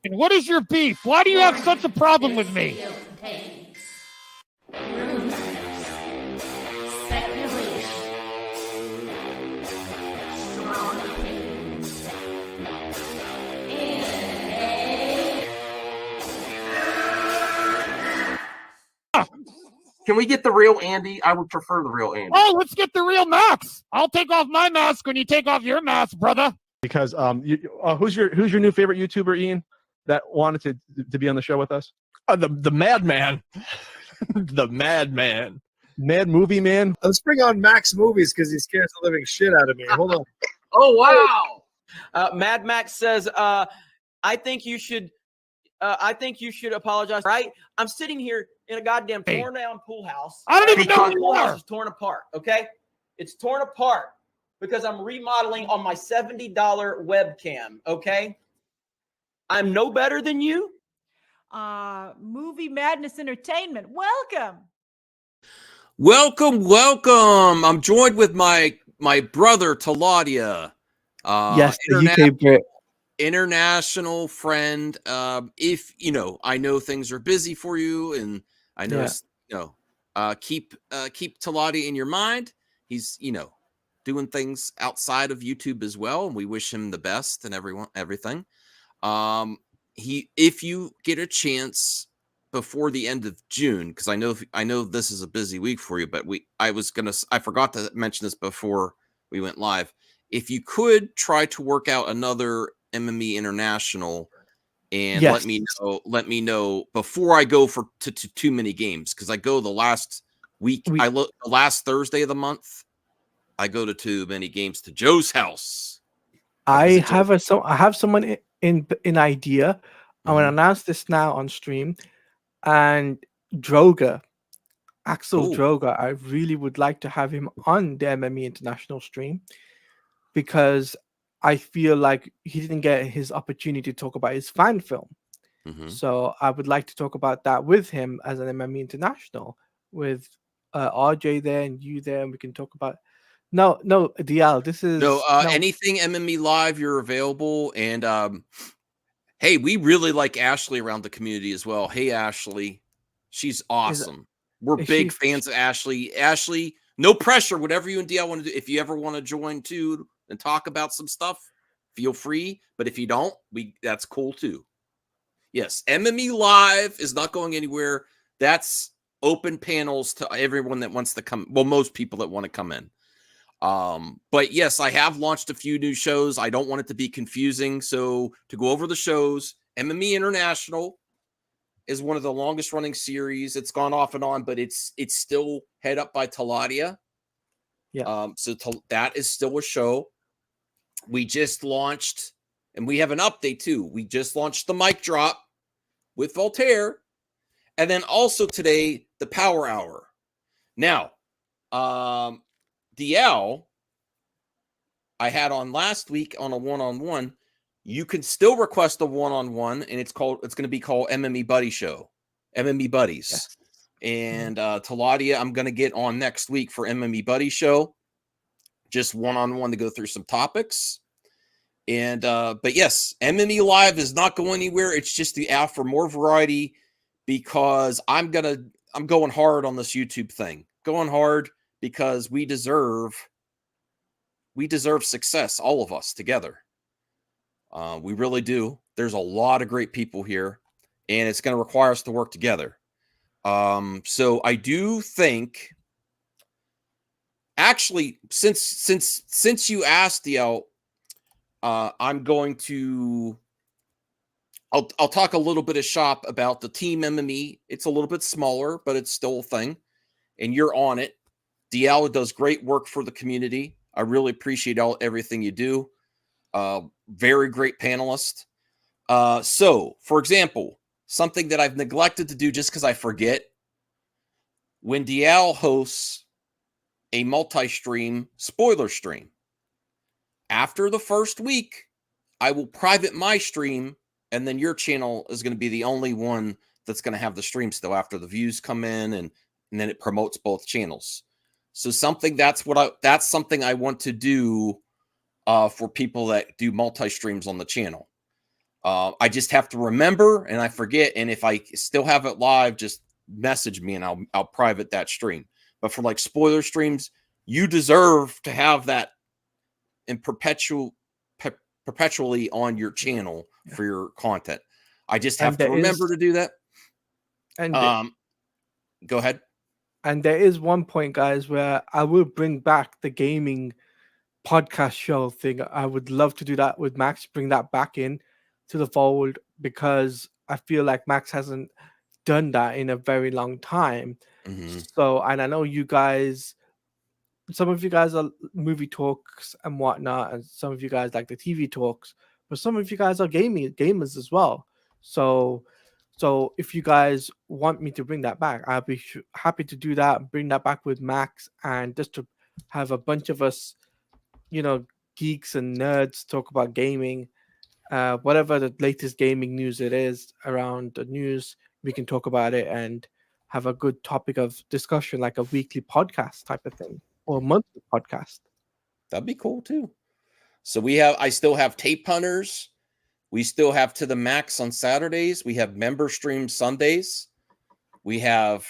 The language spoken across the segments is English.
What is your beef? Why do you have such a problem with me? Can we get the real Andy? I would prefer the real Andy. Oh, let's get the real Max. I'll take off my mask when you take off your mask, brother. Because who's your new favorite YouTuber, Ian, that wanted to be on the show with us? The Madman. The Madman. Mad Movie Man. Let's bring on Max Movies because he scares the living shit out of me. Hold on. Oh, wow. Mad Max says, I think you should apologize. Right? I'm sitting here in a goddamn torn down pool house. I don't even know who the you pool house are. is torn apart. Okay, it's torn apart because I'm remodeling on my $70 webcam. Okay, I'm no better than you. Movie Madness Entertainment. Welcome. Welcome. I'm joined with my brother Taladia. Yes, the UK Brit. International friend. If I know things are busy for you, and I know keep Taladia in your mind. He's doing things outside of YouTube as well, and we wish him the best and everything. If you get a chance before the end of June, because I know this is a busy week for you, but I forgot to mention this before we went live. If you could try to work out another MME International and let me know before I go to too many games, because I go the last week. The last Thursday of the month. I go to too many games to Joe's house. I have someone in idea. I'm going to announce this now on stream. And Droga, Axel Droga, I really would like to have him on the MME International stream because I feel like he didn't get his opportunity to talk about his fan film. Mm-hmm. So I would like to talk about that with him as an MME International with RJ there and you there, and we can talk about. No, DL. This is anything MME Live. You're available, and hey, we really like Ashley around the community as well. Hey, Ashley, she's awesome. We're big fans of Ashley. Ashley, no pressure. Whatever you and DL want to do. If you ever want to join too and talk about some stuff, feel free. But if you don't, that's cool too. Yes, MME Live is not going anywhere. That's open panels to everyone that wants to come. Well, most people that want to come in. But yes, I have launched a few new shows. I don't want it to be confusing. So to go over the shows, MME International is one of the longest running series. It's gone off and on, but it's still head up by Taladia. Yeah. So that is still a show. We just launched, and we have an update too. We just launched the mic drop with Voltaire. And then also today, the Power Hour. Now, DL, I had on last week on a one-on-one. You can still request a one-on-one, and it's going to be called MME Buddy Show, MME Buddies. Yes. And Taladia, I'm going to get on next week for MME Buddy Show, just one-on-one to go through some topics. And but yes, MME Live is not going anywhere. It's just the out for more variety because I'm going hard on this YouTube thing, going hard. Because we deserve success, all of us together. We really do. There's a lot of great people here, and it's going to require us to work together. So I do think, actually, since you asked, DL, I'm going to. I'll talk a little bit of shop about the Team MME. It's a little bit smaller, but it's still a thing, and you're on it. DL does great work for the community. I really appreciate everything you do. Very great panelist. So, for example, something that I've neglected to do just because I forget. When DL hosts a multi-stream spoiler stream, after the first week, I will private my stream, and then your channel is going to be the only one that's going to have the stream still after the views come in, and then it promotes both channels. So that's something I want to do for people that do multi-streams on the channel. I just have to remember, and I forget. And if I still have it live, just message me, and I'll private that stream. But for like spoiler streams, you deserve to have that in perpetually on your channel for your content. I just have to remember to do that. And go ahead. And there is one point, guys, where I will bring back the gaming podcast show thing. I would love to do that with Max, bring that back in to the fold, because I feel like Max hasn't done that in a very long time. So, and I know you guys, some of you guys are movie talks and whatnot, and some of you guys like the TV talks, but some of you guys are gamers as well. So if you guys want me to bring that back, I'll be happy to do that, bring that back with Max, and just to have a bunch of us, geeks and nerds talk about gaming, whatever the latest gaming news it is around the news, we can talk about it and have a good topic of discussion, like a weekly podcast type of thing, or a monthly podcast. That'd be cool too. So I still have Tape Hunters. We still have To the Max on Saturdays. We have member stream Sundays. We have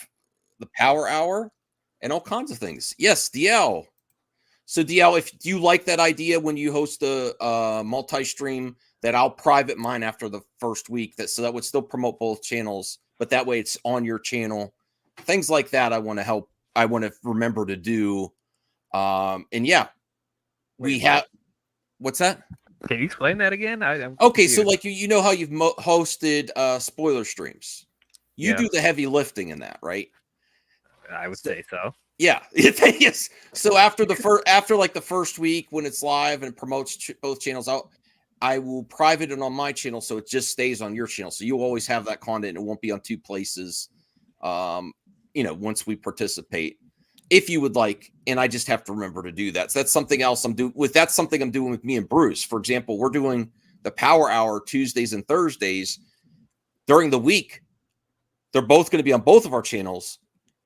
the Power Hour and all kinds of things. Yes, DL. So DL, if you like that idea when you host a multi-stream, that I'll private mine after the first week, so that would still promote both channels, but that way it's on your channel. Things like that I want to help. I want to remember to do. And yeah, we have. What's that? Can you explain that again? Okay, so like you know how you've hosted spoiler streams. You do the heavy lifting in that, right? I would say so. Yeah. Yes. So after the first week when it's live and promotes both channels out, I will private it on my channel so it just stays on your channel. So you'll always have that content. It won't be on two places. Once we participate, if you would like, and I just have to remember to do that. So that's something else I'm doing with me and Bruce. For example, we're doing the Power Hour Tuesdays and Thursdays during the week. They're both going to be on both of our channels.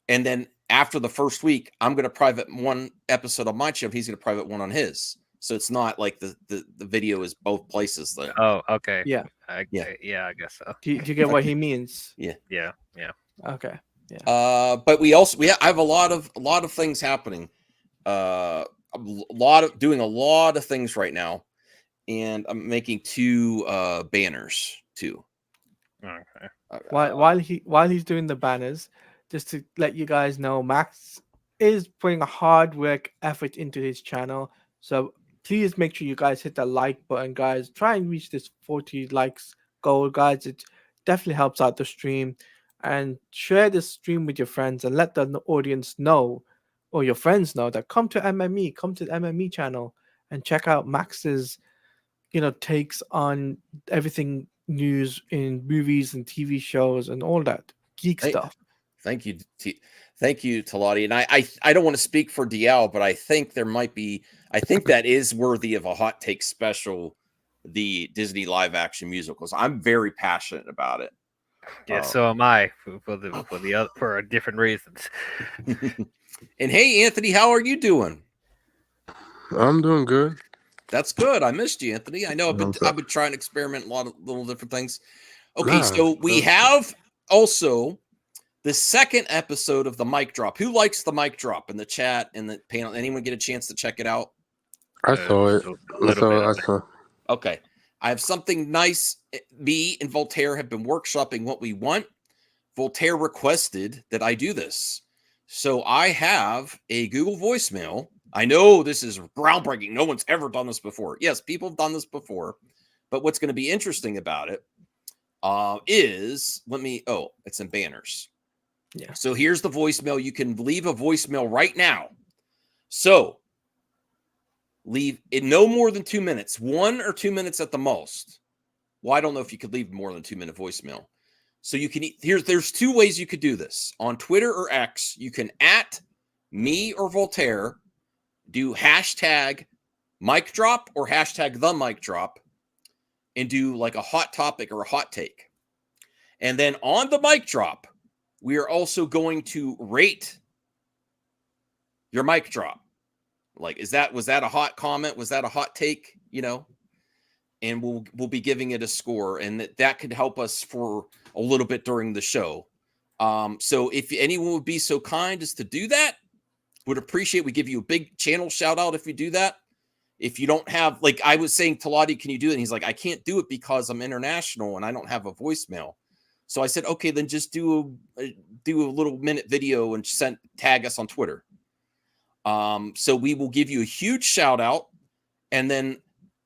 And then after the first week, I'm going to private one episode on my channel. He's going to private one on his. So it's not like the video is both places there. Oh, okay. Yeah. I guess so. Do you get what he means? Yeah. Okay. Yeah. But I have a lot of things happening. Doing a lot of things right now, and I'm making 2 banners too. Okay. While he's doing the banners, just to let you guys know, Max is putting a hard work effort into his channel. So please make sure you guys hit the like button, guys. Try and reach this 40 likes goal, guys. It definitely helps out the stream. And share this stream with your friends and let the audience know, or your friends know, that come to the MME channel and check out Max's, takes on everything news in movies and TV shows and all that geek stuff. Thank you, Talati. And I don't want to speak for DL, but I think that is worthy of a hot take special, the Disney live action musicals. I'm very passionate about it. Yeah, so am I for different reasons. And hey, Anthony, how are you doing? I'm doing good. That's good. I missed you, Anthony. I know I've been trying to experiment a lot of little different things. Okay, so we have also the second episode of the mic drop. Who likes the mic drop in the chat and the panel? Anyone get a chance to check it out? I saw it. I saw. Okay. I have something nice. Me and Voltaire have been workshopping what we want. Voltaire requested that I do this. So I have a Google voicemail. I know this is groundbreaking. No one's ever done this before. Yes, people have done this before. But what's going to be interesting about it is, it's in banners. Yeah. So here's the voicemail. You can leave a voicemail right now. So leave it no more than 2 minutes, 1 or 2 minutes at the most. Well, I don't know if you could leave more than 2 minute voicemail. So you can there's 2 ways you could do this. On Twitter or X, you can @ me or Voltaire, do hashtag mic drop or hashtag the mic drop, and do like a hot topic or a hot take. And then on the mic drop, we are also going to rate your mic drop. Like, was that a hot comment? Was that a hot take? and we'll be giving it a score, and that could help us for a little bit during the show. So if anyone would be so kind as to do that, would appreciate. We give you a big channel shout out if you do that. If you don't have, like I was saying to Lottie, can you do it? And he's like, I can't do it because I'm international and I don't have a voicemail. So I said, okay, then just do a little minute video and tag us on Twitter. So we will give you a huge shout out, and then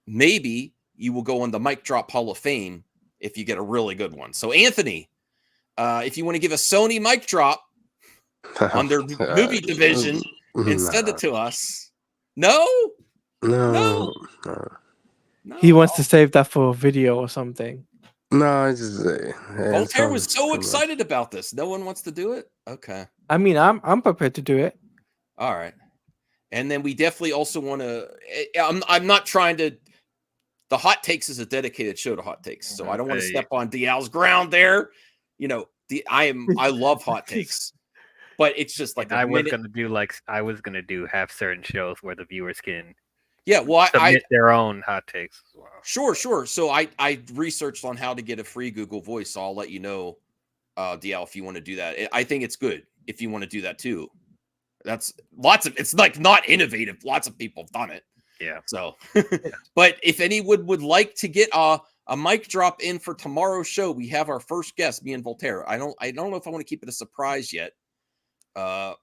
maybe you will go on the Mic Drop Hall of Fame if you get a really good one. So Anthony, if you want to give a Sony mic drop on their movie division and send it to us. No. He wants to save that for a video or something. No, it's just Voltaire was so excited about this. No one wants to do it. Okay. I mean, I'm prepared to do it. All right. And then we definitely also want to. I'm not trying to. The Hot Takes is a dedicated show to Hot Takes, so I don't want to step on Dial's ground there. You know, I love Hot Takes, but it's just like I was gonna do have certain shows where the viewers can. Yeah, well, submit their own hot takes as well. Sure. So I researched on how to get a free Google Voice, so I'll let you know, DL, if you want to do that. I think it's good if you want to do that too. That's it's like not innovative. Lots of people have done it. Yeah. So, but if anyone would like to get a mic drop in for tomorrow's show, we have our first guest, me and Voltaire. I don't know if I want to keep it a surprise yet. I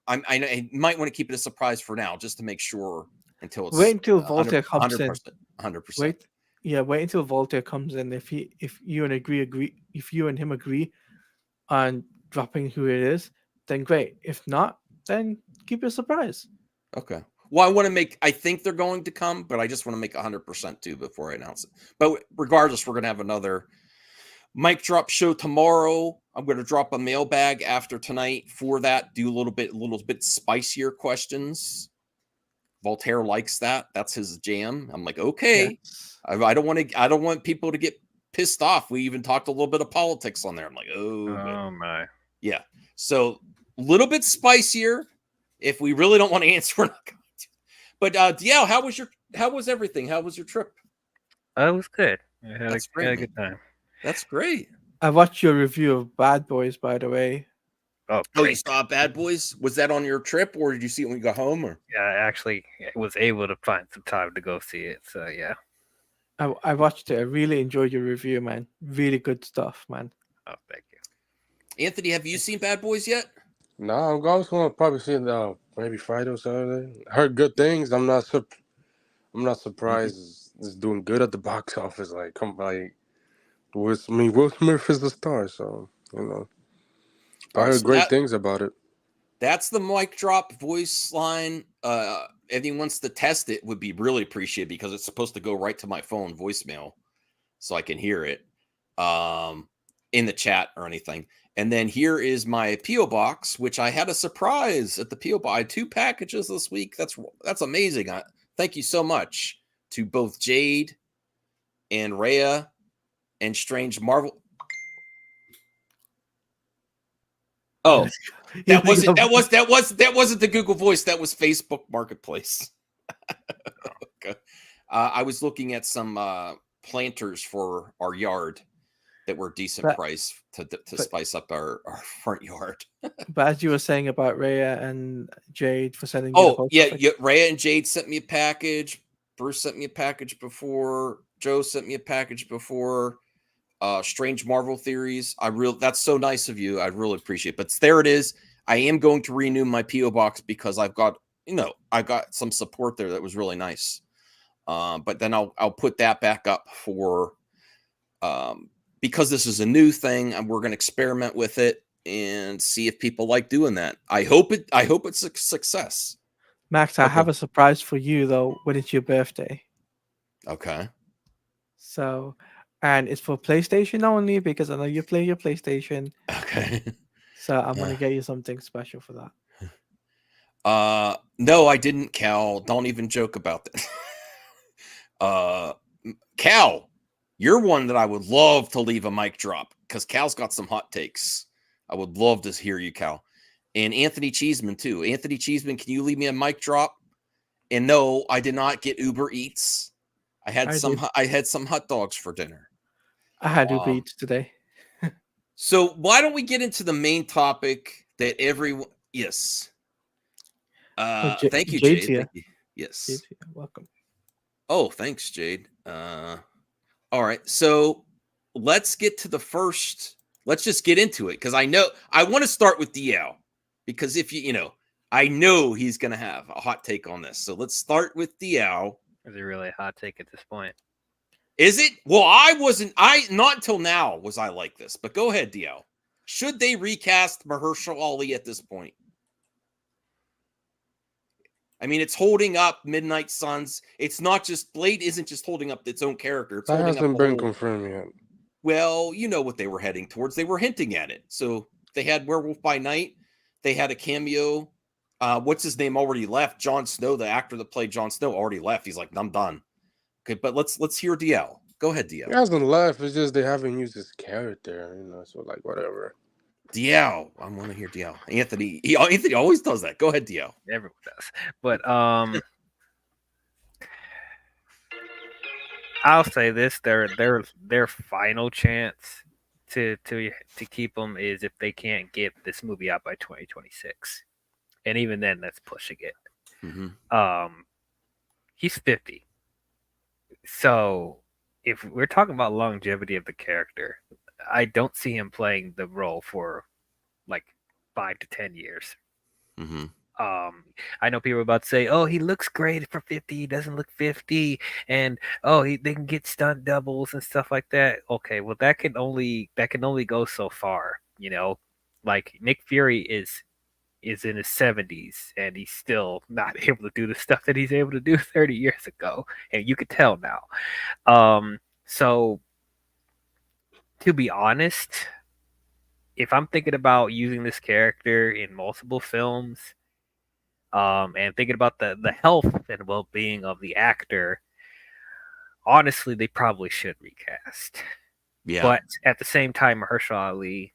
might want to keep it a surprise for now, just to make sure. Wait until Voltaire comes in. 100%. Wait until Voltaire comes in. If you and him agree on dropping who it is, then great. If not, then keep it a surprise. Okay. Well, I think they're going to come, but I just want to make 100% too before I announce it. But regardless, we're going to have another mic drop show tomorrow. I'm going to drop a mailbag after tonight for that. Do a little bit spicier questions. Voltaire likes that. That's his jam. I'm like, okay. Yeah. I don't want people to get pissed off. We even talked a little bit of politics on there. I'm like, oh my. Yeah. So a little bit spicier. If we really don't want to answer, we're not going to. But DL, how was everything? How was your trip? It was good. I had a good time. That's great. I watched your review of Bad Boys, by the way. Oh, you saw Bad Boys? Was that on your trip, or did you see it when you got home? Or yeah, I actually was able to find some time to go see it. So yeah, I watched it. I really enjoyed your review, man. Really good stuff, man. Oh, thank you, Anthony. Have you seen Bad Boys yet? No, I'm going to probably see it maybe Friday or Saturday. I heard good things. I'm not surprised it's doing good at the box office. Will Smith is the star, so you know. I heard great things about it. That's the mic drop voice line. Anyone wants to test it would be really appreciated, because it's supposed to go right to my phone voicemail so I can hear it in the chat or anything. And then here is my P.O. box, which I had a surprise at the P.O. box. I had 2 packages this week. That's amazing. Thank you so much to both Jade and Rhea and Strange Marvel. Oh, that wasn't the Google Voice. That was Facebook Marketplace. Okay. I was looking at some planters for our yard that were decent price to spice up our front yard. But as you were saying about Rhea and Jade for sending. Rhea and Jade sent me a package. Bruce sent me a package before. Joe sent me a package before. Strange Marvel Theories. That's so nice of you. I really appreciate it. But there it is. I am going to renew my P.O. box because I've got some support there that was really nice. But then I'll put that back up for because this is a new thing and we're going to experiment with it and see if people like doing that. I hope it's a success. Max, I have a surprise for you though when it's your birthday. Okay. So, and it's for PlayStation only because I know you play your PlayStation. Okay. So I'm going to get you something special for that. No, I didn't, Cal. Don't even joke about that. Cal, you're one that I would love to leave a mic drop because Cal's got some hot takes. I would love to hear you, Cal. And Anthony Cheeseman, too. Anthony Cheeseman, can you leave me a mic drop? And no, I did not get Uber Eats. I had some hot dogs for dinner. I had Uber Eats today. So why don't we get into the main topic that everyone? Yes. Thank you, Jade's Jade. here. Thank you. Yes. Jade's here. Welcome. Oh, thanks, Jade. All right. So let's get to the first. Let's just get into it because I want to start with DL because if I know he's going to have a hot take on this. So let's start with DL. Is it really a hot take at this point? Is it? Well, not until now was I like this, but go ahead, DL. Should they recast Mahershala Ali at this point? I mean, it's holding up Midnight Suns. It's not just Blade isn't just holding up its own character. It's That holding hasn't up been confirmed yet. Well, you know what they were heading towards. They were hinting at it. So they had Werewolf by Night. They had a cameo. What's his name already left? Jon Snow, the actor that played Jon Snow, already left. He's like, I'm done. Okay, but let's hear DL. Go ahead, DL. He hasn't left. It's just they haven't used his character, so like whatever. DL. I want to hear DL. Anthony. Anthony always does that. Go ahead, DL. Everyone does. But I'll say this: their final chance to keep him is if they can't get this movie out by 2026, and even then, that's pushing it. Mm-hmm. He's 50, so if we're talking about longevity of the character, I don't see him playing the role for like 5 to 10 years. Mm-hmm. I know people are about to say, "Oh, he looks great for 50. He doesn't look 50," and they can get stunt doubles and stuff like that. Okay, well that can only go so far, Like Nick Fury is in his 70s and he's still not able to do the stuff that he's able to do 30 years ago, and you could tell now. So to be honest, if I'm thinking about using this character in multiple films, and thinking about the health and well-being of the actor, honestly, they probably should recast. Yeah. But at the same time, Mahershala Ali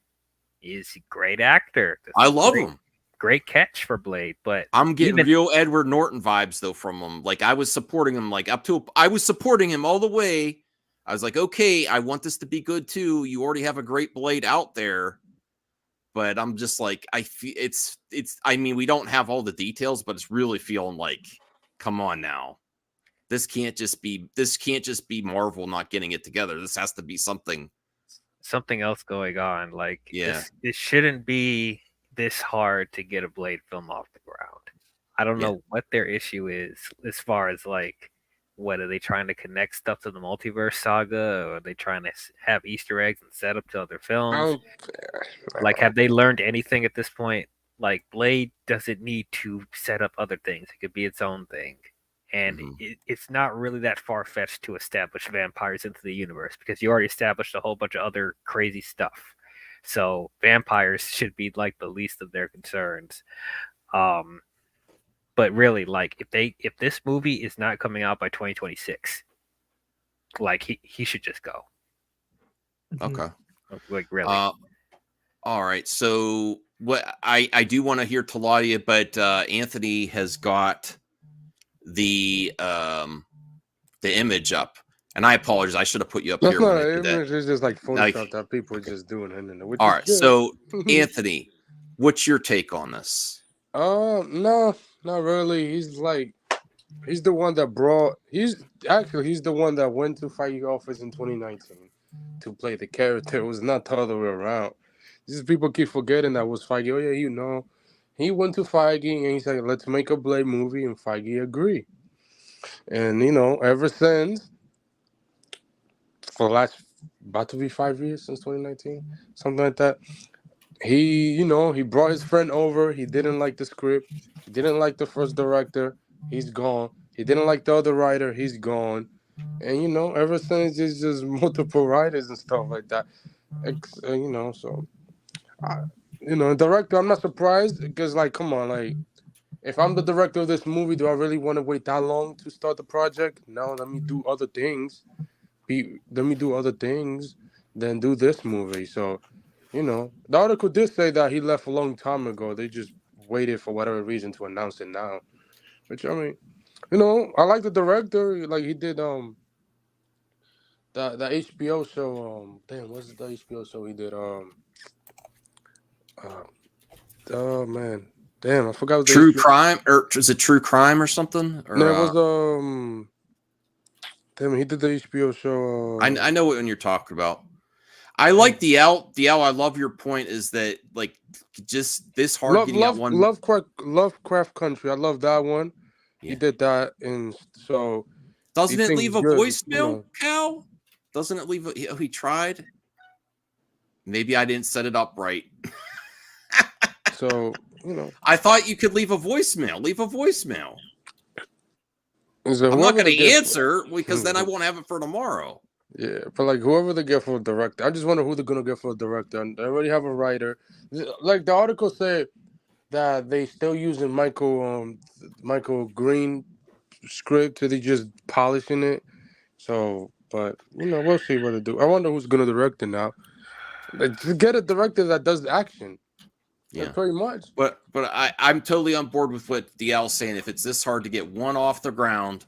is a great actor. I love him. Great catch for Blade, but I'm getting real Edward Norton vibes though from him. Like I was supporting him, I was supporting him all the way. I was like, okay, I want this to be good too. You already have a great Blade out there. But I'm just like, I feel it's. I mean, we don't have all the details, but it's really feeling like, come on now, this can't just be Marvel not getting it together. This has to be something else going on. Like, yeah, it shouldn't be this hard to get a Blade film off the ground. I don't know what their issue is as far as like, what are they trying to connect stuff to the multiverse saga, or are they trying to have Easter eggs and set up to other films? Like, have they learned anything at this point? Like, Blade doesn't need to set up other things. It could be its own thing. And it's not really that far-fetched to establish vampires into the universe because you already established a whole bunch of other crazy stuff. So vampires should be like the least of their concerns. But really, like, if this movie is not coming out by 2026, like he should just go. Okay. Like, really. All right. So what I do want to hear Taladia, but Anthony has got the image up, and I apologize. I should have put you up That's here. not an image. It's just like Photoshop that people are just doing. All right. So Anthony, what's your take on this? No, not really. He's the one that he's the one that went to Feige office in 2019 to play the character. It was not the other way around. These people keep forgetting that was Feige. Oh yeah, he went to Feige and he said, "Let's make a Blade movie," and Feige agreed. And ever since, for the last about to be 5 years since 2019, something like that. He brought his friend over. He didn't like the script. He didn't like the first director. He's gone. He didn't like the other writer. He's gone. And, ever since, it's just multiple writers and stuff like that. So, director, I'm not surprised because, like, come on, like, if I'm the director of this movie, do I really want to wait that long to start the project? No, let me do other things. Let me do other things than do this movie. So, the article did say that he left a long time ago. They just waited for whatever reason to announce it now. Which, I mean, I like the director. Like, he did the HBO show. Damn, what's the HBO show he did? Oh man, damn, I forgot what the True HBO Crime, or is it True Crime or something? Or, No, it was damn, he did the HBO show. I know what one you're talking about. I like the L. I love your point. Is that like just this hard getting out one? Lovecraft Country. I love that one. Yeah. He did that, and so Doesn't it leave a good, voicemail, Cal? Doesn't it leave? He tried. Maybe I didn't set it up right. So I thought you could leave a voicemail. Leave a voicemail. So I'm not going to answer because then I won't have it for tomorrow. Yeah, but like whoever they get for a director, I just wonder who they're gonna get for a director. And they already have a writer. Like the article said that they still using Michael Green script, so they just polishing it. So, but we'll see what they do. I wonder who's gonna direct it now. Like, just get a director that does action. Yeah, pretty much. But I'm totally on board with what DL's saying. If it's this hard to get one off the ground,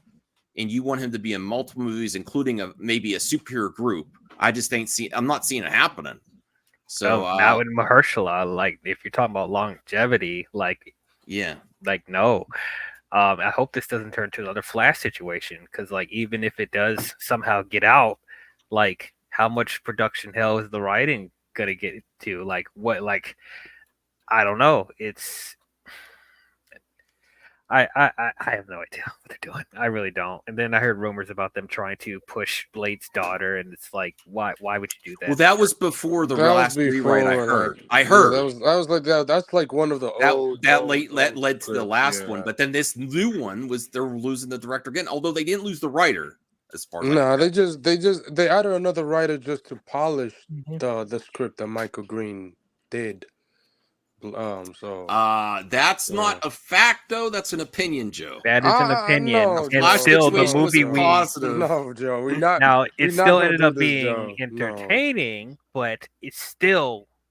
and you want him to be in multiple movies, including maybe a superhero group, I'm not seeing it happening. So now in Mahershala, like if you're talking about longevity, no. I hope this doesn't turn to another Flash situation, because like even if it does somehow get out, like how much production hell is the writing gonna get to? Like what? Like I don't know. It's I have no idea what they're doing. I really don't. And then I heard rumors about them trying to push Blade's daughter, and it's like, why would you do that? Well, that was before the last rewrite. I heard. That was like that. That's like one of the that led to the last one. But then this new one was they're losing the director again. Although they didn't lose the writer as far as they added another writer just to polish the script that Michael Green did. That's not a fact though. That's an opinion, Joe. That is an opinion. No, and still the movie no, Joe. It still ended up being entertaining, but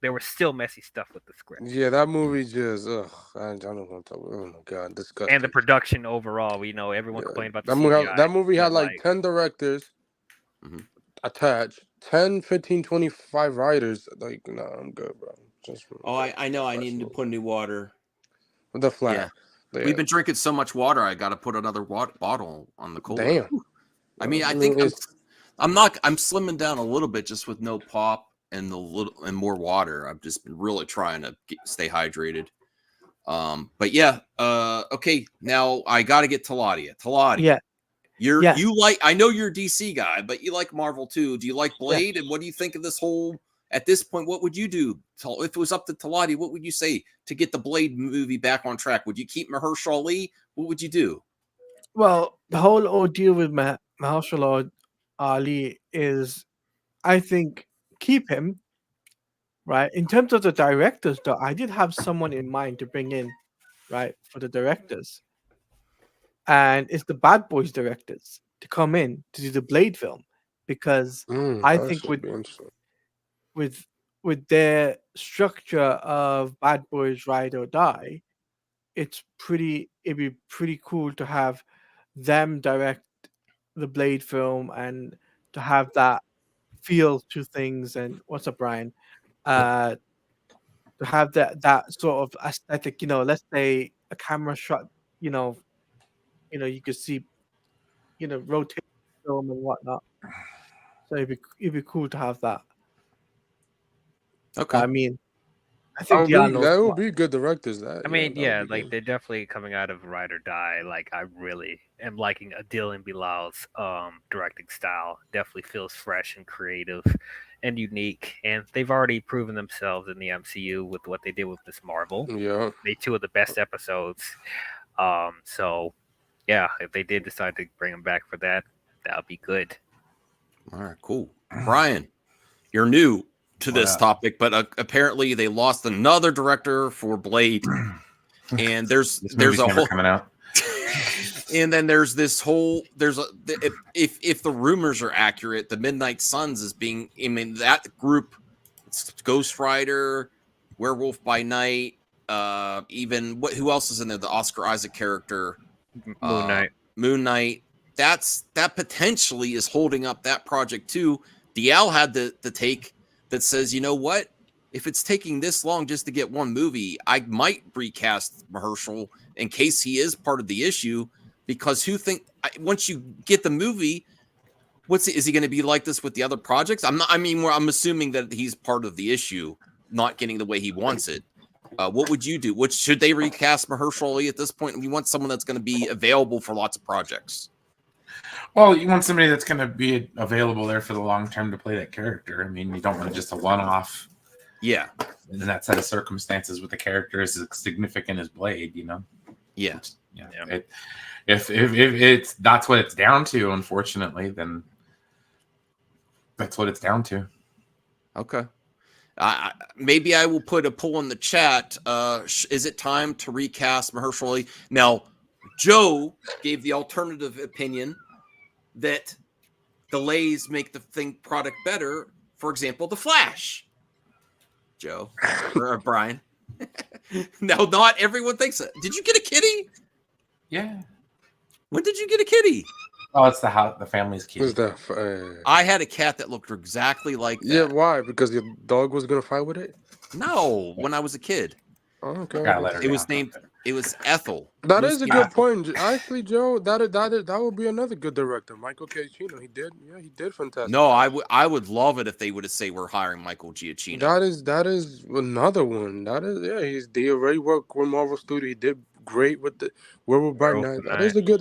there was still messy stuff with the script. Yeah, that movie just I don't want to talk. Oh my god, disgusting. And the production overall, everyone complained about that the movie. CGI, That movie had like 10 directors attached, 10, 15, 25 writers. Like, no, I'm good, bro. I know. I need to put new water. The flat. Yeah. We've been drinking so much water. I got to put another bottle on the cooler. Damn. I mean, I think I'm slimming down a little bit just with no pop and more water. I've just been really trying to stay hydrated. But yeah. Okay. Now I got to get Taladia. Yeah. You like? I know you're a DC guy, but you like Marvel too. Do you like Blade? And what do you think of this whole? At this point, what would you do? If it was up to Talati, what would you say to get the Blade movie back on track? Would you keep Mahershala Ali? What would you do? Well, the whole ordeal with Mahershala Ali is, I think, keep him, right? In terms of the directors, though, I did have someone in mind to bring in, right, for the directors. And it's the Bad Boys directors to come in to do the Blade film, because I think with their structure of Bad Boys Ride or Die, it'd be pretty cool to have them direct the Blade film and to have that feel to things. And what's up, Brian? To have that sort of aesthetic, let's say a camera shot, you could see, rotate film and whatnot. So it'd be cool to have that. Okay. I mean, I think that would be good directors. They're definitely coming out of Ride or Die. Like I really am liking Adil and Bilal's directing style. Definitely feels fresh and creative and unique. And they've already proven themselves in the MCU with what they did with this Marvel. Yeah, made 2 of the best episodes. So yeah, if they did decide to bring them back for that, that would be good. All right, cool. Brian, you're new to this topic, but apparently they lost another director for Blade, and there's a whole coming out, and then there's this whole if the rumors are accurate, the Midnight Suns is being. I mean that group, it's Ghost Rider, Werewolf by Night, even who else is in there? The Oscar Isaac character, Moon Knight. Moon Knight. that potentially is holding up that project too. DL had the take that says, you know what? If it's taking this long just to get one movie, I might recast Mahershala in case he is part of the issue. Because once you get the movie, is he going to be like this with the other projects? I'm assuming that he's part of the issue, not getting the way he wants it. What would you do? Should they recast Mahershala at this point? We want someone that's going to be available for lots of projects. Well, you want somebody that's going to be available there for the long term to play that character. I mean, you don't want just a one-off. Yeah. In that set of circumstances with the character as significant as Blade, you know? Yeah. Yeah. If it's that's what it's down to, unfortunately, then that's what it's down to. Okay. Maybe I will put a poll in the chat. Is it time to recast Mahershala? Now, Joe gave the alternative opinion that delays make the product better. For example, The Flash. Joe or Brian. No, not everyone thinks it. Did you get a kitty? Yeah. When did you get a kitty? Oh, it's the family's kitty. Who's that? I had a cat that looked exactly like that. Yeah, why? Because your dog was gonna fight with it? No, when I was a kid. Oh, okay. It was Ethel. That is a good point. Actually, Joe, that would be another good director. Michael Giacchino. He did fantastic. No, I would love it if they would have say we're hiring Michael Giacchino. That is another one. He already worked with Marvel Studio. He did great with the Werewolf by Night. That is a good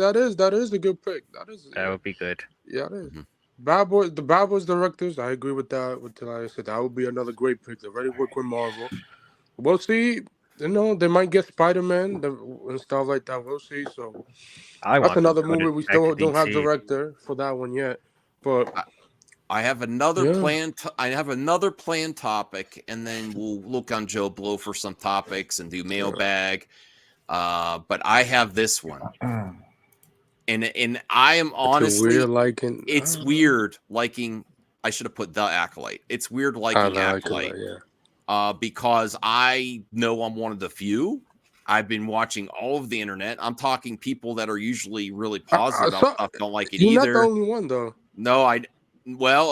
pick. That would be good. Yeah, it is. Mm-hmm. The Bad Boys directors, I agree with that. Like I said, that would be another great pick. They already work with Marvel. We'll see. You know, they might get Spider-Man and stuff like that. We'll see. So that's another movie. We still don't have director for that one yet. But I have another plan. I have another planned topic, and then we'll look on Joe Blow for some topics and do mailbag. But I have this one, and I am honestly it's weird liking. I should have put the Acolyte. It's weird liking Acolyte. Because I know I'm one of the few. I've been watching all of the internet. I'm talking people that are usually really positive about stuff. Don't like it either. You're not the only one, though. No,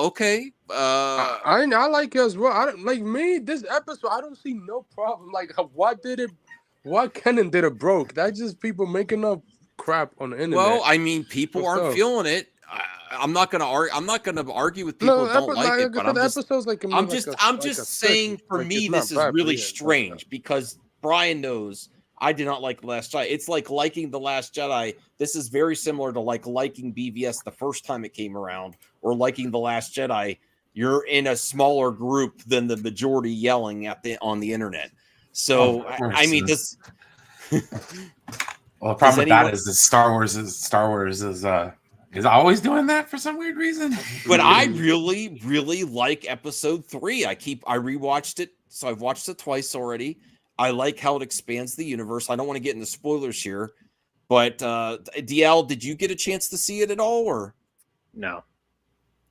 okay. I like it as well. I don't like me. This episode, I don't see no problem. Like, why Kenan did it broke? That's just people making up crap on the internet. Well, I mean, people aren't feeling it. I'm not gonna argue with people who don't like it, but I'm just saying for me this is really strange because Brian knows I did not like The Last Jedi. It's like liking The Last Jedi. This is very similar to like liking BVS the first time it came around, or liking The Last Jedi. You're in a smaller group than the majority yelling on the internet. So I mean this. Well, the problem with that is Star Wars is always doing that for some weird reason. But I really, really like episode 3. I rewatched it, so I've watched it twice already. I like how it expands the universe. I don't want to get into spoilers here, but DL, did you get a chance to see it at all, or no?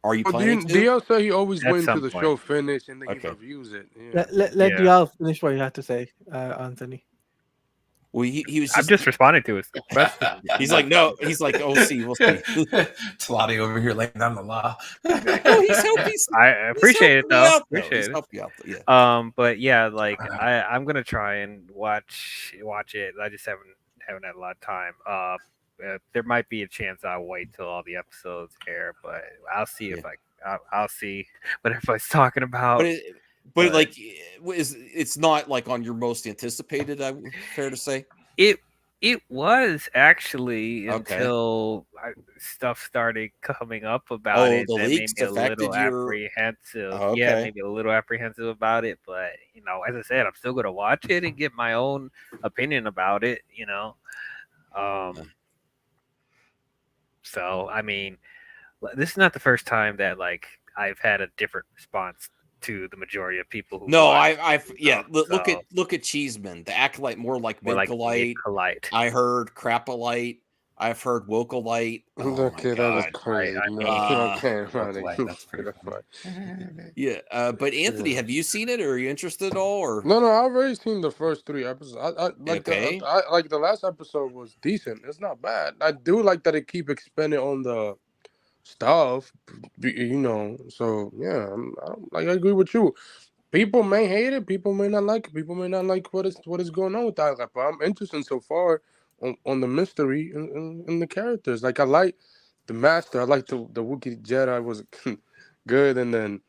Are you planning to? DL said he always wait until the show finish and then he reviews it. Yeah. Let DL finish what you have to say, Anthony. Well, he was. I'm just responding to his question. He's like, no. He's like, we'll see. Slotty over here laying down the law. I appreciate it though. Appreciate it. You out, yeah. But yeah, like I'm gonna try and watch it. I just haven't had a lot of time. There might be a chance I'll wait till all the episodes air, but I'll see if I'll see what everybody's talking about. But like, it's not like on your most anticipated. Fair to say, it was actually until stuff started coming up about it. The leaks affected your apprehensive. Yeah, maybe a little apprehensive about it. But as I said, I'm still gonna watch it and get my own opinion about it. So I mean, this is not the first time that like I've had a different response to the majority of people who look at Cheeseman, the Acolyte more like Acolyte. I heard Crapolite. I've heard Acolyte. Oh my Okay, that was God. crazy. No, okay, Acolyte, that's pretty funny. Yeah, but Anthony, have you seen it, or are you interested at all? Or No, I've already seen the first 3 episodes. I like Okay. the last episode was decent. It's not bad. I do like that it keep expanding on the stuff, you know. So yeah, I agree with you. People may hate it. People may not like it. People may not like what is going on with that. But I'm interested so far on the mystery and the characters. Like I like the master. I like the Wookiee Jedi was good, and then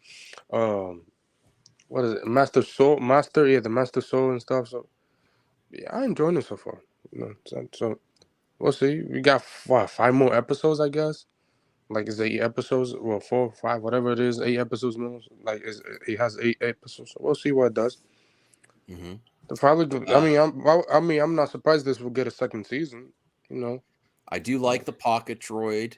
what is it? Master Soul, the Master Soul and stuff. So yeah, I enjoying it so far. You know, so we'll see. We got 5 more episodes, I guess. Like it's 8 episodes, well 4, 5, whatever it is, 8 episodes more. Like it has 8 episodes. So we'll see what it does. Mhm. The probably. I'm not surprised this will get a second season. You know, I do like the Pocket Droid.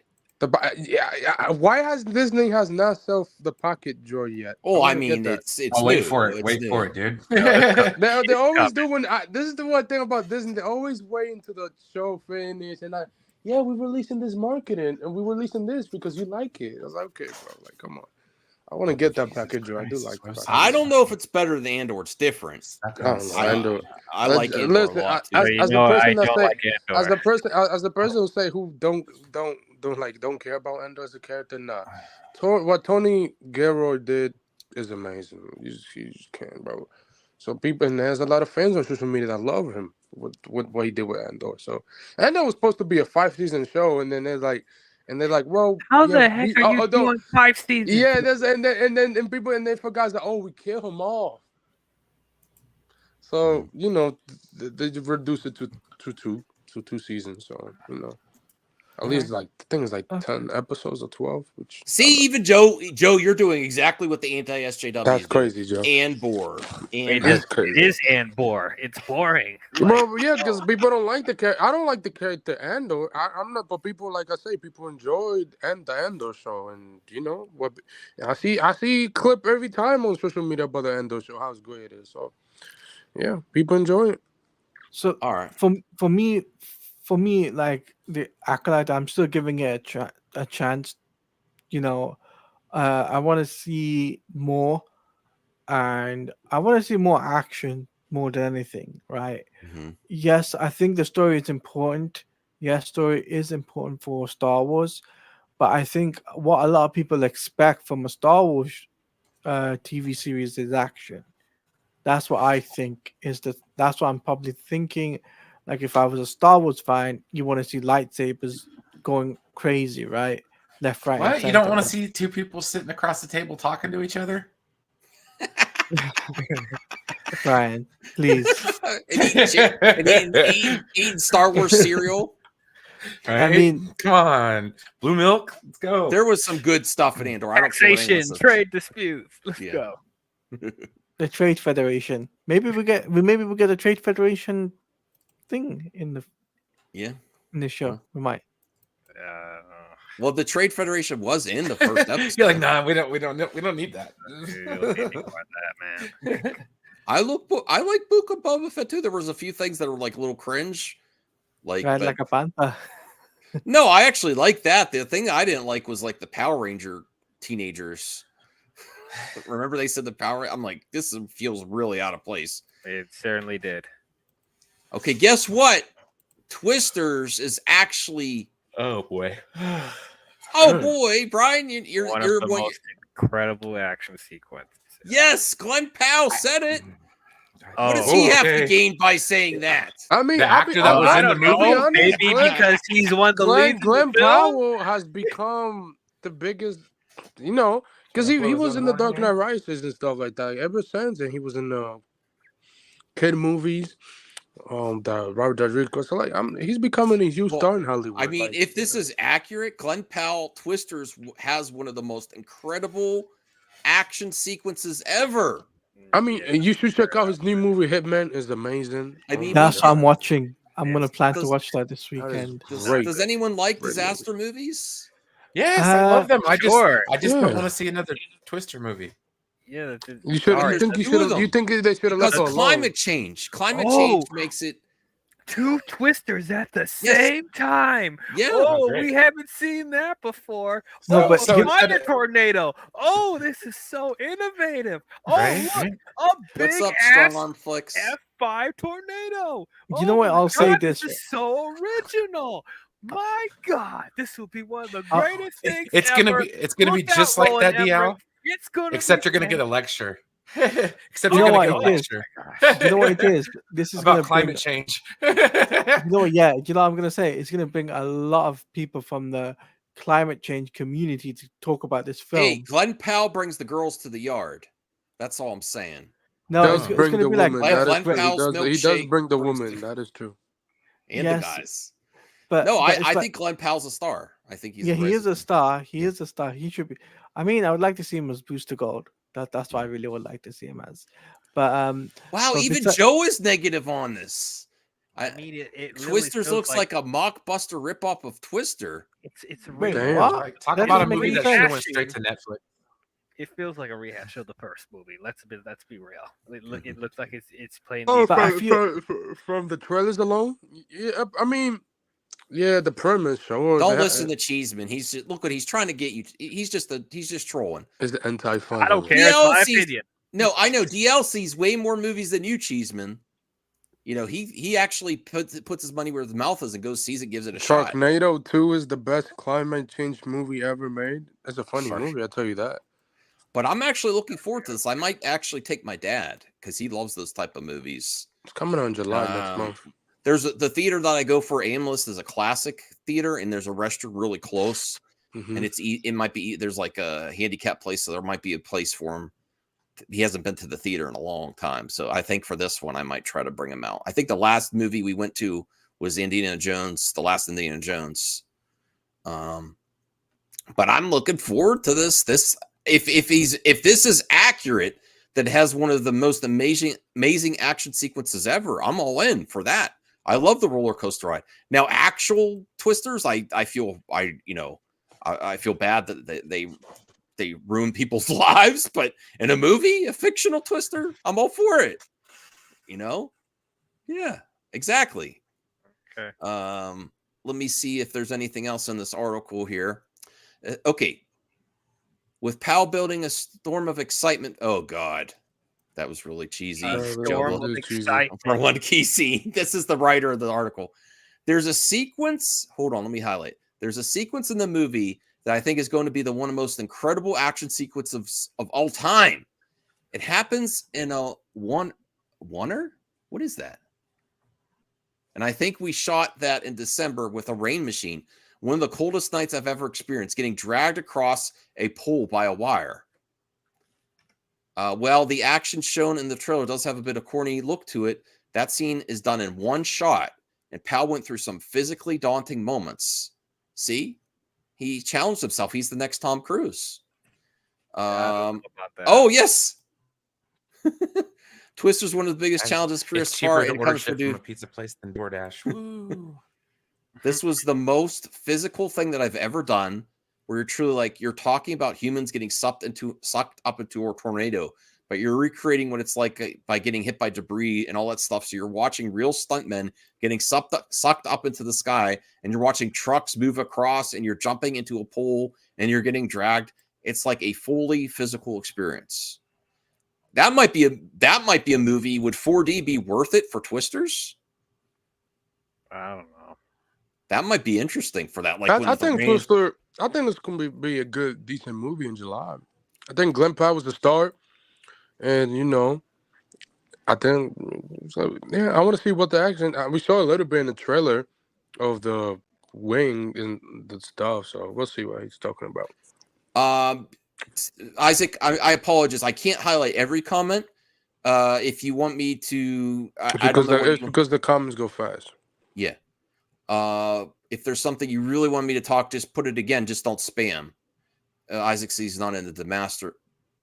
Yeah. Why has Disney not sold the Pocket Droid yet? Oh, I don't get mean, that. it's wait new. for it. It's Wait new. for it, dude. They always do when this is the one thing about Disney. They always wait until the show finish and yeah, we're releasing this marketing and we're releasing this because you like it. I was like, okay, bro, like come on. I want to get that package. I do like it. I don't know if it's better than Andor. It's different. I don't know. Andor. I like Andor Listen, a lot too. as the person who say who don't care about Andor as a character. Nah, what Tony Gilroy did is amazing. You just can't, bro. So people, and there's a lot of fans on social media that love him with what he did with Andor. So Andor was supposed to be a 5-season show, and then they're like, well, How the heck are you doing 5 seasons? Yeah, and people and they forgot that we kill him off. So you know they reduced it to 2 seasons. So you know, at least like I think it's like 10 episodes or 12. Which even Joe, you're doing exactly what the anti-SJW. That's crazy, Joe. And Bore. It is and Bore. It's boring. Well, yeah, because people don't like the character. I don't like the character Andor. I'm not, but people, like I say, people enjoyed the Andor show, and you know what? I see clip every time on social media about the Andor show, how great it is. So yeah, people enjoy it. So all right, for me, like the Acolyte, I'm still giving it a chance. You know, I want to see more, and I want to see more action more than anything, right? Mm-hmm. Yes, I think the story is important. Yes, story is important for Star Wars, but I think what a lot of people expect from a Star Wars TV series is action. That's what I think that's what I'm probably thinking. Like if I was a Star Wars fan, you want to see lightsabers going crazy, right? Left, right, What? and You don't center. want to see 2 people sitting across the table talking to each other? Ryan, please. eating Star Wars cereal. Right? I mean, come on, blue milk. Let's go. There was some good stuff in Andor. Taxation, trade disputes. Let's go. The Trade Federation. Maybe we get a Trade Federation thing in the show. We might. Well, the Trade Federation was in the first episode. You're like, nah, we don't need that. I like Book of Boba Fett too. There was a few things that were like a little cringe, like a panther. No, I actually like that. The thing I didn't like was like the Power Ranger teenagers. Remember they said the Power? I'm like, this feels really out of place. It certainly did. Okay, guess what? Twisters is actually. Oh boy. Oh boy, Brian, you're one of the most incredible action sequences. Yes, Glenn Powell said it. What does he have to gain by saying that? I mean, the actor that was in the movie, maybe because he's one of the leads. Glenn Powell has become the biggest, you know, because he was in the Dark Knight Rises and stuff like that ever since, and he was in the kid movies. The Robert Rodriguez. So like, he's becoming a huge star in Hollywood. I mean, like, if this is accurate, Glenn Powell Twisters has one of the most incredible action sequences ever. I mean, you should check out his new movie. Hitman is amazing. I mean, that's what I'm watching. I'm gonna plan to watch that this weekend. Does anyone like disaster movies? Yes, I love them. I just don't Yeah. want to see another Twister movie. Yeah, you should. You think they should have left it alone? Climate change. Climate change makes it. 2 twisters at the same time. Yeah. Oh, great. we haven't seen that before. No, Oh, but so a instead minor tornado. Oh, this is so innovative. Oh, Right, look, right. a big What's up, Strong ass Arm Flicks? F5 tornado. You know what? my I'll say God, this. is so original. My God, this will be one of the Uh, greatest things It's ever. gonna be Look out, just like Roland that, Emmerich. DL. It's gonna Except be you're gonna get a lecture. Except You you're know gonna what get a it is? lecture. You know what it is? This is about gonna bring. climate change. You know what? Yeah. You know what I'm gonna say? It's gonna bring a lot of people from the climate change community to talk about this film. Hey, Glenn Powell brings the girls to the yard. That's all I'm saying. No, Does it's bring gonna the be like woman. Glenn That is true. Powell's He does milkshake bring the brings woman. the- That is true. and Yes, the guys. but No, but it's I like- think Glenn Powell's a star. I think he's yeah, the he is a resident. star. He is a star. He should be. I mean, I would like to see him as Booster Gold. That's what I really would like to see him as. But Wow, but even besi- Joe is negative on this. I mean, it literally Twisters feels looks like a mockbuster ripoff of Twister. it's Wait, really what? Like, talk That about a doesn't make movie any that sense. should have went straight to Netflix. It feels like a rehash of the first movie. Let's be real. It looks like it's playing. Oh, these- But I feel- from the trailers alone, yeah. I mean, yeah, the premise. Sure. Don't listen to Cheeseman. He's just, look what he's trying to get you. He's just trolling. Is the anti-fun. I don't care. It's my DLC's opinion. No, I know DLC's way more movies than you, Cheeseman. You know, he actually puts his money where his mouth is and goes sees it, gives it a shot. Sharknado 2 is the best climate change movie ever made. It's a funny movie, I'll tell you that. But I'm actually looking forward to this. I might actually take my dad because he loves those type of movies. It's coming out in July next month. There's the theater that I go for, Aimless, is a classic theater, and there's a restaurant really close. Mhm. And it might be there's like a handicap place, so there might be a place for him. He hasn't been to the theater in a long time, so I think for this one I might try to bring him out. I think the last movie we went to was Indiana Jones, the last Indiana Jones. But I'm looking forward to this. If this is accurate, that has one of the most amazing action sequences ever, I'm all in for that. I love the roller coaster ride. Now, actual twisters, I feel bad that they ruin people's lives, but in a movie, a fictional twister, I'm all for it. You know? Yeah, exactly. Okay. Let me see if there's anything else in this article here. Okay. With Powell building a storm of excitement. Oh God. That was really cheesy. Storm of excitement. For one key scene. This is the writer of the article. There's a sequence. Hold on, let me highlight. There's a sequence in the movie that I think is going to be one of the most incredible action sequences of all time. It happens in a oneer? What is that? And I think we shot that in December with a rain machine. One of the coldest nights I've ever experienced, getting dragged across a pole by a wire. Well, the action shown in the trailer does have a bit of corny look to it. That scene is done in one shot, and Powell went through some physically daunting moments. See? He challenged himself. He's the next Tom Cruise. About that. Oh, yes. Twister's one of the biggest And challenges career It's so cheaper far. to And it order comes for shit from a dude. pizza place than DoorDash. Woo. This was the most physical thing that I've ever done, where you're truly like you're talking about humans getting sucked up into a tornado, but you're recreating what it's like by getting hit by debris and all that stuff. So you're watching real stuntmen getting sucked up into the sky, and you're watching trucks move across, and you're jumping into a pole, and you're getting dragged. It's like a fully physical experience. That might be a movie. Would 4D be worth it for Twisters? I don't know. That might be interesting for that. Like I think Twister. I think it's gonna be a good, decent movie in July. I think Glenn Powell was the star, and I think so. Yeah, I want to see what the action. We saw a little bit in the trailer of the wing and the stuff, so we'll see what he's talking about. Isaac, I apologize. I can't highlight every comment. If you want me to, It's because the comments go fast. Yeah. If there's something you really want me to talk, just put it again. Just don't spam. Isaac says he's not into the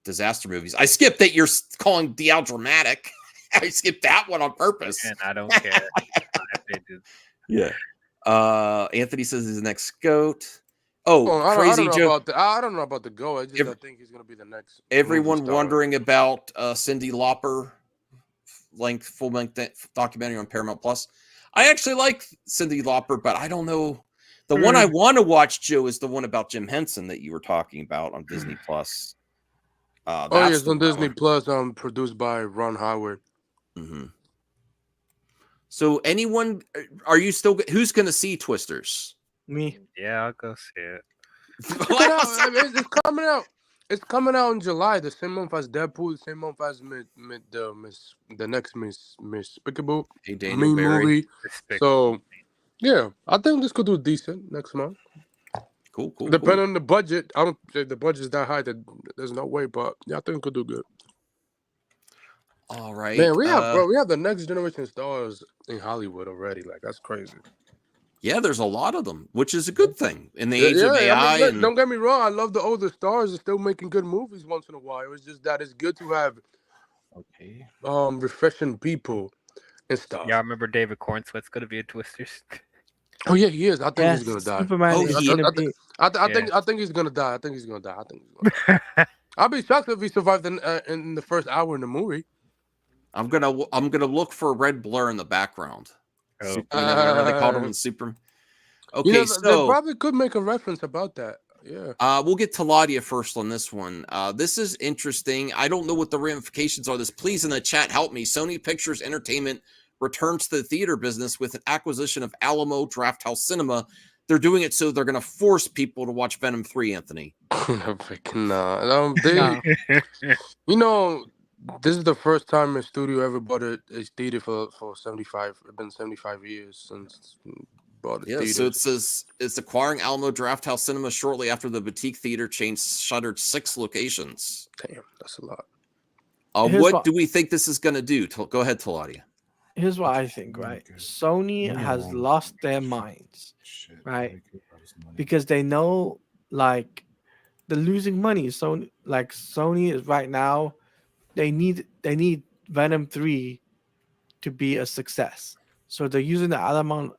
disaster movies. I skipped that you're calling DL dramatic. I skipped that one on purpose. And I don't care. Yeah. Anthony says he's the next GOAT. Oh, Crazy Joe. I don't know about the go. I think he's gonna be the next. Everyone wondering about Cyndi Lauper full length documentary on Paramount Plus. I actually like Cyndi Lauper, but I don't know. The one I want to watch, Joe, is the one about Jim Henson that you were talking about on Disney Plus. Oh, That's yes, the on one I Disney want. Plus, produced by Ron Howard. Mhm. So, anyone, are you still? Who's going to see Twisters? Me. Yeah, I'll go see it. Check it out. I mean, it's coming out. It's coming out in July, the same month as Deadpool, the same month as the next Miss Despicable Hey, Daniel Me Barry. movie. Despicable. So yeah, I think this could do decent next month. Cool. Depending on the budget, I don't. If the budget's that high, that there's no way. But yeah, I think it could do good. All right, Man, we have the next generation stars in Hollywood already. Like that's crazy. Yeah, there's a lot of them, which is a good thing in the Yeah, age of yeah, AI. I mean, look, And don't get me wrong. I love the older stars. They're still making good movies once in a while. It's just that it's good to have refreshing people and stuff. Yeah, I remember David Cornsweet's going to be in Twisters. Oh yeah, he is. I think Yes, he's gonna die. Superman is gonna be. I think he's gonna die. I think he's gonna die. I'll be shocked if he survived in the first hour in the movie. I'm gonna look for a red blur in the background. Whatever they called him in Super. Okay, They so probably could make a reference about that. Yeah. we'll get to Ladia first on this one. This is interesting. I don't know what the ramifications are. This, please in the chat help me. Sony Pictures Entertainment returns to the theater business with an acquisition of Alamo Drafthouse Cinema. They're doing it so they're going to force people to watch Venom 3, Anthony. Nah. You know, this is the first time a studio ever bought a theater for 75. It's been 75 years since bought a theater. So it says it's acquiring Alamo Drafthouse Cinema shortly after the boutique theater chain shuttered 6 locations. Damn, that's a lot. What do we think this is going to do? Go ahead, Taladia. Here's what I think, right? Sony has lost their minds, right? Because they know, like, they're losing money. So, like, Sony is right now, they need Venom 3 to be a success. So they're using the Alamo,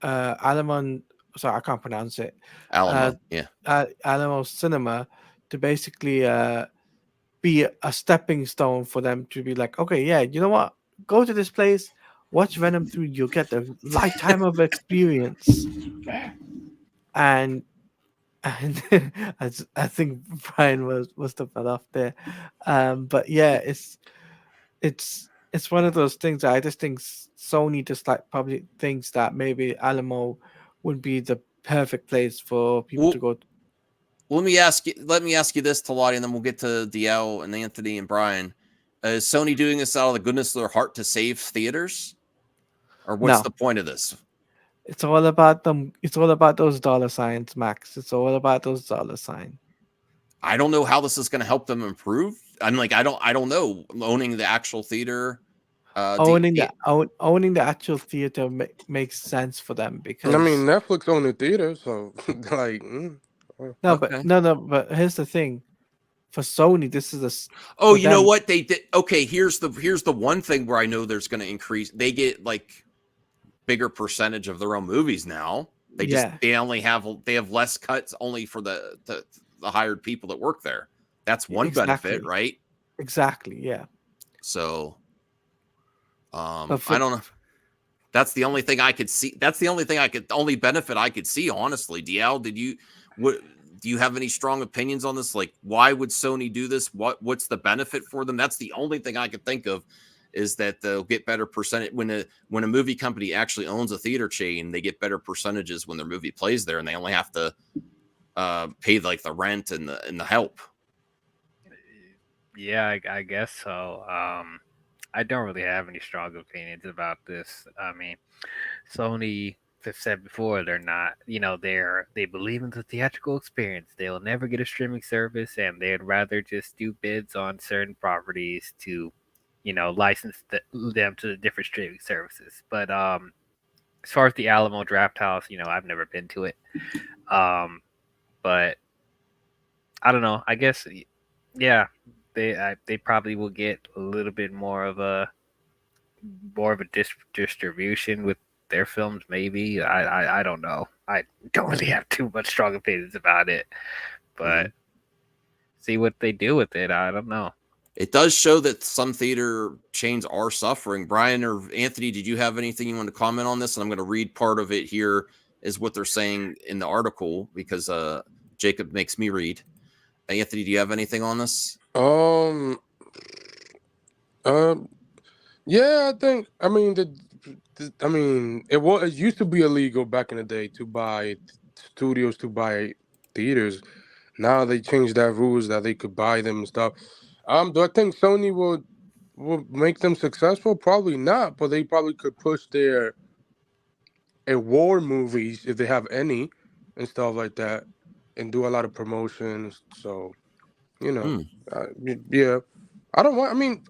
sorry, I can't pronounce it. Alamo, Alamo Cinema to basically be a stepping stone for them to be like, okay, yeah, you know what? Go to this place, watch Venom 3, you'll get the lifetime of experience. And I think Brian was the fell off there. But yeah, it's one of those things that I just think Sony just like probably thinks that maybe Alamo would be the perfect place for people to go to. Let me ask you this, Talati, and then we'll get to DL and Anthony and Brian. Is Sony doing this out of the goodness of their heart to save theaters? Or what's the point of this? It's all about them. It's all about those dollar signs, Max. It's all about those dollar signs. I don't know how this is going to help them improve. I'm like, I don't know. Owning the actual theater, owning the actual theater makes sense for them because I mean Netflix owned the theater, so like but here's the thing. For Sony, this is a. Oh, you know what they did? Okay, here's the one thing where I know there's going to increase. They get like bigger percentage of their own movies now. They have less cuts only for the hired people that work there. That's one benefit, right? Exactly. Yeah. So, I don't know. That's the only thing I could see. That's the only benefit I could see. Honestly, DL, do you have any strong opinions on this? Like, why would Sony do this? What's the benefit for them? That's the only thing I could think of, is that they'll get better percentage when a movie company actually owns a theater chain. They get better percentages when their movie plays there, and they only have to pay like the rent and the help. Yeah, I guess so. I don't really have any strong opinions about this. I mean, Sony have said before they're not, they believe in the theatrical experience. They'll never get a streaming service, and they'd rather just do bids on certain properties to, license them to the different streaming services. But as far as the Alamo Drafthouse, I've never been to it. But I don't know. I guess, yeah, they probably will get a little bit more of a distribution with their films. Maybe I don't know. I don't really have too much strong opinions about it, but see what they do with it. I don't know. it does show that some theater chains are suffering. Brian or Anthony, did you have anything you want to comment on this? And I'm going to read part of it here is what they're saying in the article because Jacob makes me read. Anthony, do you have anything on this? Yeah, I mean, it used to be illegal back in the day to buy studios to buy theaters. Now they changed that rules that they could buy them and stuff. Do I think Sony will make them successful? Probably not, but they probably could push their war movies if they have any and stuff like that, and do a lot of promotions. So, yeah, I don't want. I mean,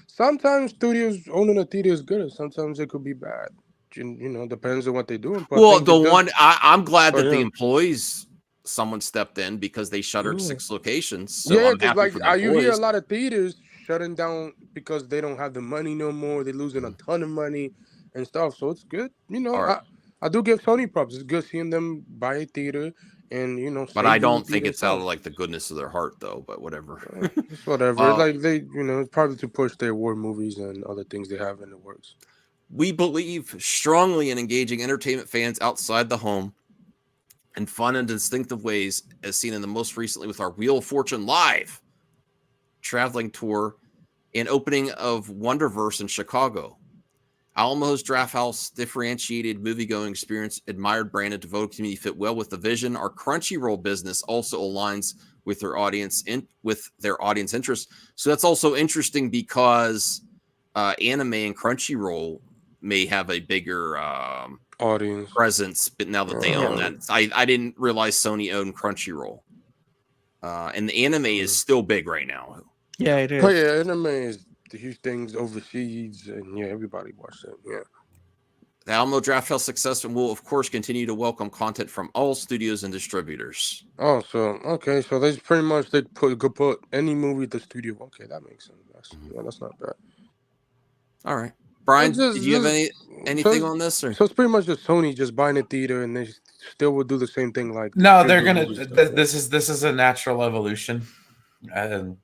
sometimes studios owning a theater is good. Sometimes it could be bad. Depends on what they're doing. But Well, I'm glad that the employees. Someone stepped in because they shuttered 6 locations. So I'm happy for the you hear a employees. lot of theaters shutting down because they don't have the money no more. They're losing a ton of money and stuff. So it's good. Right. I do give Sony props. It's good seeing them buy a theater and But I don't think it's out of like the goodness of their heart though. But whatever. It's whatever. Like they, it's probably to push their war movies and other things they have in the works. We believe strongly in engaging entertainment fans outside the home in fun and distinctive ways, as seen in the most recently with our Wheel of Fortune live traveling tour and opening of Wonderverse in Chicago. Alamo's Drafthouse differentiated moviegoing experience, admired brand, and devoted community fit well with the vision. Our Crunchyroll business also aligns with their audience interests. So that's also interesting because anime and Crunchyroll may have a bigger audience presence, but now that they own that, I didn't realize Sony owned Crunchyroll, and the anime is still big right now. Yeah, it is. Oh yeah, anime is the huge things overseas, and yeah, everybody watches it. Yeah, The Alamo Drafthouse success and will of course continue to welcome content from all studios and distributors. Oh, so okay, so they pretty much could put any movie at the studio. Okay, that makes sense. That's not bad. All right. Brian, did you have anything on this? Or? So it's pretty much just Sony just buying a theater, and they still would do the same thing. Like no, they're gonna. This is a natural evolution, and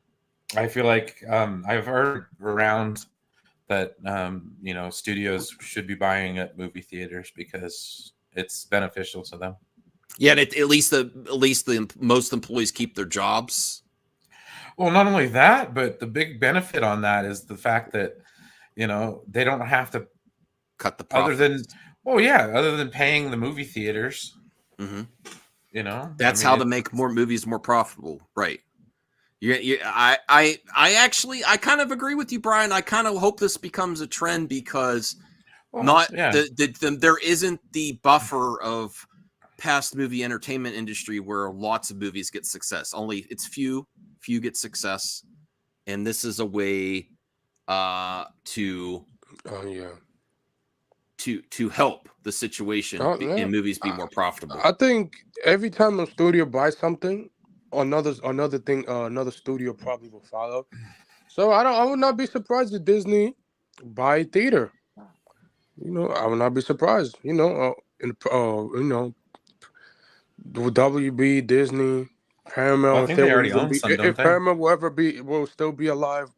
I feel like I've heard around that studios should be buying at movie theaters because it's beneficial to them. Yeah, and at least the most employees keep their jobs. Well, not only that, but the big benefit on that is the fact that. They don't have to cut the profits. other than paying the movie theaters. Mm-hmm. That's how to make more movies more profitable, right? I kind of agree with you, Brian. I kind of hope this becomes a trend because there isn't the buffer of past movie entertainment industry where lots of movies get success. Only it's few get success, and this is a way to help the situation and movies be more profitable. I think every time a studio buys something, another studio probably will follow. So I would not be surprised if Disney buy theater. I would not be surprised. WB, Disney, Paramount. I think they already own some, if Paramount will still be alive.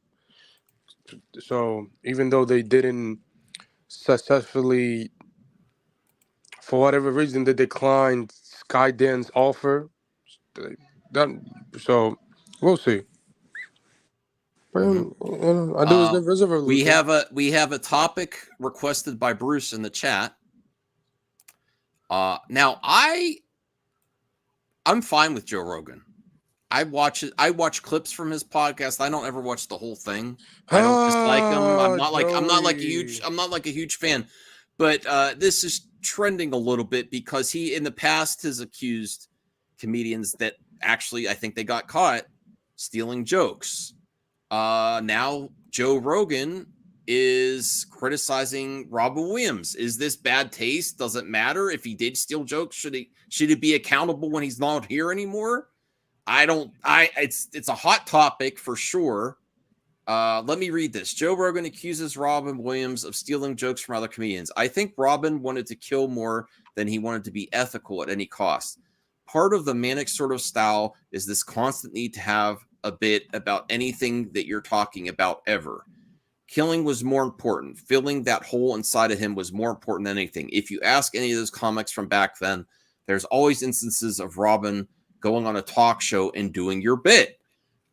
So even though they didn't successfully, for whatever reason, they declined Skydan's offer. So we'll see. We have a topic requested by Bruce in the chat. Now I'm fine with Joe Rogan. I watch clips from his podcast. I don't ever watch the whole thing. I don't dislike him. I'm not like a huge fan. But this is trending a little bit because he in the past has accused comedians that actually I think they got caught stealing jokes. Now Joe Rogan is criticizing Robin Williams. Is this bad taste? Does it matter if he did steal jokes? Should he be accountable when he's not here anymore? It's a hot topic for sure. Let me read this. Joe Rogan accuses Robin Williams of stealing jokes from other comedians. I think Robin wanted to kill more than he wanted to be ethical at any cost. Part of the manic sort of style is this constant need to have a bit about anything that you're talking about ever. Killing was more important. Filling that hole inside of him was more important than anything. If you ask any of those comics from back then, there's always instances of Robin going on a talk show and doing your bit.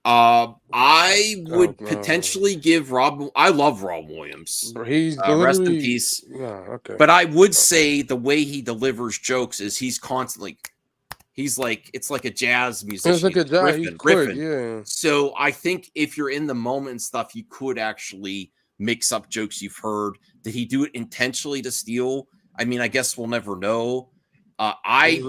I would potentially give Rob. I love Rob Williams. He's rest in peace. Okay. But I would say the way he delivers jokes is he's constantly. He's like it's like a jazz musician. It's like a jazz. He's quick, riffing. yeah. So I think if you're in the moment and stuff, you could actually mix up jokes you've heard. Did he do it intentionally to steal? I mean, I guess we'll never know. I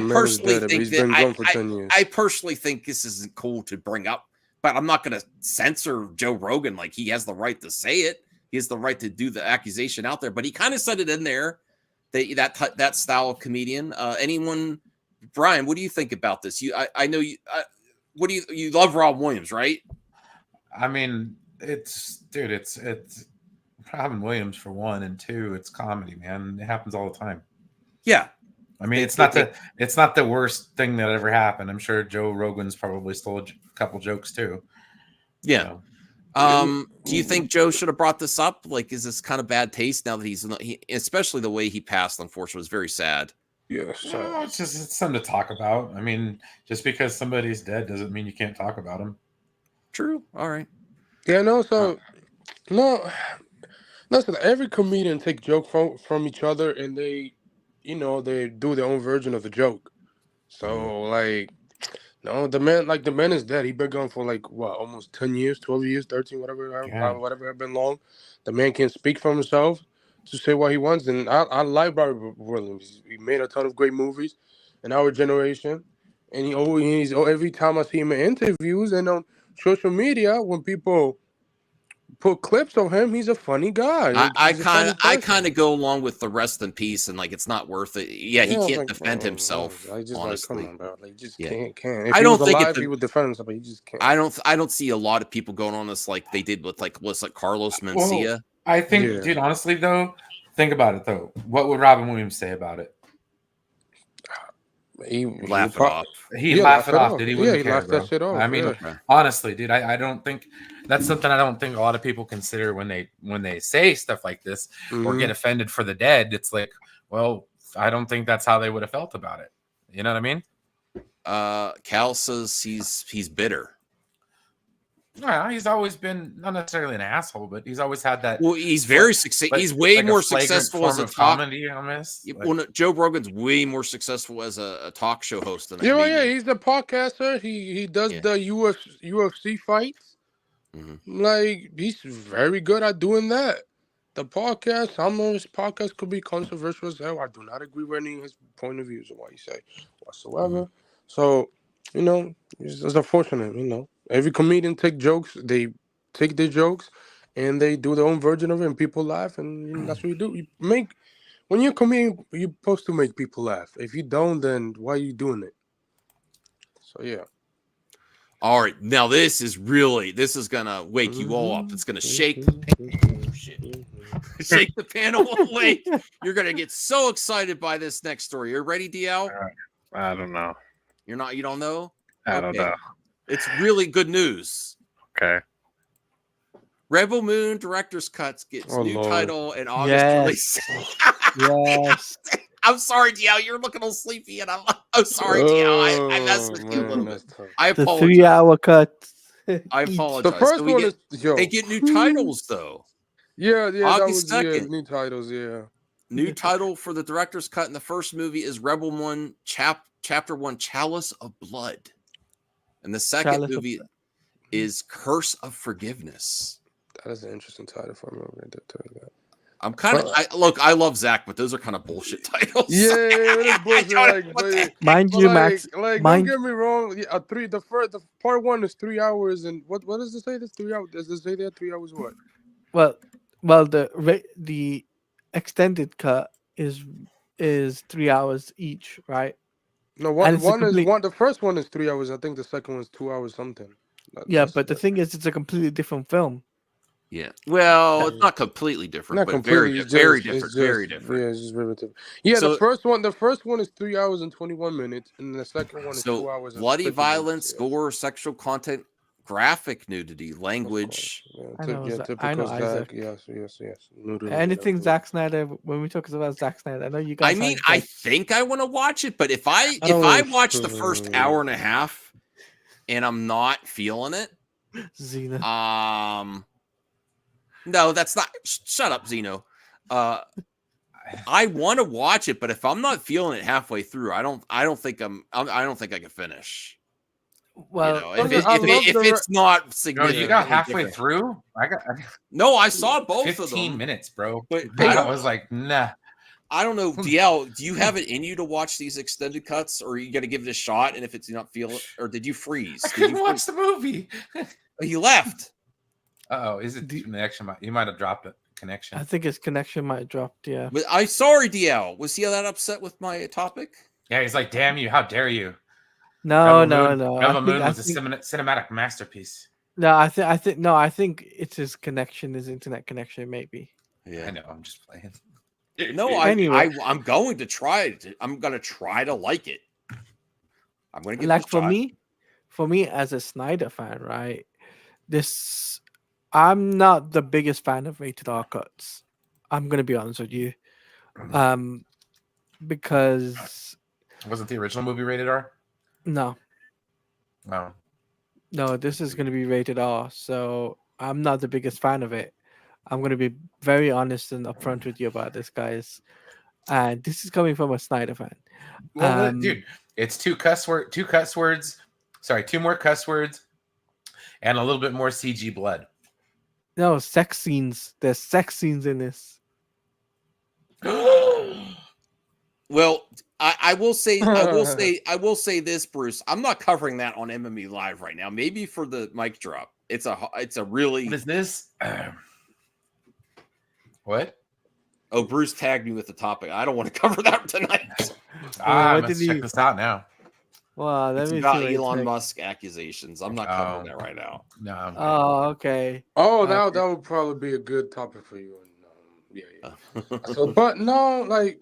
personally think that I personally think this isn't cool to bring up, but I'm not going to censor Joe Rogan. Like, he has the right to say it. He has the right to do the accusation out there, but he kind of said it in there that style of comedian. Anyone, Brian, what do you think about this? I know you. What do you love Rob Williams, right? I mean, it's Robin Williams for one, and two, it's comedy, man. It happens all the time. Yeah. I mean, it's not the worst thing that ever happened. I'm sure Joe Rogan's probably stole a couple jokes too. Yeah. Do you think Joe should have brought this up? Like, is this kind of bad taste now that he especially the way he passed, unfortunately, was very sad. Yeah, no, it's something to talk about. I mean, just because somebody's dead doesn't mean you can't talk about him. True. All right. Yeah, no, so no, listen, every comedian take joke from each other, and they do their own version of the joke. So like, no, the man is dead. He been gone for like what, almost 10 years, 12 years, 13, whatever have been long. The man can't speak for himself to say what he wants, and I like Robert Williams. He made a ton of great movies in our generation, and he's every time I see him in interviews and on social media when people put clips of him, he's a funny guy. I kind of go along with the rest in peace, and like, it's not worth it. Yeah, he can't defend himself. I just honestly, come on, bro. Like, just can't. If I don't think he would defend himself, but he just can't. I don't see a lot of people going on this like they did with like Carlos Mencia. Well, I think, dude, honestly though, think about it though. What would Robin Williams say about it? He laugh it off. He laugh it off. Did he? Yeah, he laughed that shit off. I mean, honestly, dude, I don't think that's something I don't think a lot of people consider when they say stuff like this or get offended for the dead. It's like, well, I don't think that's how they would have felt about it. You know what I mean? Cal says he's bitter. Well, he's always been not necessarily an asshole, but he's always had that. Well, he's very successful. He's way more successful as a comedy almost. Joe Rogan's way more successful as a talk show host than he's the podcaster. He does the UFC fights. Like, he's very good at doing that. The podcast, some of his podcasts could be controversial as hell. I do not agree with any of his point of views or what he say whatsoever. So, it's unfortunate, Every comedian they take their jokes and they do their own version of it, and people laugh, and that's what you do. When you're a comedian, you're supposed to make people laugh. If you don't, then why are you doing it? So yeah. All right, now this is gonna wake you all up. It's gonna shake shake the panel awake. You're gonna get so excited by this next story. You ready, DL? I don't know. You don't know? I don't know. It's really good news. Okay. Rebel Moon Director's Cuts gets new title in August release. Yes. I'm sorry, DL. You're looking all sleepy, and I'm sorry, DL. I messed with you a little bit. I apologize. The 3-hour cut. I apologize. The first one they get new titles though. Yeah. August 2nd. New titles, yeah. New title for the Director's Cut in the first movie is Rebel Moon Chapter 1, Chalice of Blood. And the second movie is Curse of Forgiveness. That is an interesting title for a movie. To tell you that. I'm kind of I love Zach, but those are kind of bullshit titles. Yeah, it is bullshit. Mind you, Max. Don't get me wrong. Yeah, the part 1 is 3 hours, and what does it say? That's 3 hours. Does it say that 3 hours? What? Well, the extended cut is 3 hours each, right? No, the first one is 3 hours. I think the second one is 2 hours something. But the thing is, it's a completely different film. Yeah. Well, it's not completely different, but very different. Very different. Yeah, it's just very different. Yeah, so, the first one is 3 hours and 21 minutes, and the second one is 2 hours. Bloody violence, gore, sexual content graphic nudity, language. I know, I typical know, Zack. Isaac. Yes. Nudity, Anything absolutely. Zack Snyder. When we talk about Zack Snyder, I know you I guys. mean, I think I want to watch it, but if I don't- watch the first hour and a half and I'm not feeling it, Xena. no, that's not. Shut up, Zeno. I want to watch it, but if I'm not feeling it halfway through, I don't think I can finish. Well, if it's not significant, you got halfway through. No, I saw both of them. 15 minutes, bro. But I was like, nah. I don't know, DL. Do you have it in you to watch these extended cuts, or you got to give it a shot? And if it's not feeling, or did you freeze? I couldn't watch the movie. You left. Oh, is it connection? You might have dropped a connection. I think his connection might have dropped. Yeah. But I'm sorry, DL. Was he that upset with my topic? Yeah, he's like, "Damn you! How dare you!" No. Rebel Moon was a cinematic masterpiece. No, I think it's his connection, his internet connection, maybe. Yeah, I know. I'm just playing. No, Anyway. I'm going to try it. I'm going to try to like it. I'm going to give Like it a shot. for me as a Snyder fan, right? I'm not the biggest fan of rated R cuts. I'm gonna be honest with you, because Wasn't the original movie rated R? no, this is gonna be rated R. So I'm not the biggest fan of it. I'm gonna be very honest and upfront with you about this, guys. And this is coming from a Snyder fan. Well, dude, it's two more cuss words, and a little bit more CG blood. No, sex scenes. There's sex scenes in this. Well, I will say this, Bruce. I'm not covering that on MME Live right now. Maybe for the mic drop. It's a really. What is this? What? Oh, Bruce tagged me with the topic. I don't want to cover that tonight. Let's check this out now. Wow, let It's me about see what it Elon says. Musk accusations. I'm not covering that right now. No. Oh, okay. Oh, that would probably be a good topic for you. Yeah. So, but no, like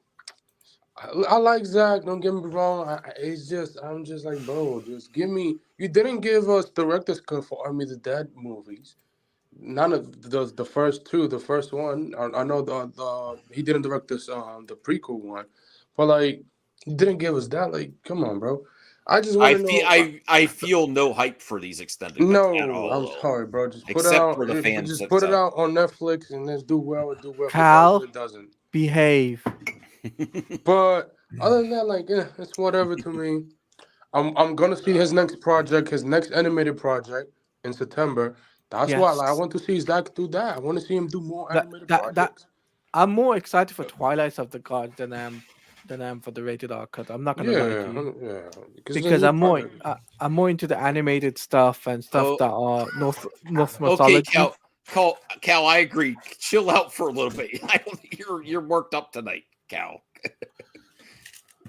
I like Zach. Don't get me wrong. I'm just like, bro, just give me. You didn't give us director's cut for Army of the Dead movies. None of the first two. The first one, I know the he didn't direct this the prequel one, but like he didn't give us that. Like, come on, bro. I just want to know. I feel no hype for these extended cuts No, at all. I'm sorry, bro. Just put Except it out. for the fans Just that put it suck. out on Netflix and let's do well. It do well. Cal, It doesn't. behave. But other than that, like, it's whatever to me. I'm gonna see his next project, his next animated project in September. That's why I want to see Zach do that. I want to see him do more animated projects. I'm more excited for Twilight of the Gods than I am for the rated R cut. I'm not gonna lie to you. Because I'm more into the animated stuff and stuff that are North mythology. Okay, Cal, I agree. Chill out for a little bit. I don't think you're worked up tonight, Cal.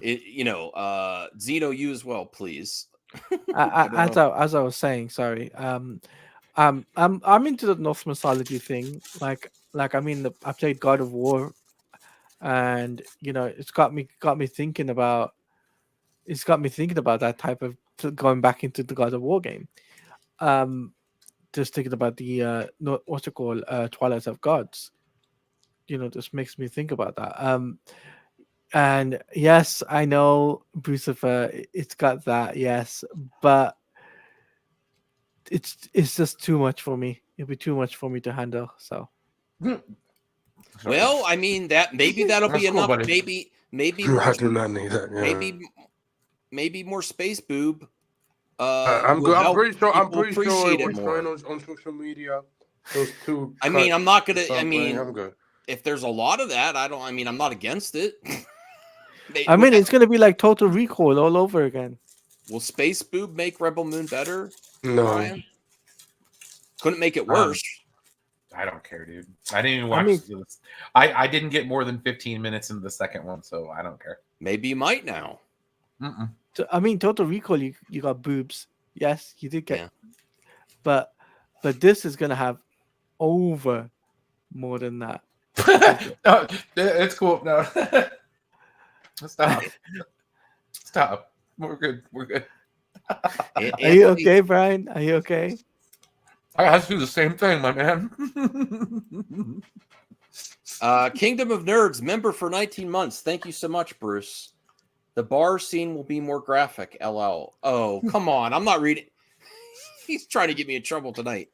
Zeno, you as well, please. As I was saying, sorry. I'm into the Norse mythology thing. Like I mean, I played God of War, and it's got me thinking about. It's got me thinking about that type of going back into the God of War game. Just thinking about the what's it called, Twilight of Gods. Just makes me think about that. And yes, I know, Brucifer, it's got that, yes, but it's just too much for me. It'd be too much for me to handle. So, well, I mean that'll be enough. Buddy. Maybe I do not need that. Yeah. Maybe more space boob. I'm good. I'm pretty sure it we're more. on social media. Those two. I mean, I'm not gonna. I I'm mean, good. if there's a lot of that, I'm not against it. I mean, it's gonna be like Total Recall all over again. Will Space Boob make Rebel Moon better? No. Ryan? Couldn't make it worse. I don't care, dude. I didn't even watch this. I didn't get more than 15 minutes into the second one, so I don't care. Maybe you might now. Mm-mm. I mean, Total Recall, you got boobs. Yes, you did get. Yeah. But this is gonna have over more than that. No, it's cool. No. Stop. We're good. Are you okay, Brian? Are you okay? I have to do the same thing, my man. Kingdom of Nerds member for 19 months. Thank you so much, Bruce. The bar scene will be more graphic. LL. Oh, come on. I'm not reading. He's trying to get me in trouble tonight.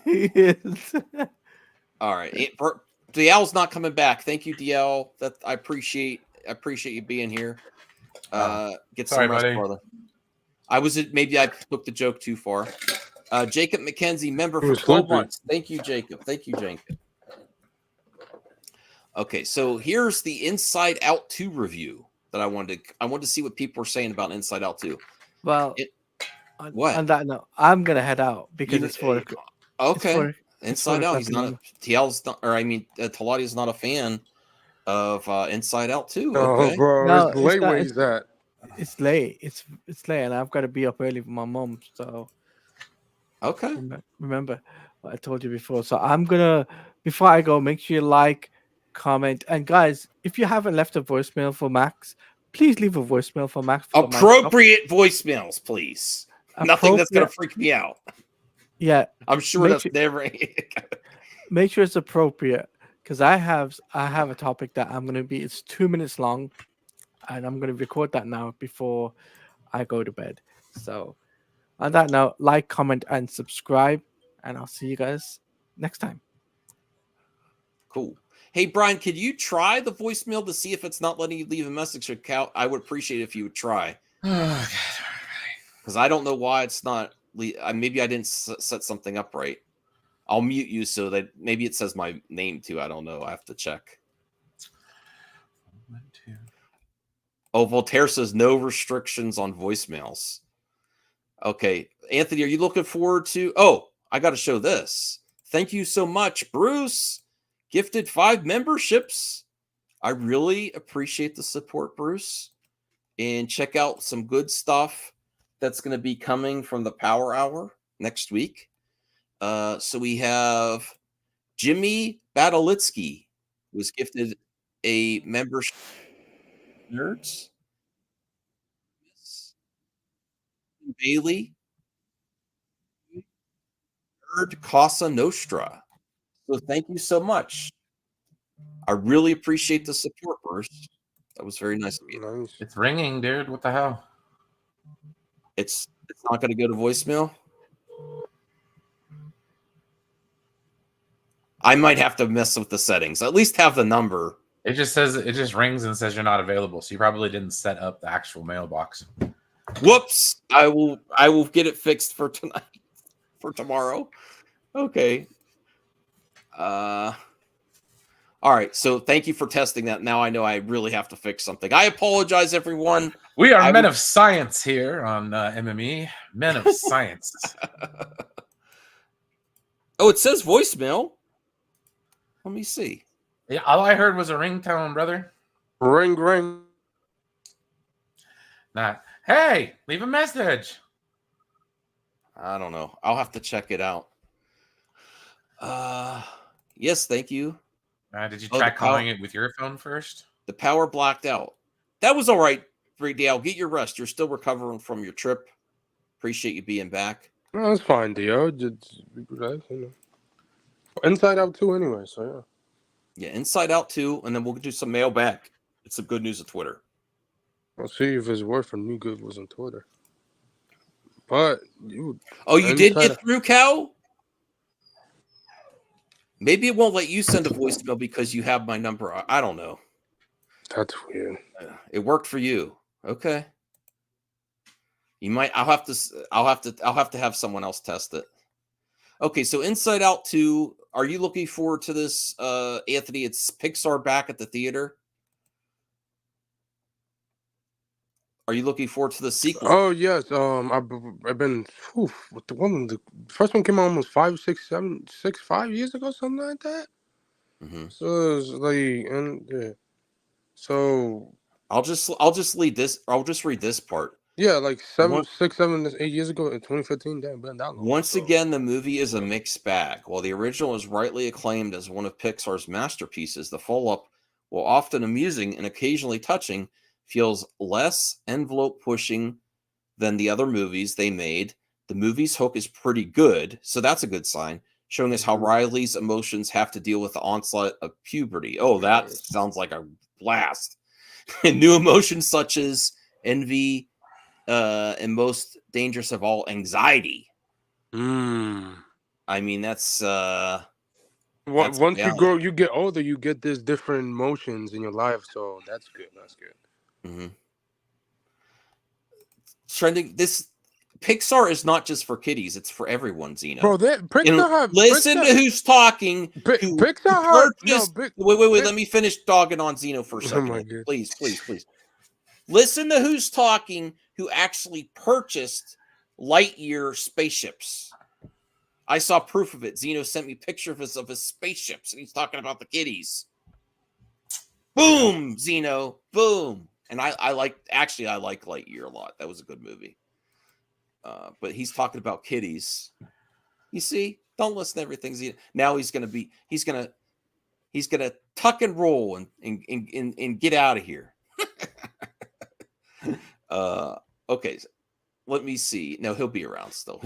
He is. All right. DL's not coming back. Thank you, DL. That I appreciate you being here. Get some rest, buddy. brother. Maybe I took the joke too far. Jacob McKenzie, member for was 12 sleepy. months. Thank you, Jacob. Okay, so here's the Inside Out 2 review that I wanted to see what people are saying about Inside Out 2. Well, what? On that note, I'm gonna head out because it's for okay. it's for Inside the Out. He's not a fucking- Talati is not a fan of Inside Out 2. No, Okay. bro, No, it's late. it's not- Where he's at? It's late. It's late, and I've got to be up early for my mom. So Okay. remember what I told you before. So I'm gonna, before I go, make sure you like, comment, and guys, if you haven't left a voicemail for Max, please leave a voicemail for Max. for my stuff. Appropriate voicemails, please. Nothing that's gonna freak me out. Yeah, I'm sure Make that's sure- never. make sure it's appropriate, because I have a topic that I'm gonna be. It's 2 minutes long, and I'm gonna record that now before I go to bed. So, on that note, like, comment, and subscribe, and I'll see you guys next time. Cool. Hey, Brian, could you try the voicemail to see if it's not letting you leave a message? I would appreciate it if you would try. Because I don't know why it's not. Maybe I didn't set something up right. I'll mute you so that maybe it says my name too. I don't know. I have to check. Oh, Voltaire says no restrictions on voicemails. Okay. Anthony, are you looking forward to... Oh, I got to show this. Thank you so much, Bruce. Gifted 5 memberships. I really appreciate the support, Bruce. And check out some good stuff that's going to be coming from the Power Hour next week. So we have Jimmy Badalitsky was gifted a membership. Nerds. Bailey. Nerd Casa Nostra. So thank you so much. I really appreciate the support, Bruce. That was very nice of you. Nice. It's ringing, dude. What the hell? It's not going to go to voicemail. I might have to mess with the settings. At least have the number. It just rings and says you're not available. So you probably didn't set up the actual mailbox. Whoops. I will get it fixed for tonight. For tomorrow. Okay. All right. So thank you for testing that. Now I know I really have to fix something. I apologize, everyone. We are men of science here on MME. Men of science. Oh, it says voicemail. Let me see. Yeah, all I heard was a ringtone, brother. Ring, ring. Not, hey, leave a message. I don't know. I'll have to check it out. Yes, thank you. Did you try calling it with your phone first? The power blacked out. That was all right, Dale. Get your rest. You're still recovering from your trip. Appreciate you being back. No, that's fine, Dio. Just, you know. Inside Out 2 anyway, so yeah. Yeah, Inside Out 2, and then we'll do some mailbag. It's some good news of Twitter. I'll see if his word for new good was on Twitter. But you did get through, Cal? Maybe it won't let you send a voicemail because you have my number. I don't know. That's weird. It worked for you. Okay. You might. I'll have to have someone else test it. Okay, so Inside Out 2. Are you looking forward to this, Anthony? It's Pixar back at the theater. Are you looking forward to the sequel? Oh yes. I've been with the one. The first one came out almost 5 years ago, something like that. Mm-hmm. So it was like, and yeah. So I'll just read this. I'll just read this part. Yeah, like 6, 7, 8 years ago in 2015. Damn, been that long. Once again, the movie is a mixed bag. While the original is rightly acclaimed as one of Pixar's masterpieces, the follow-up, while often amusing and occasionally touching, feels less envelope pushing than the other movies they made. The movie's hook is pretty good, so that's a good sign, showing us how Riley's emotions have to deal with the onslaught of puberty. Oh, that sounds like a blast. And new emotions such as envy, and most dangerous of all, anxiety. I mean, that's Once you grow, you get older, you get these different emotions in your life. So that's good. That's good. Mm-hmm. Trending. This Pixar is not just for kiddies; it's for everyone. Zeno, bro. Listen to who's talking. Pixar. Wait. Let me finish dogging on Zeno for a second. Please. Listen to who's talking. Who actually purchased Lightyear spaceships? I saw proof of it. Zeno sent me pictures of his spaceships, and he's talking about the kiddies. Boom, Zeno. Boom. And I like Lightyear a lot. That was a good movie. But he's talking about kiddies. You see, don't listen to everything. Zeno. Now he's gonna tuck and roll and get out of here. Okay. Let me see. No, he'll be around still.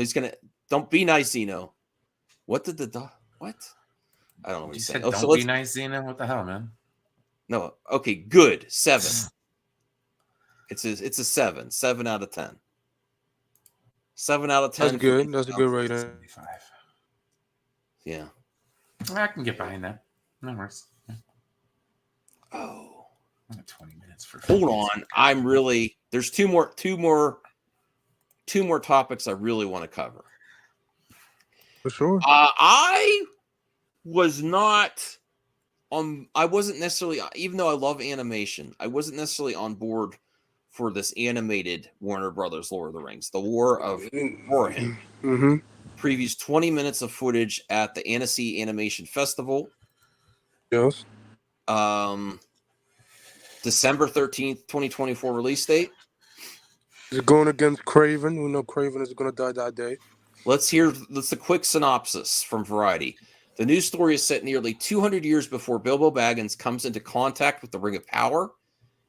Don't be nice, Zeno. What did the dog? What? I don't know what he said. Don't be nice, Zeno. What the hell, man? No. Okay. Good. 7. It's a 7. 7 out of 10. 7 out of 10. That's good. That's a good rating. Yeah. I can get behind that. No worries. Oh. I got 20 minutes for. Hold on. I'm really. There's two more topics I really want to cover. For sure. I wasn't necessarily, even though I love animation, I wasn't necessarily on board for this animated Warner Brothers Lord of the Rings, The War of Rohan. Mm-hmm. Previous 20 minutes of footage at the Annecy Animation Festival. Yes. December 13th, 2024 release date. Is it going against Craven? We know Craven is going to die that day. Let's hear a quick synopsis from Variety. The news story is set nearly 200 years before Bilbo Baggins comes into contact with the Ring of Power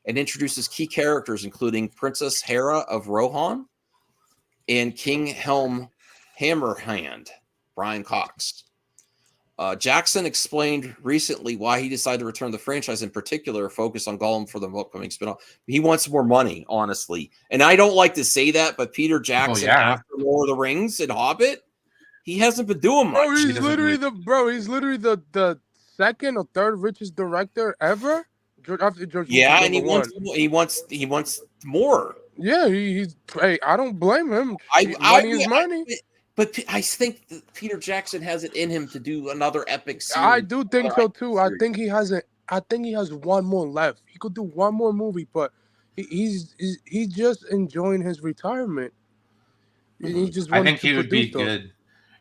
and introduces key characters, including Princess Hera of Rohan and King Helm Hammerhand, Brian Cox. Jackson explained recently why he decided to return the franchise, in particular, focus on Gollum for the upcoming spinoff. He wants more money, honestly. And I don't like to say that, but Peter Jackson, after Lord of the Rings and Hobbit, he hasn't been doing much. He's literally the second or third richest director ever. After George yeah, Lucas, and he wants more. Yeah, he's. Hey, I don't blame him. Money is money. But I think that Peter Jackson has it in him to do another epic series. I do think so too. I think he has one more left. He could do one more movie, but he's just enjoying his retirement. He just I think he would be good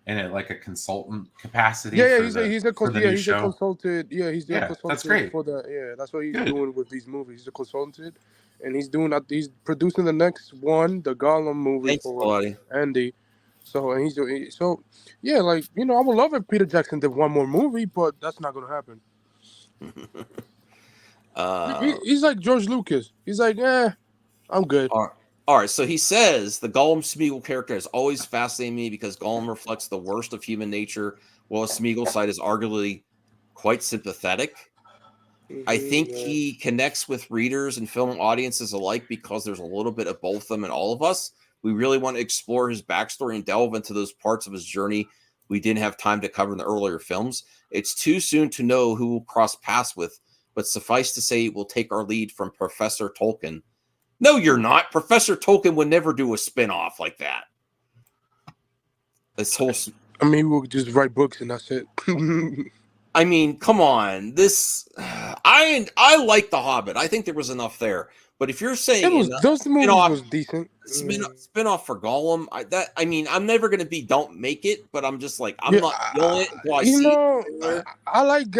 in it, like a consultant capacity. Yeah, he's a consultant. Yeah, he's doing consultant. That's great. For the that's what he's doing with these movies. He's a consultant, and he's producing the next one, the Gollum movie. Thanks, for Andy. So yeah, like, I would love if Peter Jackson did one more movie, but that's not gonna happen. He's like George Lucas. He's like, I'm good. All right. So he says the Gollum Smeagol character has always fascinated me because Gollum reflects the worst of human nature, while Smeagol's side is arguably quite sympathetic. I think he connects with readers and film audiences alike because there's a little bit of both of them in all of us. We really want to explore his backstory and delve into those parts of his journey we didn't have time to cover in the earlier films. It's too soon to know who we'll cross paths with, but suffice to say we'll take our lead from Professor Tolkien. No, you're not. Professor Tolkien would never do a spin-off like that. This whole... I mean, we'll just write books and that's it. I mean, come on. I like The Hobbit. I think there was enough there. But if you're saying those movies was decent, spin-off for Gollum, I'm never going to be don't make it, but I'm just like, I'm not feeling it. I like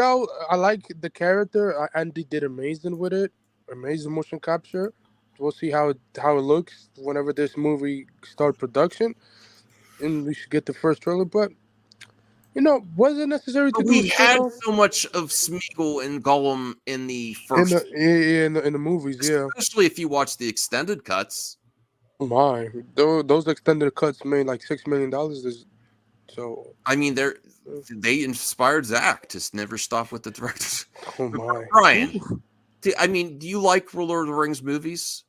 the character. Andy did amazing with it. Amazing motion capture. We'll see how it looks whenever this movie start production, and we should get the first trailer. But was it necessary to do? We had so much of Smeagol and Gollum in the first, in the movies, especially if you watch the extended cuts. My, those extended cuts made like $6 million. So I mean, they inspired Zach to never stop with the directors. oh my, Brian, I mean, do you like Lord of the Rings movies?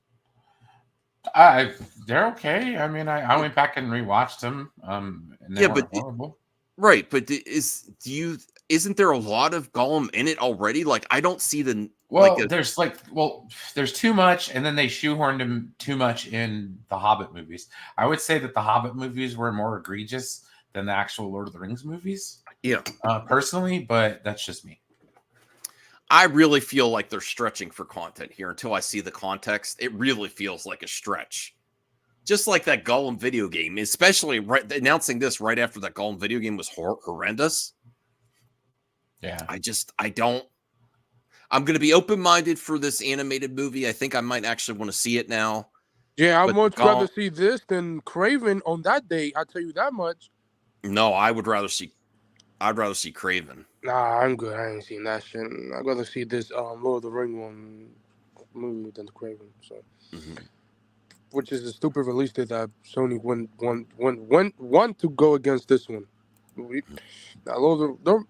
They're okay. I mean, I went back and rewatched them. And they Yeah, weren't but horrible. right, but isn't there a lot of Gollum in it already? Like, I don't see the there's too much, and then they shoehorned him too much in the Hobbit movies. I would say that the Hobbit movies were more egregious than the actual Lord of the Rings movies. Yeah, personally, but that's just me. I really feel like they're stretching for content here until I see the context. It really feels like a stretch. Just like that Gollum video game, especially announcing this right after that Gollum video game was horrendous. Yeah. I'm going to be open-minded for this animated movie. I think I might actually want to see it now. Yeah, I'd much rather see this than Craven on that day. I'll tell you that much. No, I'd rather see Craven. Nah, I'm good. I ain't seen that shit. I'd rather see this Lord of the Ring one movie than the Craven. So, which is a stupid release date that Sony want to go against this one. Now,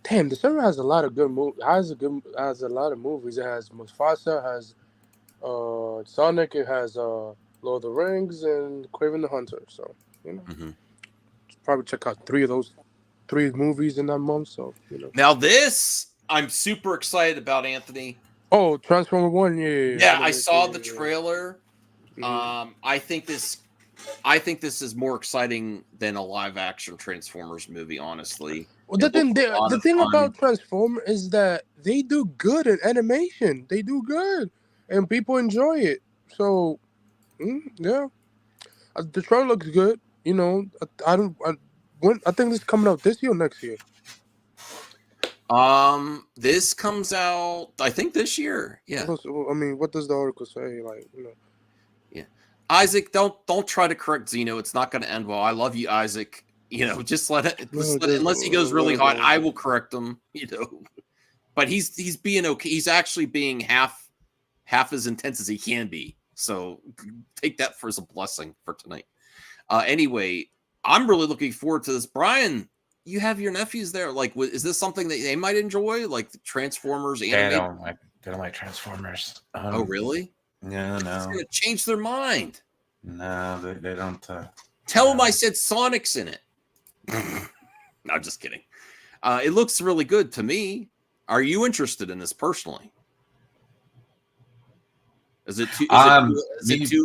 damn, the server has a lot of good movies. Has a lot of movies. It has Mufasa, has Sonic, it has Lord of the Rings, and Craven the Hunter. So probably check out 3 of those 3 movies in that month. So Now this I'm super excited about, Anthony. Oh, Transformer 1, yeah. I saw the trailer. I think this is more exciting than a live action Transformers movie, honestly. Well, the thing about Transformers is that they do good in animation. They do good, and people enjoy it. So, yeah, the trailer looks good. I think this is coming out this year or next year. This comes out, I think, this year. Yeah. I mean, what does the article say? Like, Yeah. Isaac, don't try to correct Zeno. It's not going to end well. I love you, Isaac. Just let it. Unless he goes really hot, I will correct him. But he's being okay. He's actually being half as intense as he can be. So take that as a blessing for tonight. Anyway, I'm really looking forward to this. Brian, you have your nephews there. Like, is this something that they might enjoy? Like the Transformers anime? They don't like Transformers. Oh, really? No. It's going to change their mind. No, they don't. Tell them I said Sonic's in it. No, I'm just kidding. It looks really good to me. Are you interested in this personally? Is it too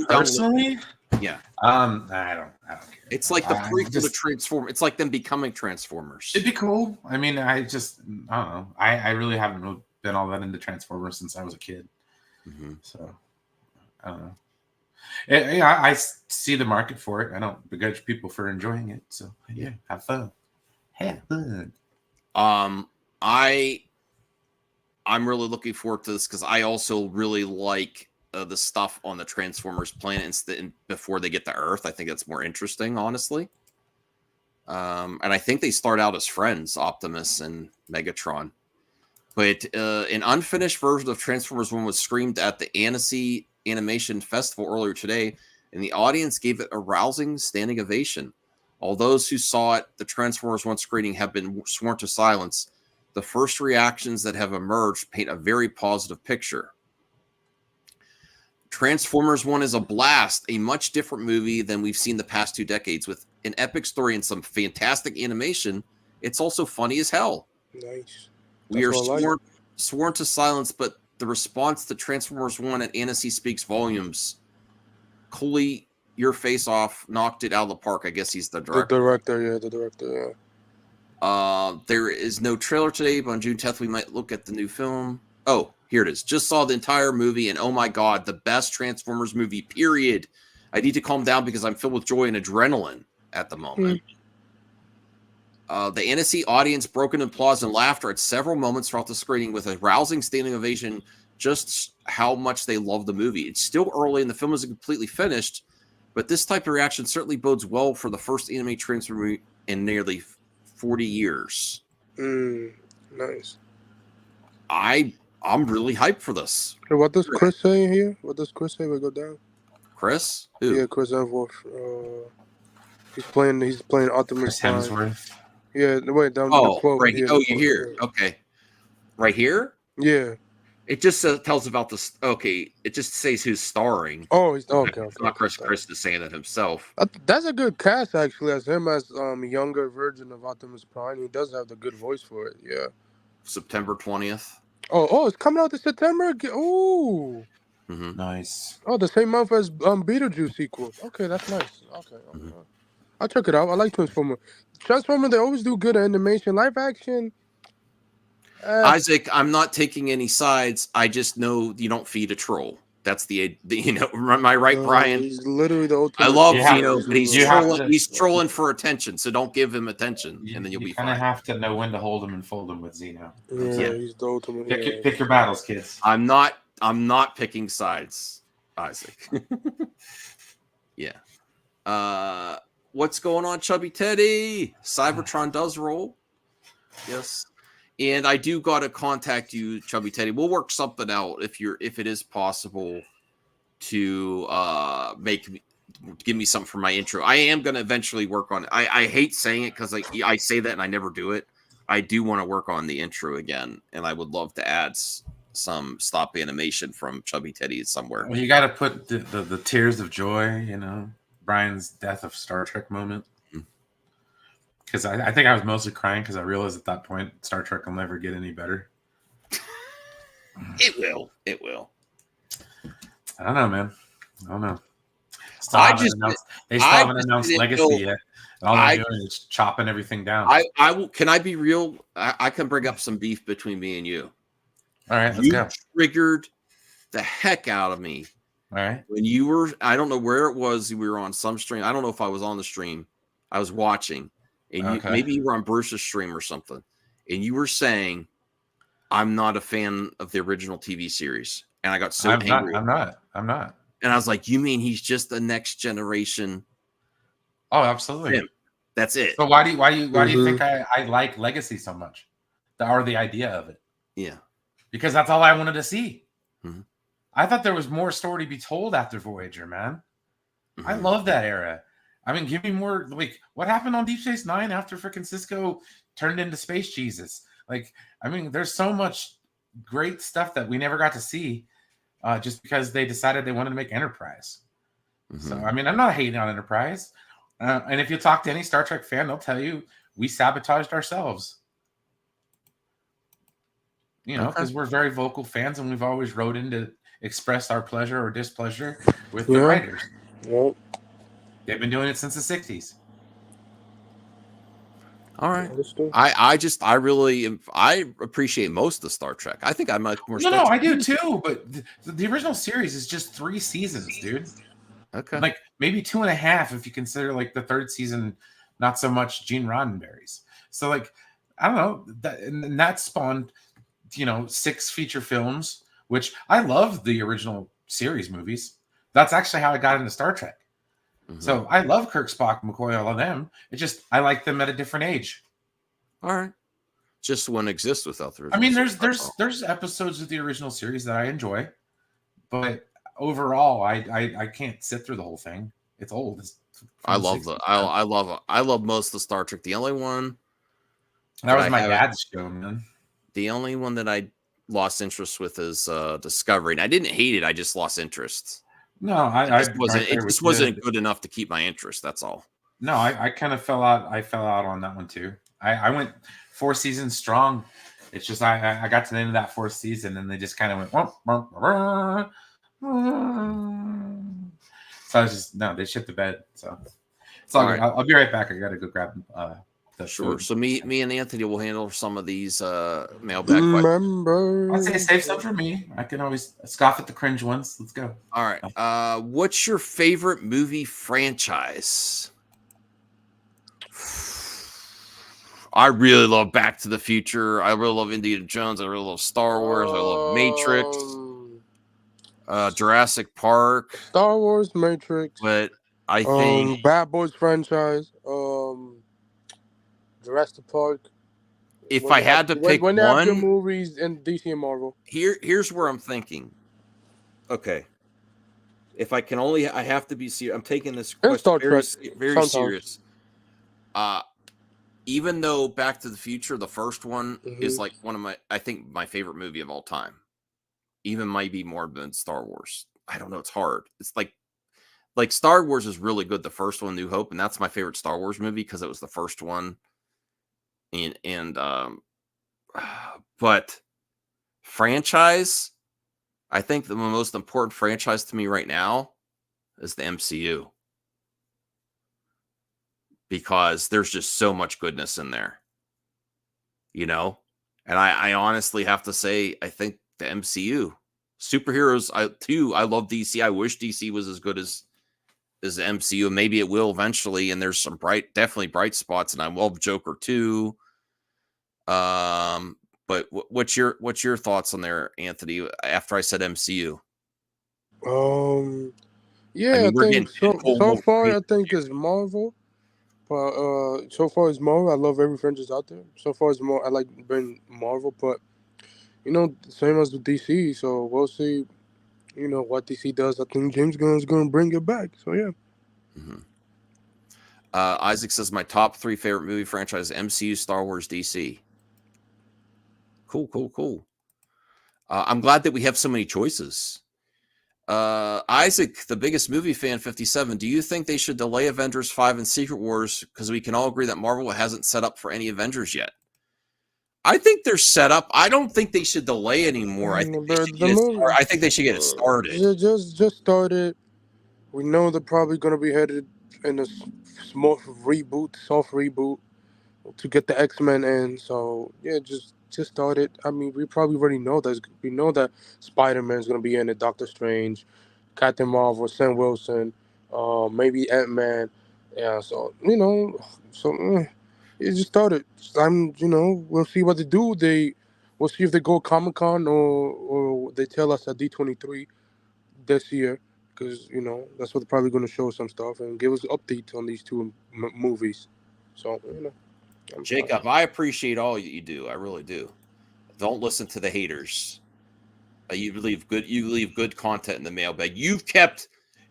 personally? Yeah. I don't care. It's like the prequel to Transform. It's like them becoming Transformers. It'd be cool. I mean, I don't know. I really haven't been all that into Transformers since I was a kid. So I don't know. I see the market for it. I don't begrudge people for enjoying it. So yeah, have fun. Have fun. I'm really looking forward to this because I also really like the stuff on the Transformers planet before they get to Earth. I think that's more interesting, honestly. And I think they start out as friends, Optimus and Megatron. But an unfinished version of Transformers 1 was screened at the Annecy Animation Festival earlier today, and the audience gave it a rousing standing ovation. All those who saw it, the Transformers 1 screening, have been sworn to silence. The first reactions that have emerged paint a very positive picture. Transformers 1 is a blast, a much different movie than we've seen the past 2 decades. With an epic story and some fantastic animation, it's also funny as hell. Nice. We are sworn to silence, but the response to Transformers 1 at Annecy speaks volumes. Cooley, your face off, knocked it out of the park. I guess he's the director. The director, yeah. There is no trailer today, but on June 10th, we might look at the new film. Oh, here it is. Just saw the entire movie, and oh my God, the best Transformers movie, period. I need to calm down because I'm filled with joy and adrenaline at the moment. The Annecy audience broke into applause and laughter at several moments throughout the screening with a rousing standing ovation, just how much they love the movie. It's still early and the film isn't completely finished, but this type of reaction certainly bodes well for the first anime Transformer movie in nearly 40 years. Nice. I'm really hyped for this. Hey, what does Chris say here? What does Chris say will go down? Chris? Who? Yeah, Chris Hemsworth. He's playing Optimus Chris Prime. Hemsworth. Yeah, wait, down the Oh, quote. right. Yeah, Oh, the you quote, hear? yeah. Okay. Right here? Yeah. It just tells about this. Okay. It just says who's starring. Oh, he's okay. It's not Chris is saying it himself. That's a good cast actually, as him as younger version of Optimus Prime. He does have the good voice for it. Yeah. September 20th. Oh, it's coming out this September. Oh. Mm-hmm. Nice. Oh, the same month as Beetlejuice sequel. Okay, that's nice. Okay. I'll check it out. I like Transformer. They always do good animation. Live action. Isaac, I'm not taking any sides. I just know you don't feed a troll. That's the am I right, Brian? He's literally the ultimate. I love You have Zeno, to- but he's you have trolling. to- He's trolling for attention. So don't give him attention, and then you'll be You kind of fine. have to know when to hold him and fold him with Zeno. Yeah, he's the ultimate. Pick your battles, kids. I'm not picking sides, Isaac. Yeah. What's going on, Chubby Teddy? Cybertron does roll. Yes. And I do gotta contact you, Chubby Teddy. We'll work something out if it is possible to give me something for my intro. I am gonna eventually work on it. I hate saying it because I say that and I never do it. I do want to work on the intro again, and I would love to add some stop animation from Chubby Teddy somewhere. Well, you got to put the tears of joy, Brian's death of Star Trek moment. Because I think I was mostly crying because I realized at that point Star Trek will never get any better. It will. It will. I don't know, man. I don't know. They still haven't announced Legacy yet. And all they're doing is chopping everything down. I will. Can I be real? I can bring up some beef between me and you. All right, let's go. Triggered the heck out of me. All right. When you were, I don't know where it was. We were on some stream. I don't know if I was on the stream. I was watching. And maybe you were on Bruce's stream or something. And you were saying, I'm not a fan of the original TV series. And I got so angry. I'm not. And I was like, you mean he's just the next generation? Oh, absolutely. Him. That's it. So why do you think I like Legacy so much? Or the idea of it? Yeah. Because that's all I wanted to see. Mm-hmm. I thought there was more story to be told after Voyager, man. Mm-hmm. I love that era. I mean, give me more. Like, what happened on Deep Space Nine after freaking Cisco turned into Space Jesus? Like, I mean, there's so much great stuff that we never got to see, just because they decided they wanted to make Enterprise. Mm-hmm. So, I mean, I'm not hating on Enterprise. And if you talk to any Star Trek fan, they'll tell you we sabotaged ourselves. Because we're very vocal fans, and we've always wrote in to express our pleasure or displeasure with the writers. Yep. They've been doing it since the 60s. All right. I really appreciate most of Star Trek. I think I might more. No, I do too. But the original series is just 3 seasons, dude. Okay. Like maybe 2.5 if you consider like the 3rd season not so much Gene Roddenberry's. So like I don't know that spawned 6 feature films, which I love the original series movies. That's actually how I got into Star Trek. Mm-hmm. So I love Kirk, Spock, McCoy, all of them. It's just I like them at a different age. All right. Just one exists without the original. I mean, there's episodes of the original series that I enjoy, but overall, I can't sit through the whole thing. It's old. I love most of the Star Trek. The only one that was my dad's show, man. The only one that I lost interest with is Discovery. And I didn't hate it. I just lost interest. No, it just wasn't good enough to keep my interest. That's all. No, I kind of fell out. I fell out on that one too. I went 4 seasons strong. It's just I got to the end of that 4th season and they just kind of went. So I was just they shit the bed. So it's all good. Right. I'll be right back. I gotta go grab the food. So me and Anthony will handle some of these mailbag questions. I'd say save some for me. I can always scoff at the cringe ones. Let's go. All right. What's your favorite movie franchise? I really love Back to the Future. I really love Indiana Jones. I really love Star Wars. I love Matrix. Jurassic Park. Star Wars, Matrix. But I think Bad Boys franchise. Jurassic Park. If I had to pick when one, after movies in DC and Marvel. Here's where I'm thinking. Okay. if I can only, I have to be serious. I'm taking this And Star very, Trek, very sometimes. serious. Even though Back to the Future, the first one, is like one of I think my favorite movie of all time. Even might be more than Star Wars. I don't know. It's hard. It's like Star Wars is really good. The first one, New Hope, and that's my favorite Star Wars movie because it was the first one. But franchise, I think the most important franchise to me right now is the MCU. Because there's just so much goodness in there, you know? And I honestly have to say, I think the MCU superheroes, I love DC. I wish DC was as good as the MCU. Maybe it will eventually. And there's some definitely bright spots. And I love Joker too. But what's your thoughts on there, Anthony? After I said MCU, yeah, I think so far. I think it's Marvel. But so far it's Marvel. I love every franchise out there. So far it's more. I like being Marvel, but same as with DC. So we'll see. What DC does. I think James Gunn is going to bring it back. So yeah. Isaac says my top 3 favorite movie franchise: MCU, Star Wars, DC. Cool. I'm glad that we have so many choices. Isaac, the biggest movie fan, 57. Do you think they should delay Avengers 5 and Secret Wars because we can all agree that Marvel hasn't set up for any Avengers yet? I think they're set up. I don't think they should delay anymore. I think they should get it started. Just started. We know they're probably going to be headed in a small reboot, soft reboot, to get the X-Men in. So yeah, just started. I mean, we probably already know that. We know that Spider-Man is going to be in it. Doctor Strange, Captain Marvel, Sam Wilson, maybe Ant-Man. Yeah, so it just started. We'll see what they do. We'll see if they go Comic-Con or they tell us at D23 this year, because that's what they're probably going to show some stuff and give us updates on these two movies. So Jacob, I appreciate all you do. I really do. Don't listen to the haters. You leave good content in the mailbag. You've kept,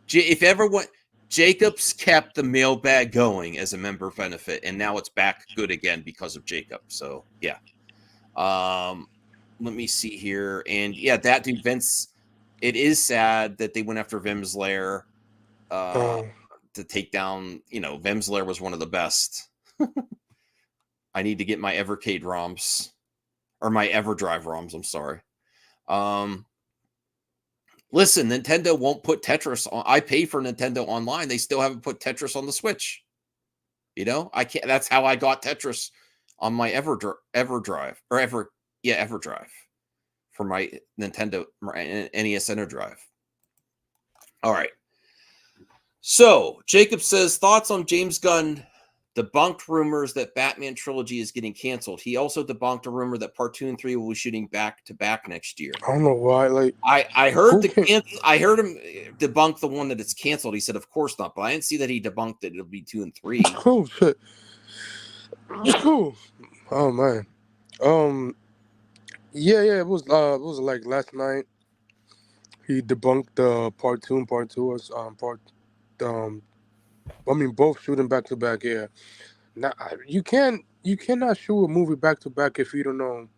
if everyone, Jacob's kept the mailbag going as a member benefit, and now it's back good again because of Jacob. So yeah. Let me see here, and yeah, that dude Vince. It is sad that they went after Vim's Lair to take down. Vim's Lair was one of the best. I need to get my Evercade ROMs or my EverDrive ROMs. I'm sorry. Listen, Nintendo won't put Tetris on. I paid for Nintendo Online. They still haven't put Tetris on the Switch. I can't. That's how I got Tetris on my EverDrive for my Nintendo NES EnterDrive. All right. So Jacob says thoughts on James Gunn debunked rumors that Batman trilogy is getting canceled. He also debunked a rumor that Part 2 and 3 will be shooting back to back next year. I don't know why. I heard I heard him debunk the one that it's canceled. He said, "Of course not," but I didn't see that he debunked that it'll be 2 and 3. Oh shit! Oh man. Yeah. It was like last night. He debunked the Part 2 and Part 2 was both shooting back to back. Yeah. Now you cannot shoot a movie back to back if you don't know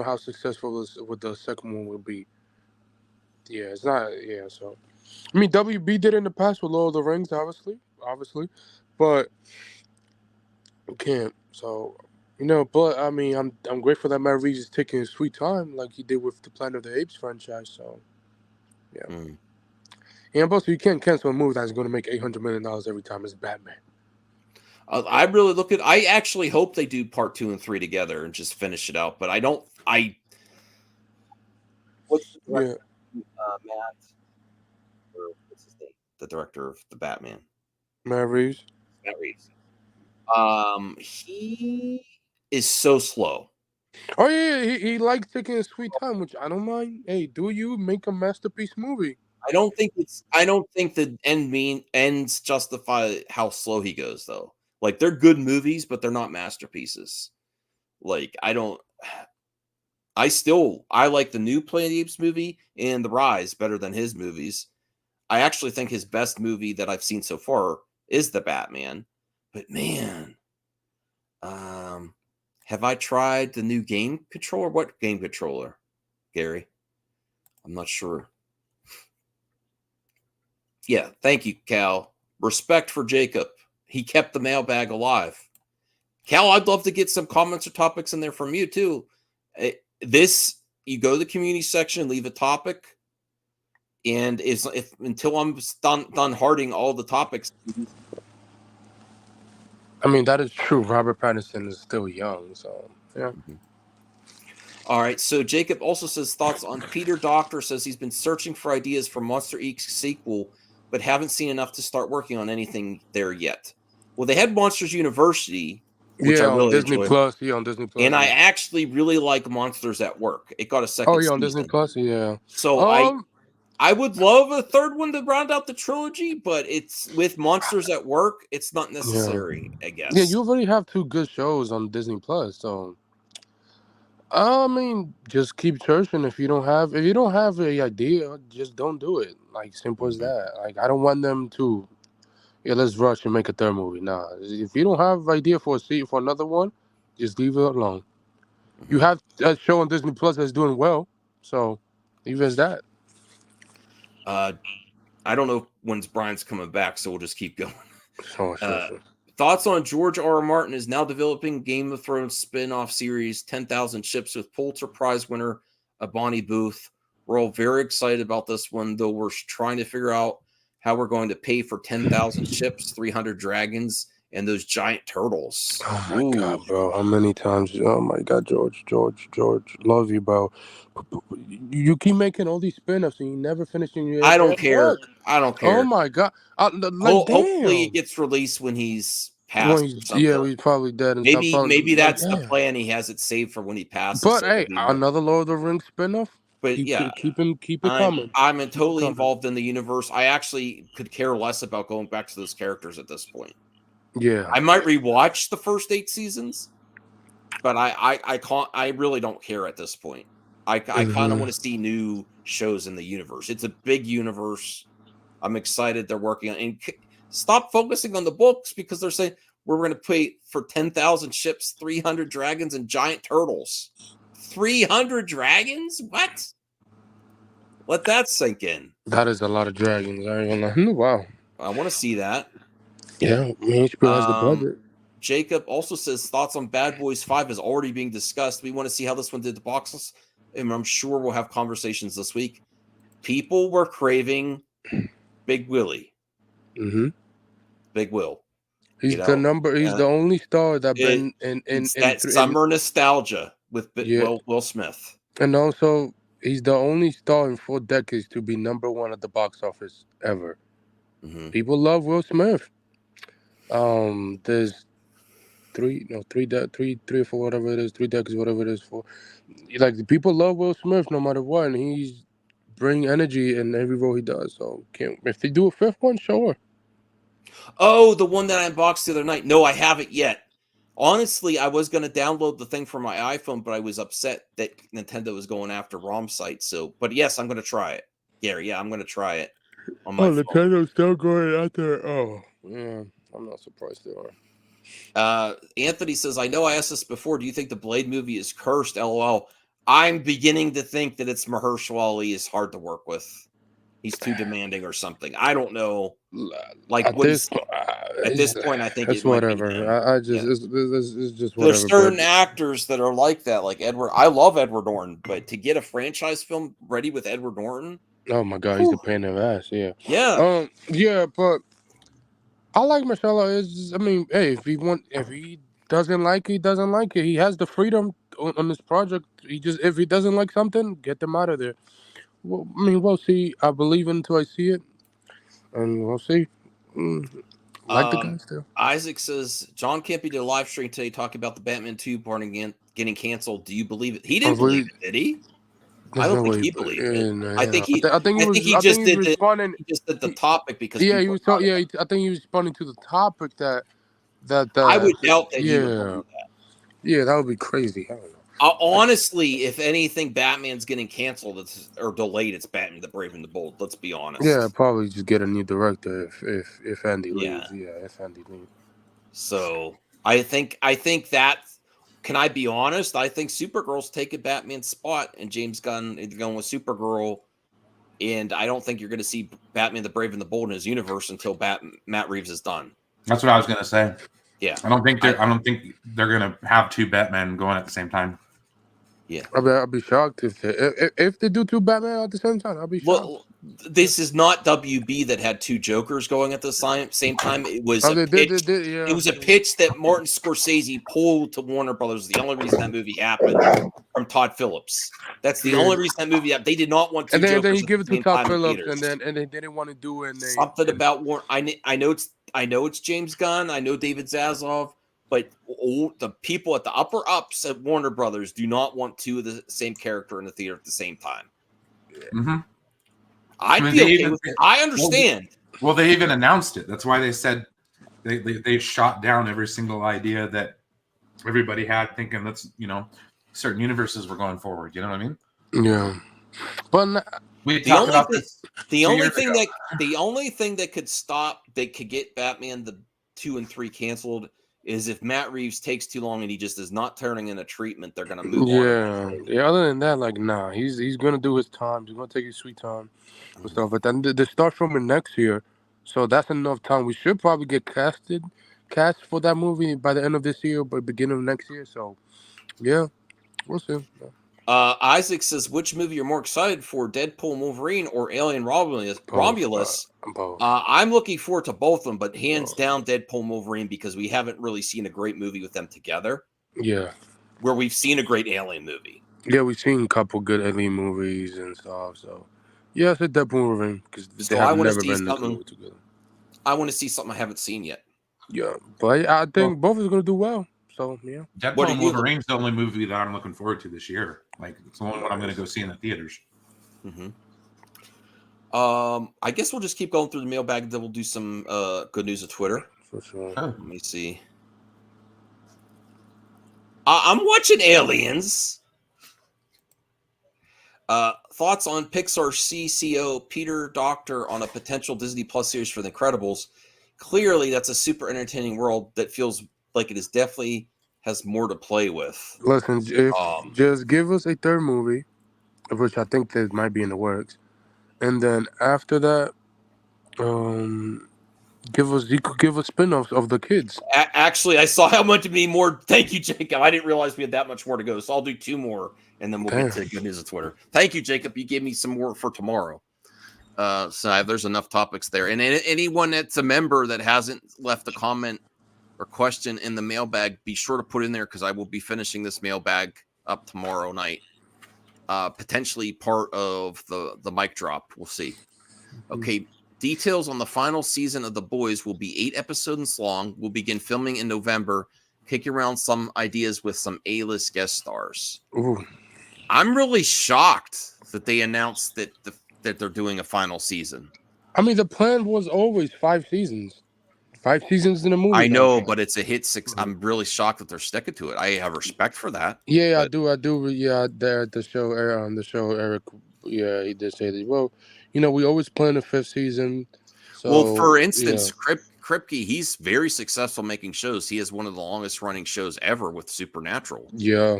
how successful with the second one will be. Yeah, it's not. Yeah, so I mean, WB did it in the past with Lord of the Rings, obviously, but you can't. So but I mean, I'm grateful that Matt Reeves is taking his sweet time like he did with the Planet of the Apes franchise. So yeah. And also, you can't cancel a movie that's going to make $800 million every time it's Batman. I really I actually hope they do Part 2 and 3 together and just finish it out. But I don't. What's the director? Matt? Or what's his name? The director of the Batman. Matt Reeves. He is so slow. Oh yeah, he likes taking his sweet time, which I don't mind. Hey, do you make a masterpiece movie? I don't think the ends justify how slow he goes though. Like they're good movies, but they're not masterpieces. Like I don't. I like the new Planet of the Apes movie and The Rise better than his movies. I actually think his best movie that I've seen so far is The Batman. But man, have I tried the new game controller? What game controller, Gary? I'm not sure. Yeah, thank you, Cal. Respect for Jacob. He kept the mailbag alive. Cal, I'd love to get some comments or topics in there from you too. You go to the community section, leave a topic, and if until I'm done hearting all the topics. I mean, that is true. Robert Pattinson is still young, so yeah. All right, so Jacob also says thoughts on Peter Doctor. Says he's been searching for ideas for Monster Inc. sequel, but haven't seen enough to start working on anything there yet. Well, they had Monsters University, which I really on Disney enjoyed. Plus. Yeah, on Disney Plus. And I actually really like Monsters at Work. It got a second on season. Disney Plus. Yeah. So I would love a third one to round out the trilogy, but it's with Monsters at Work, it's not necessary, I guess. Yeah, you already have 2 good shows on Disney Plus, so I mean, just keep searching. If you don't have an idea, just don't do it. Like, simple as that. Like, I don't want them to, let's rush and make a third movie. Nah, if you don't have idea for another one, just leave it alone. You have a show on Disney Plus that's doing well, so leave it as that. I don't know when Brian's coming back, so we'll just keep going. Sure. Thoughts on George R.R. Martin is now developing Game of Thrones spin-off series 10,000 Ships with Pulitzer Prize winner Bonnie Booth. We're all very excited about this one, though we're trying to figure out how we're going to pay for 10,000 ships, 300 dragons, and those giant turtles. Oh my God, bro. How many times? Oh my God, George. Love you, bro. You keep making all these spin-offs and you never finishing your I don't care. work. I don't care. Oh my God. Hopefully it gets released when he's passed. He's probably dead. And Maybe that's the plan. He has it saved for when he passes. But hey, another Lord of the Rings spin-off. But keep it coming. I'm totally involved in the universe. I actually could care less about going back to those characters at this point. Yeah, I might rewatch the first 8 seasons, but I really don't care at this point. I kind of want to see new shows in the universe. It's a big universe. I'm excited they're working on, and stop focusing on the books because they're saying we're going to pay for 10,000 ships, 300 dragons, and giant turtles. 300 dragons? What? Let that sink in. That is a lot of dragons. Wow. I want to see that. Yeah, HBO has the budget. Jacob also says thoughts on Bad Boys 5 is already being discussed. We want to see how this one did the box office, and I'm sure we'll have conversations this week. People were craving Big Willie. Mm-hmm. Big Will. He's the only star that been in summer nostalgia with Will Smith. And also, he's the only star in 4 decades to be #1 at the box office ever. Mm-hmm. People love Will Smith. There's 3 or 4, whatever it is, 3 decades, whatever it is for. Like, the people love Will Smith no matter what, and he's bring energy in every role he does. So if they do a 5th one, sure. Oh, the one that I unboxed the other night. No, I haven't yet. Honestly, I was going to download the thing from my iPhone, but I was upset that Nintendo was going after ROM sites. So, but yes, I'm going to try it. Gary, yeah, I'm going to try it on my phone. Nintendo's still going out there. Oh, yeah, I'm not surprised they are. Anthony says, I know I asked this before. Do you think the Blade movie is cursed? LOL. I'm beginning to think that it's Mahershala Ali is hard to work with. He's too demanding or something. I don't know. Like at this point, I think it's whatever. It's just whatever. There's certain actors that are like that, like Edward. I love Edward Norton, but to get a franchise film ready with Edward Norton, oh my God, he's a pain in the ass. Yeah. Yeah. Yeah, but I like Marcelo. I mean, hey, if he doesn't like it, he doesn't like it. He has the freedom on this project. If he doesn't like something, get them out of there. Well, I mean, we'll see. I believe until I see it, and we'll see. Like the guys do. Isaac says John Campy did a live stream today talking about the Batman 2 part again getting canceled. Do you believe it? He didn't believe it, did he? I don't think he believed it. I think he just did the topic because he was. I think he was responding to the topic that I would doubt that. Yeah, that would be crazy. I don't know. Honestly, if anything, Batman's getting canceled or delayed. It's Batman the Brave and the Bold. Let's be honest. Yeah, probably just get a new director if Andy Yeah. leaves. Yeah, if Andy leaves. So I think that. Can I be honest? I think Supergirl's taking Batman's spot, and James Gunn is going with Supergirl. And I don't think you're going to see Batman the Brave and the Bold in his universe until Matt Reeves is done. That's what I was going to say. Yeah, I don't think they're going to have two Batman going at the same time. Yeah, I'll be shocked if they do two Batman at the same time. I'll be shocked. Well, this is not WB that had two Jokers going at the same time. It was a pitch. It was a pitch that Martin Scorsese pulled to Warner Brothers. The only reason that movie happened from Todd Phillips. That's the only reason that movie happened. They did not want two And Jokers. then he gave it at the to same Todd time in Phillips, theaters. and they didn't want to do it. Something about Warner. I know it's James Gunn. I know David Zaslav. But the people at the upper ups at Warner Brothers do not want two of the same character in the theater at the same time. Mm-hmm. I understand. Well, they even announced it. That's why they said they shot down every single idea that everybody had, thinking that's certain universes were going forward. You know what I mean? Yeah. But the only thing that could stop, they could get Batman the 2 and 3 canceled, is if Matt Reeves takes too long and he just is not turning in a treatment, they're gonna move on. Yeah. Other than that, nah, he's gonna do his time. He's gonna take his sweet time and stuff. But then they start filming next year, so that's enough time. We should probably get cast for that movie by the end of this year, but beginning of next year. So, yeah, we'll see. Isaac says, which movie you're more excited for, Deadpool Wolverine or Alien Romulus? Both. I'm looking forward to both of them, but hands down Deadpool Wolverine, because we haven't really seen a great movie with them together. Yeah. Where we've seen a great Alien movie. Yeah, we've seen a couple good Alien movies and stuff. So, yeah, it's a Deadpool Wolverine, because they I have want to never see been something together. I want to see something I haven't seen yet. Yeah, but I think both is going to do well. So, yeah. Deadpool and Wolverine's the only movie that I'm looking forward to this year. Like, it's the only one I'm going to go see in the theaters. Mm-hmm. I guess we'll just keep going through the mailbag. Then we'll do some good news of Twitter. For sure. Let me see. I'm watching Aliens. Thoughts on Pixar CCO Peter Docter on a potential Disney Plus series for The Incredibles? Clearly, that's a super entertaining world that feels like it is definitely has more to play with. Listen, just give us a third movie, which I think that might be in the works, and then after that, you could give us spin-offs of the kids. Actually, I saw how much to be more. Thank you, Jacob. I didn't realize we had that much more to go, so I'll do 2 more, and then we'll get to good news of Twitter. Thank you, Jacob. You gave me some more for tomorrow. So there's enough topics there, and anyone that's a member that hasn't left a comment or question in the mailbag, be sure to put in there, because I will be finishing this mailbag up tomorrow night. Potentially part of the mic drop. We'll see. Okay. Details on the final season of The Boys will be 8 episodes long. We'll begin filming in November. Kicking around some ideas with some A-list guest stars. Ooh. I'm really shocked that they announced that they're doing a final season. I mean, the plan was always 5 seasons. 5 seasons in a movie. I know, but it's a hit 6. I'm really shocked that they're sticking to it. I have respect for that. Yeah, I do. Yeah, there at the show, Eric. Yeah, he did say that. Well, we always plan a 5th season. So, well, for instance, Kripke, he's very successful making shows. He has one of the longest running shows ever with Supernatural. Yeah.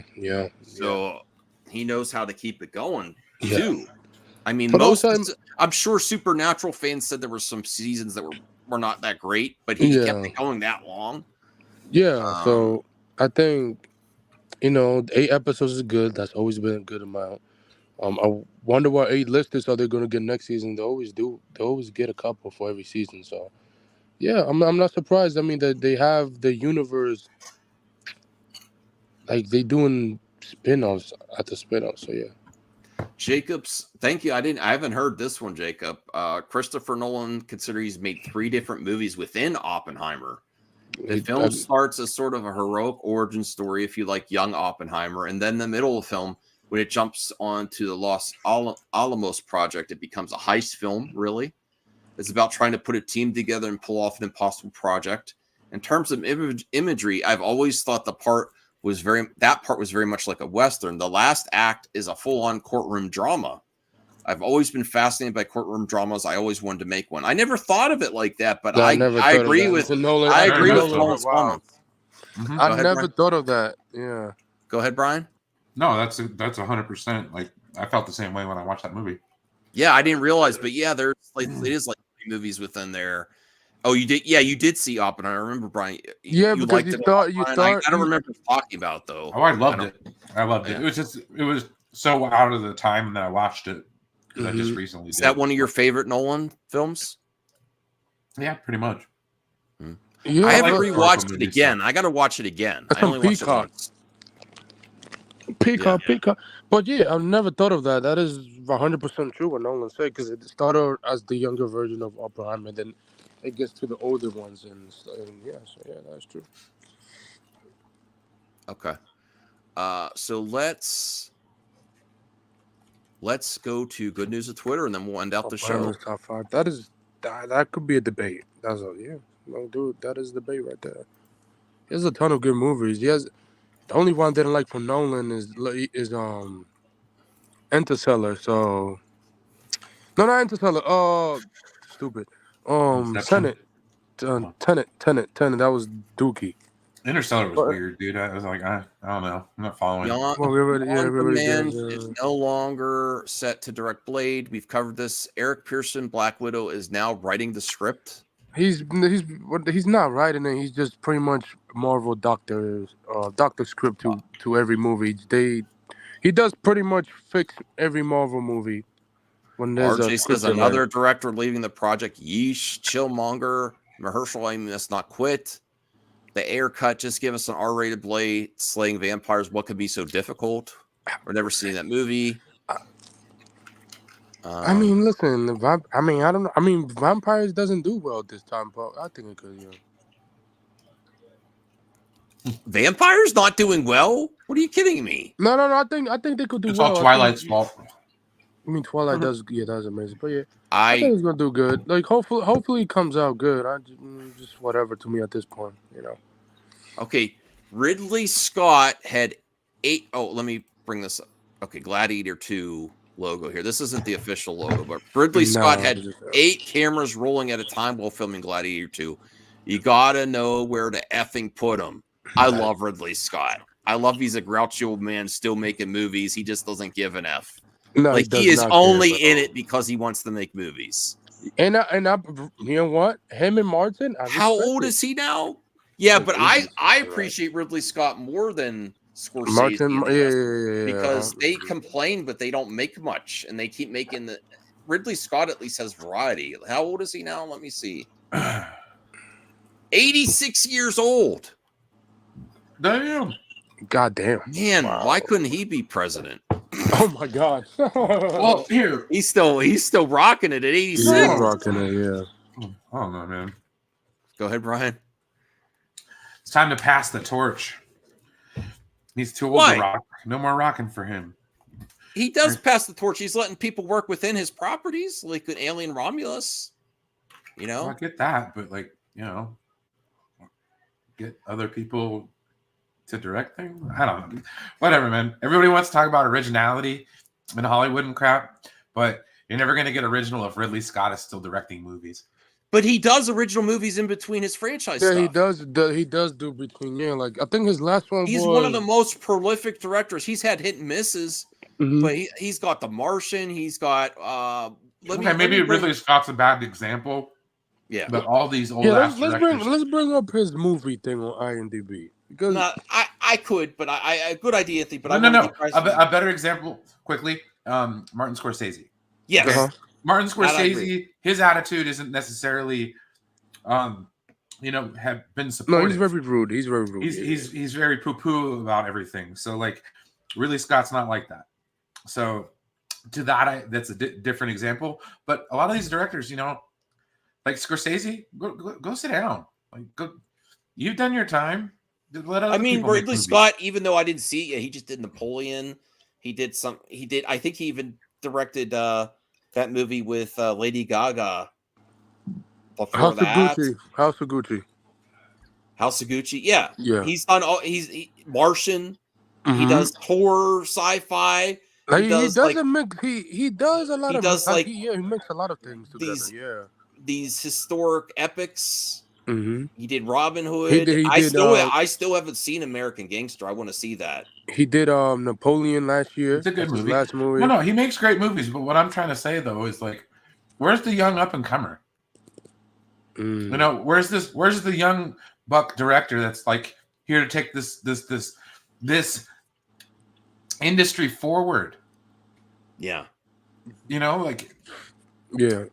So he knows how to keep it going Yeah. too. I mean, I'm sure Supernatural fans said there were some seasons that were not that great, but he kept it going that long. Yeah, so I think 8 episodes is good. That's always been a good amount. I wonder what 8 listers are they going to get next season. They always do. They always get a couple for every season. So, yeah, I'm not surprised. I mean, that they have the universe, like they doing spin-offs after spin-offs. So, yeah. Jacobs, thank you. I haven't heard this one, Jacob. Christopher Nolan considers he's made 3 different movies within Oppenheimer. The film starts as sort of a heroic origin story, if you like, young Oppenheimer, and then the middle of the film, when it jumps onto the Los Alamos project, it becomes a heist film, really. It's about trying to put a team together and pull off an impossible project. In terms of imagery, I've always thought the part that part was very much like a Western. The last act is a full-on courtroom drama. I've always been fascinated by courtroom dramas. I always wanted to make one. I never thought of it like that, but I agree with Nolan. I agree with Nolan. Nolan's comments. Mhm. I ahead, never Brian. thought of that. Yeah. Go ahead, Brian. No, that's 100%. Like I felt the same way when I watched that movie. Yeah, I didn't realize, but yeah, there's like it is like 3 movies within there. Oh, you did? Yeah, you did see Oppenheimer. I remember, Brian. Yeah, you because liked you it. thought you Brian. thought I don't remember talking about it, though. Oh, I loved it. I loved Yeah. it. It was so out of the time, and then I watched it because I just recently. Is did. that one of your favorite Nolan films? Yeah, pretty much. Yeah, I haven't like rewatched historical it movies, again. I got to watch it again. That's I only on watched it Peacock. once. Peacock. But yeah, I've never thought of that. That is 100% true what Nolan said, because it started as the younger version of Oppenheimer, then it gets to the older ones, and yeah, so yeah, that's true. Okay. So let's go to good news of Twitter, and then we'll end out the show. Oppenheimer's top 5. That could be a debate. That's all. Yeah, no, dude, that is a debate right there. There's a ton of good movies. Yes, the only one I didn't like from Nolan is Interstellar. So no, not Interstellar. Stupid. Inception? Tenet. That was Dookie. Interstellar was weird, dude. I was like, I don't know. I'm not following. Jan Demand is no longer set to direct Blade. We've covered this. Eric Pearson, Black Widow, is now writing the script. He's not writing it. He's just pretty much Marvel doctor script to every movie. He does pretty much fix every Marvel movie. When there's RJ says another director leaving the project. Yeesh, Chillmonger, Mahershala Ali must not quit. The air cut, just give us an R-rated Blade slaying vampires. What could be so difficult? We're never seeing that movie. I mean, listen. I don't know. I mean, vampires doesn't do well this time, but I think it could. Yeah. Vampires not doing well? What are you kidding me? No. I think they could do It's well. all Twilight's fault. I mean, Twilight does amazing, but yeah, I think it's gonna do good. Like, hopefully, it comes out good. I just whatever to me at this point, Okay, Ridley Scott had 8. Oh, let me bring this up. Okay, Gladiator 2 logo here. This isn't the official logo, but Ridley Scott had 8 cameras rolling at a time while filming Gladiator 2. You gotta know where to effing put them. I love Ridley Scott. I love he's a grouchy old man still making movies. He just doesn't give an F. No, like he is only in it because he wants to make movies. And I, you know what? Him and Martin. How old is he now? Yeah, but I appreciate Ridley Scott more than Scorsese. Martin, yeah. Because they complain, but they don't make much, and they keep making the. Ridley Scott at least has variety. How old is he now? Let me see. 86 years old. Damn. God damn. Man, why couldn't he be president? Oh my God. Well, here he's still rocking it at 86. He's rocking it, yeah. I don't know, man. Go ahead, Brian. It's time to pass the torch. He's too old to rock. No more rocking for him. He does pass the torch. He's letting people work within his properties, like an Alien Romulus. Well, I get that, but get other people to direct things. I don't know. Whatever, man. Everybody wants to talk about originality in Hollywood and crap, but you're never going to get original if Ridley Scott is still directing movies. But he does original movies in between his franchise stuff. He does do between. Yeah, like I think his last one. He's one of the most prolific directors. He's had hit and misses, but he's got The Martian. He's got. Maybe Ridley Scott's a bad example. Yeah, but all these old let's bring up his movie thing on IMDb. Because I could, but I good idea, Anthony. But no. A better example, quickly. Martin Scorsese. Yes, Martin Scorsese. His attitude isn't necessarily, have been supportive. No, he's very rude. He's very poo-poo about everything. So Ridley Scott's not like that. So to that, that's a different example. But a lot of these directors, like Scorsese, go sit down. You've done your time. Ridley Scott, even though I didn't see it, he just did Napoleon. He did. I think he even directed that movie with Lady Gaga. House of Gucci. House of Gucci. Yeah. Yeah. He's done all. Martian. He Mhm. does horror, sci-fi. Like, He he does doesn't mix. He does a lot he of. does like he makes a lot of things together. these Yeah. these historic epics. Mm-hmm. He did Robin Hood. He did. I still haven't seen American Gangster. I want to see that. He did Napoleon last year. It's a good That's his movie. last movie. No, he makes great movies. But what I'm trying to say though is like, where's the young up and comer? Mm. You know, where's the young buck director that's like here to take this industry forward? Yeah. You know, like Yeah.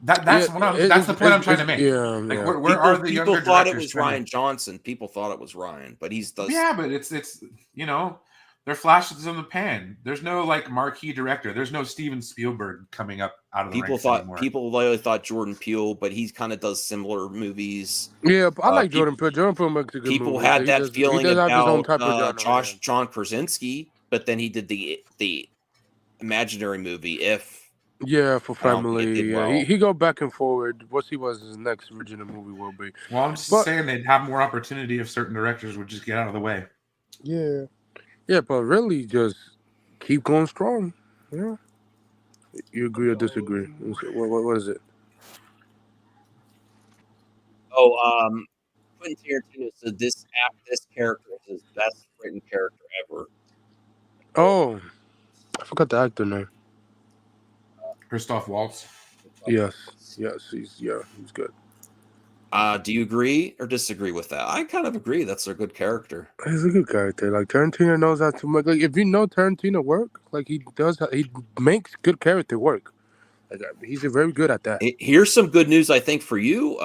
that's the point I'm trying to make. Yeah. Like yeah. where are the people younger thought it directors was trying to- Ryan Johnson. People thought it was Ryan, but he's does. Yeah, but it's you know, they're flashes in the pan. There's no like marquee director. There's no Steven Spielberg coming up out of the ranks anymore. People literally thought Jordan Peele, but he kind of does similar movies. Yeah, but I like people- Jordan Peele. Jordan Peele makes a good People movie. had He that does- feeling he does have his own about type of genre, John Krasinski, but then he did the imaginary movie If. Yeah, for I don't think it family. did Yeah, well. he go back and forward. What he was his next original movie will be. Well, I'm just But- saying they'd have more opportunity if certain directors would just get out of the way. Yeah, yeah, but really just keep going strong. Yeah, you agree or disagree? What is it? Oh, Quentin Tarantino said this character is his best written character ever. Oh, I forgot the actor name. Christoph Waltz. Yes, he's good. Do you agree or disagree with that? I kind of agree. That's a good character. He's a good character. Like Tarantino knows how to make. Like if you know Tarantino work, like he makes good character work. Like he's very good at that. Here's some good news, I think, for you,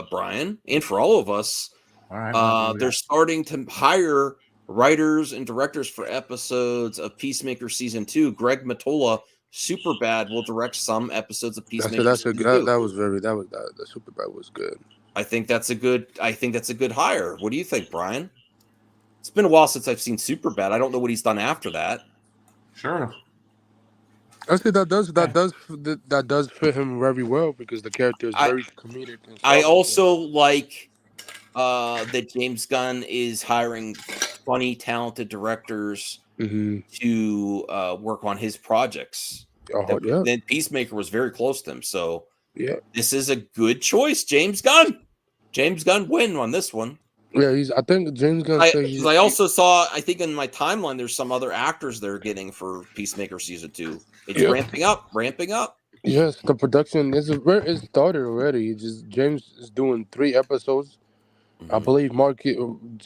Brian, and for all of us. All right. They're starting to hire writers and directors for episodes of Peacemaker season 2. Greg Mottola, Superbad, will direct some episodes of Peacemaker. The Superbad was good. I think that's a good hire. What do you think, Brian? It's been a while since I've seen Superbad. I don't know what he's done after that. Sure. Actually, that does fit him very well because the character is very comedic. And I also like that James Gunn is hiring funny, talented directors to work on his projects. Yeah. Then Peacemaker was very close to him, so yeah, this is a good choice, James Gunn. James Gunn win on this one. Yeah, I think James Gunn. I also saw. I think in my timeline, there's some other actors they're getting for Peacemaker season 2. It's ramping up. Yes, the production it started already. James is doing 3 episodes. I believe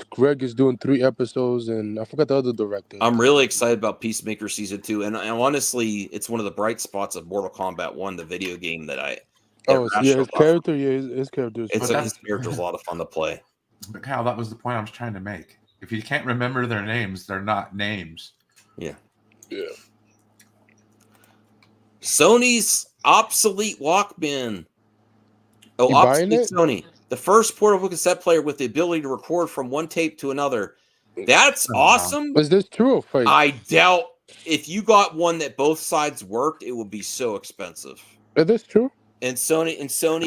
Greg is doing 3 episodes, and I forgot the other director. I'm really excited about Peacemaker season 2, and honestly, it's one of the bright spots of Mortal Kombat 1, the video game that I. His character. Yeah, his character. His character's a lot of fun to play. But Cal, that was the point I was trying to make. If you can't remember their names, they're not names. Yeah. Yeah. Sony's obsolete Walkman. Oh, You buying obsolete it? Sony. The first portable cassette player with the ability to record from one tape to another. That's awesome. Is this true or fake? I doubt if you got one that both sides worked, it would be so expensive. Is this true? And Sony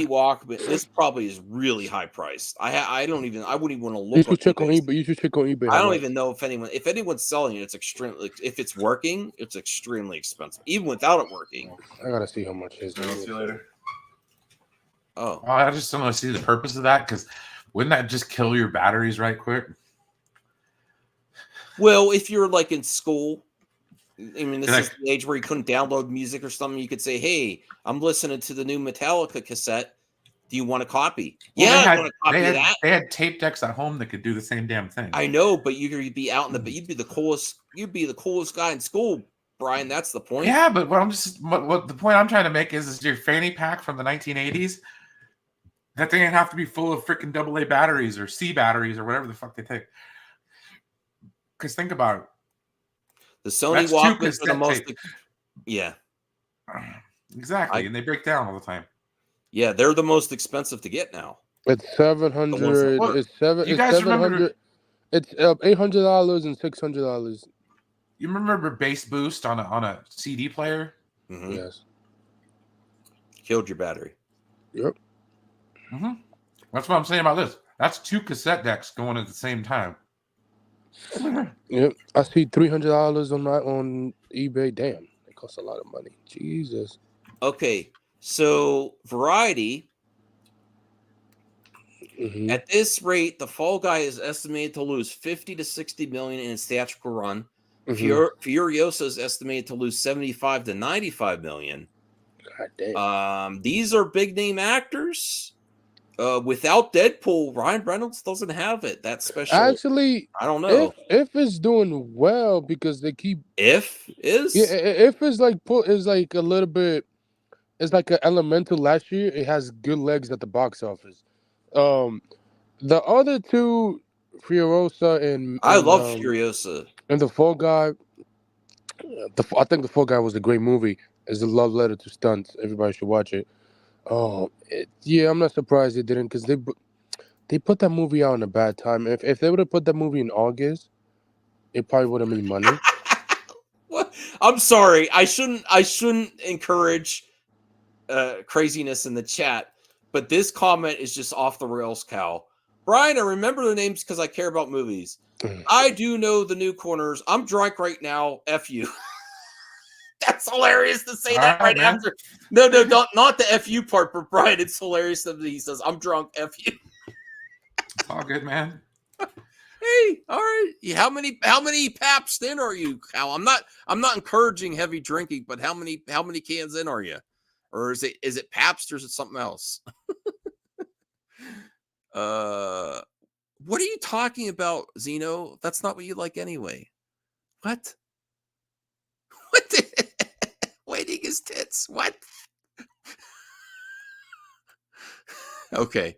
Walkman, this probably is really high priced. I wouldn't even want to look. You should check on eBay. You should check on eBay. I don't even know if anyone's selling it. It's extremely, if it's working, it's extremely expensive, even without it working. I gotta see how much it is. I'll see you later. Oh, I just don't want to see the purpose of that because wouldn't that just kill your batteries right quick? well, if you're like in school, I mean, this is the age where you couldn't download music or something. You could say, "Hey, I'm listening to the new Metallica cassette. Do you want a copy?" Well, Yeah, I want a copy of that. They had tape decks at home that could do the same damn thing. I know, but you'd be out in the, you'd be the coolest guy in school, Brian. That's the point. Yeah, but what the point I'm trying to make is your fanny pack from the 1980s. That thing didn't have to be full of freaking AA batteries or C batteries or whatever the fuck they take. Because think about it. The Sony Walkman for the most. Yeah. Exactly, I- and they break down all the time. Yeah, they're the most expensive to get now. It's 700. Well, It's seven. you It's guys 700. remember- It's $800 and $600. You remember Bass Boost on a CD player? Mhm. Yes. Killed your battery. Yep. Mm-hmm. That's what I'm saying about this. That's 2 cassette decks going at the same time. Yep, I see $300 on eBay. Damn, it costs a lot of money. Jesus. Okay, so Variety. Mhm. At this rate, the Fall Guy is estimated to lose 50 to 60 million in its theatrical run. Mhm. Furiosa is estimated to lose 75 to 95 million. God damn. These are big name actors. Without Deadpool, Ryan Reynolds doesn't have it. That special. Actually, I don't know. if it's doing well because they keep If is if it's like is like a little bit, it's like an Elemental last year. It has good legs at the box office. The other two, Furiosa I love Furiosa. and the Fall Guy. I think the Fall Guy was a great movie. It's a love letter to stunts. Everybody should watch it. Yeah, I'm not surprised they didn't because they put that movie out in a bad time. If they would have put that movie in August, it probably would have made money. What? I'm sorry. I shouldn't encourage craziness in the chat, but this comment is just off the rails, Cal. Brian, I remember the names because I care about movies. I do know the new corners. I'm drunk right now. F you. That's hilarious to say that right after. No, not the F you part, but Brian, it's hilarious that he says, I'm drunk, F you. It's all good, man. Hey, all right. How many Paps in are you, Cal? I'm not encouraging heavy drinking, but how many cans in are you? Or is it Pabst or is it something else? What are you talking about, Zeno? That's not what you like anyway. What? What? Waiting his tits. What? Okay.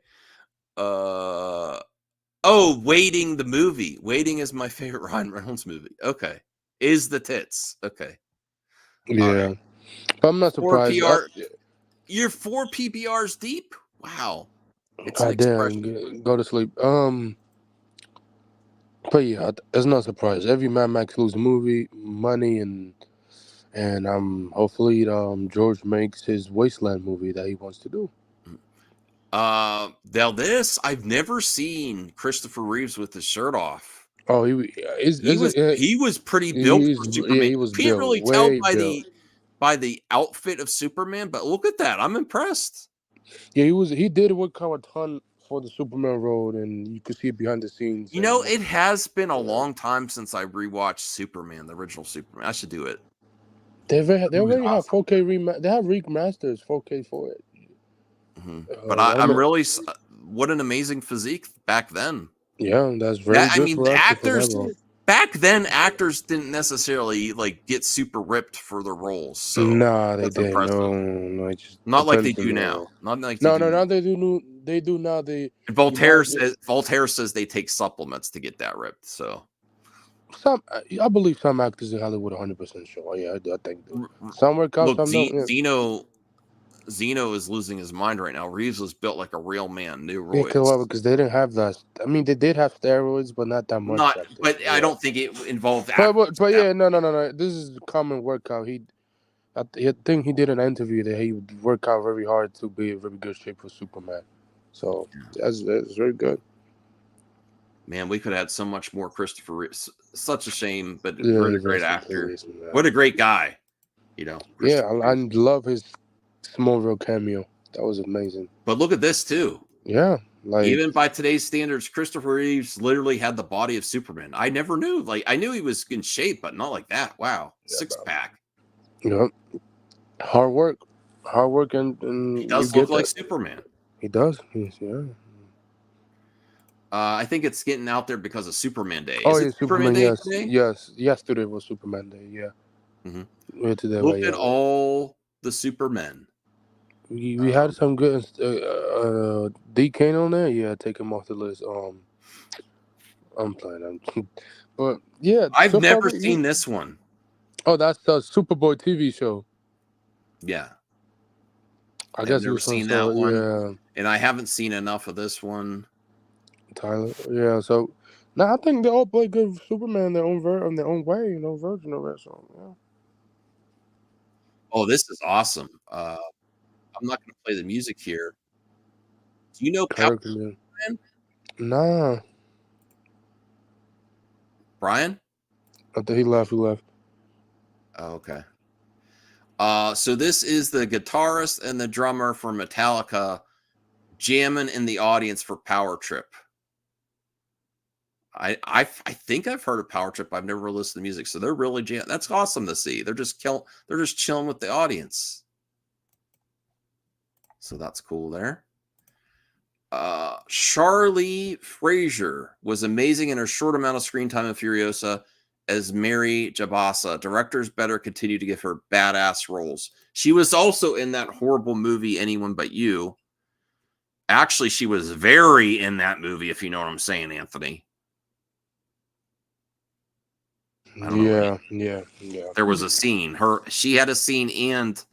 Waiting the movie. Waiting is my favorite Ryan Reynolds movie. Okay. Is the tits. Okay. Yeah. Right. But I'm not surprised. You're 4 PBRs deep? Wow. It's an expression. Go to sleep. But yeah, it's not surprised. Every Mad Max lose movie, money, and hopefully George makes his Wasteland movie that he wants to do. Now this I've never seen Christopher Reeves with his shirt off. Oh, he was pretty built for Superman. Yeah, he was Can't really tell by the outfit of Superman, but look at that. I'm impressed. Yeah, he did work out a ton for the Superman role, and you could see it behind the scenes. You know, it has been a long time since I rewatched Superman, the original Superman. I should do it. They already have 4K they have remasters 4K for it. Mm-hmm. But I'm really, what an amazing physique back then. Yeah, that's very good. I mean, actors back then, actors didn't necessarily like get super ripped for their roles. So nah, they didn't. No, not like they do now. Not like now they do. They do now. Voltaire says they take supplements to get that ripped. So I believe some actors in Hollywood 100% sure. Yeah, I think some work out. Look, some don't. Zeno is losing his mind right now. Reeves was built like a real man. Because they didn't have that. I mean, they did have steroids, but not that much. But I don't think it involved. But yeah, no. This is a common workout. I think he did an interview that he would work out very hard to be in very good shape for Superman. So that's very good. Man, we could have had so much more Christopher Reeves. Such a shame, but what a great actor. What a great guy. You know. Yeah, I love his Smallville cameo. That was amazing. But look at this too. Yeah, like even by today's standards, Christopher Reeves literally had the body of Superman. I never knew. Like I knew he was in shape, but not like that. Wow, six-pack. Yeah, hard work, and he does look like Superman. He does. Yeah. I think it's getting out there because of Superman Day. Is it Superman Day today? Yes. Yesterday was Superman Day. Yeah. Mm-hmm. Today, look at all the Supermen. We had some good D Kane on there. Yeah, take him off the list. I'm playing. But yeah, I've never seen this one. Oh, that's the Superboy TV show. Yeah, I guess I've never seen that one. Yeah, and I haven't seen enough of this one. Tyler. Yeah, so now I think they all play good Superman in their own way, version of it. So yeah. Oh, this is awesome. I'm not going to play the music here. Do you know Superman? Nah, Brian? I think he left. Oh, okay. So this is the guitarist and the drummer for Metallica jamming in the audience for Power Trip. I think I've heard of Power Trip. I've never listened to music, so they're really that's awesome to see. They're just chilling with the audience. So that's cool there. Charlie Frazier was amazing in her short amount of screen time in Furiosa as Mary Jabasa. Directors better continue to give her badass roles. She was also in that horrible movie, Anyone But You. Actually, she was very in that movie, if you know what I'm saying, Anthony. Yeah. There was a scene. She had a scene, and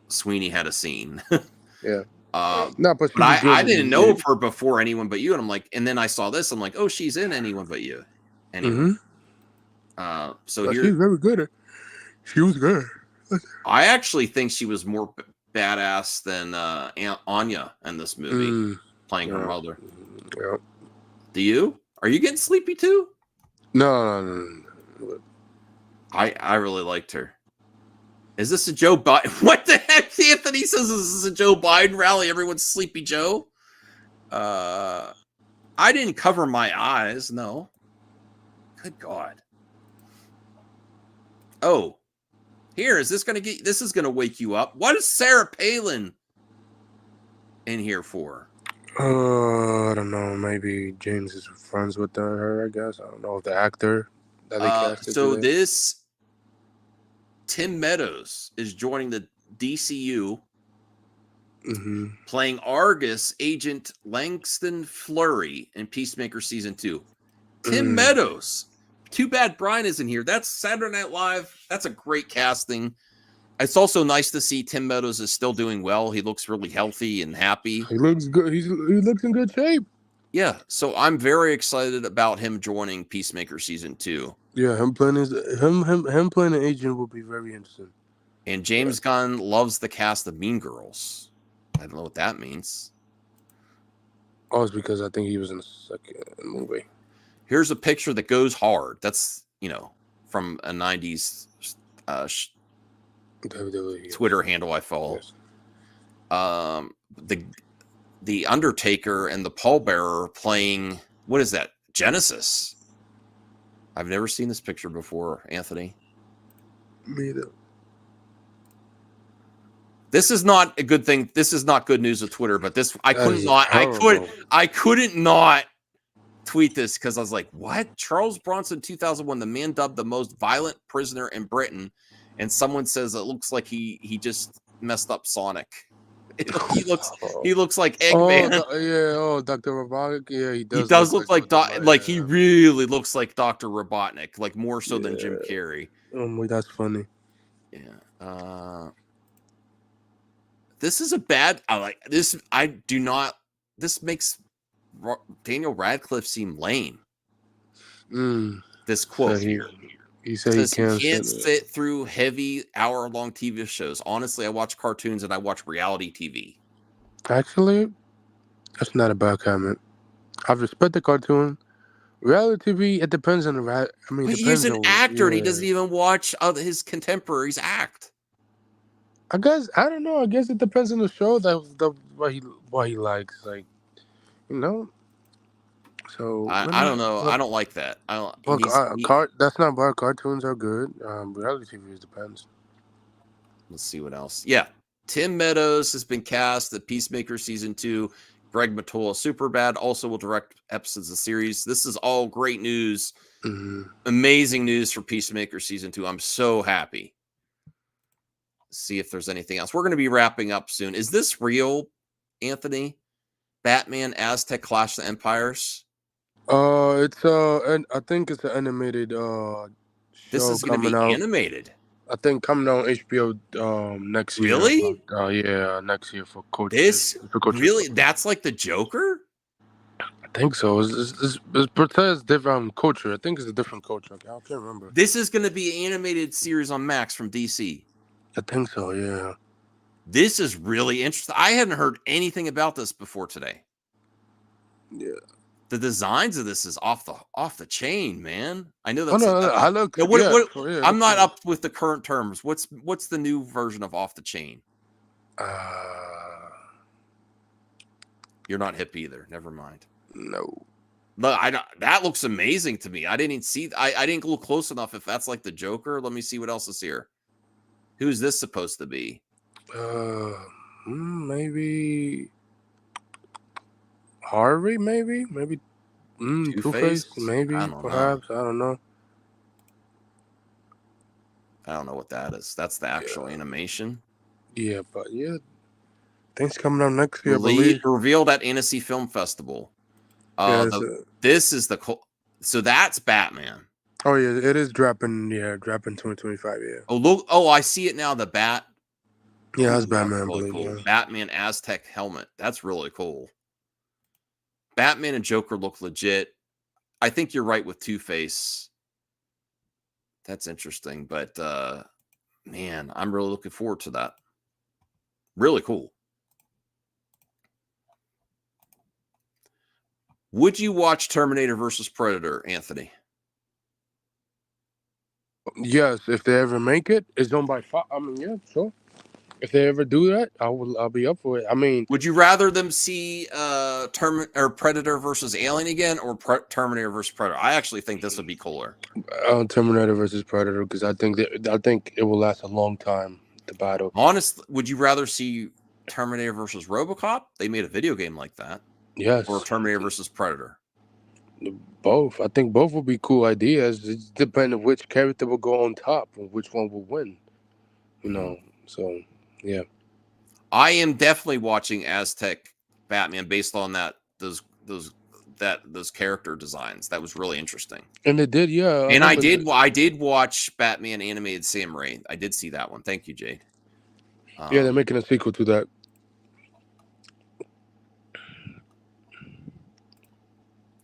Sweeney had a scene. Yeah. No, but I didn't know of her before Anyone But You, and I'm like, and then I saw this. I'm like, oh, she's in Anyone But You. Anyway, so here, she's very good. She was good. I actually think she was more badass than Aunt Anya in this movie, playing her mother. Yeah. Do you? Are you getting sleepy too? No. I really liked her. Is this a Joe Biden? What the heck? Anthony says this is a Joe Biden rally. Everyone's Sleepy Joe. I didn't cover my eyes. No. Good God. Oh, here is this going to get? This is going to wake you up. What is Sarah Palin in here for? I don't know. Maybe James is friends with her. I guess I don't know if the actor that they casted. So today. this. Tim Meadows is joining the DCU, playing Argus agent Langston Fleury in Peacemaker Season 2. Tim Meadows. Too bad Brian isn't here. That's Saturday Night Live. That's a great casting. It's also nice to see Tim Meadows is still doing well. He looks really healthy and happy. He looks good. He looks in good shape. Yeah, so I'm very excited about him joining Peacemaker Season 2. Yeah, him playing an agent will be very interesting. And James Gunn loves the cast of Mean Girls. I don't know what that means. Oh, it's because I think he was in the second movie. Here's a picture that goes hard. That's, from a 90s Twitter handle I follow. Yes. The Undertaker and the Pallbearer playing, what is that? Genesis. I've never seen this picture before, Anthony. Me either. This is not a good thing. This is not good news with Twitter, but I couldn't not tweet this because I was like, what? Charles Bronson 2001, the man dubbed the most violent prisoner in Britain. And someone says it looks like he just messed up Sonic. He looks like Eggman. Dr. Robotnik. Yeah, he does. He does look like he really looks like Dr. Robotnik, like more so than Jim Carrey. Oh, that's funny. Yeah. This is a bad. I like this. I do not. This makes Daniel Radcliffe seem lame. This quote here. He said he can't sit through heavy hour-long TV shows. Honestly, I watch cartoons and I watch reality TV. Actually, that's not a bad comment. I respect the cartoon. Reality TV, it depends on the but he's an actor and he doesn't even watch his contemporaries act. I guess I don't know. I guess it depends on the show what he likes, like So I don't know. I don't like that. I don't. That's not bad. Cartoons are good. Reality TV depends. Let's see what else. Yeah, Tim Meadows has been cast at Peacemaker Season 2. Greg Mottola, Superbad, also will direct episodes of the series. This is all great news. Amazing news for Peacemaker Season 2. I'm so happy. Let's see if there's anything else. We're going to be wrapping up soon. Is this real, Anthony? Batman Aztec Clash of the Empires? It's and I think it's an animated show. This is going to be animated. I think coming on HBO next year. Really? Yeah, next year for Coach. Really? That's like the Joker? I think so. It's portrays different culture. I think it's a different culture. I can't remember. This is going to be an animated series on Max from DC. I think so. Yeah. This is really interesting. I hadn't heard anything about this before today. Yeah. The designs of this is off the chain, man. I know Oh that's. no, I look. Now, Yeah, I'm not up with the current terms. What's the new version of off the chain? You're not hip either. Never mind. No. But that looks amazing to me. I didn't even see. I didn't look close enough. If that's like the Joker, let me see what else is here. Who's this supposed to be? Maybe Harvey. Maybe Two-Face. Maybe perhaps. I don't know. I don't know what that is. That's the actual animation. Yeah, but yeah, things coming out next year. I believe. Revealed at Annecy Film Festival. This is so that's Batman. Oh yeah, it is dropping. Yeah, dropping 2025. Yeah. Oh look! Oh, I see it now. The bat. Yeah, that's Batman. Really I believe, cool. yeah. Batman Aztec helmet. That's really cool. Batman and Joker look legit. I think you're right with Two-Face. That's interesting, but man, I'm really looking forward to that. Really cool. Would you watch Terminator versus Predator, Anthony? Yes, if they ever make it, it's done by Fox. I mean, yeah, sure. If they ever do that, I'll be up for it. I mean, would you rather them see Predator versus Alien again, or Terminator versus Predator? I actually think this would be cooler. Terminator versus Predator, because I think it will last a long time. The battle. Honestly, would you rather see Terminator versus RoboCop? They made a video game like that. Yes. Or Terminator versus Predator. Both. I think both would be cool ideas. It depends on which character will go on top and which one will win. You know. So yeah. I am definitely watching Aztec Batman based on those character designs. That was really interesting. And it did, yeah. And I did watch Batman Animated Samurai. I did see that one. Thank you, Jade. Yeah, they're making a sequel to that.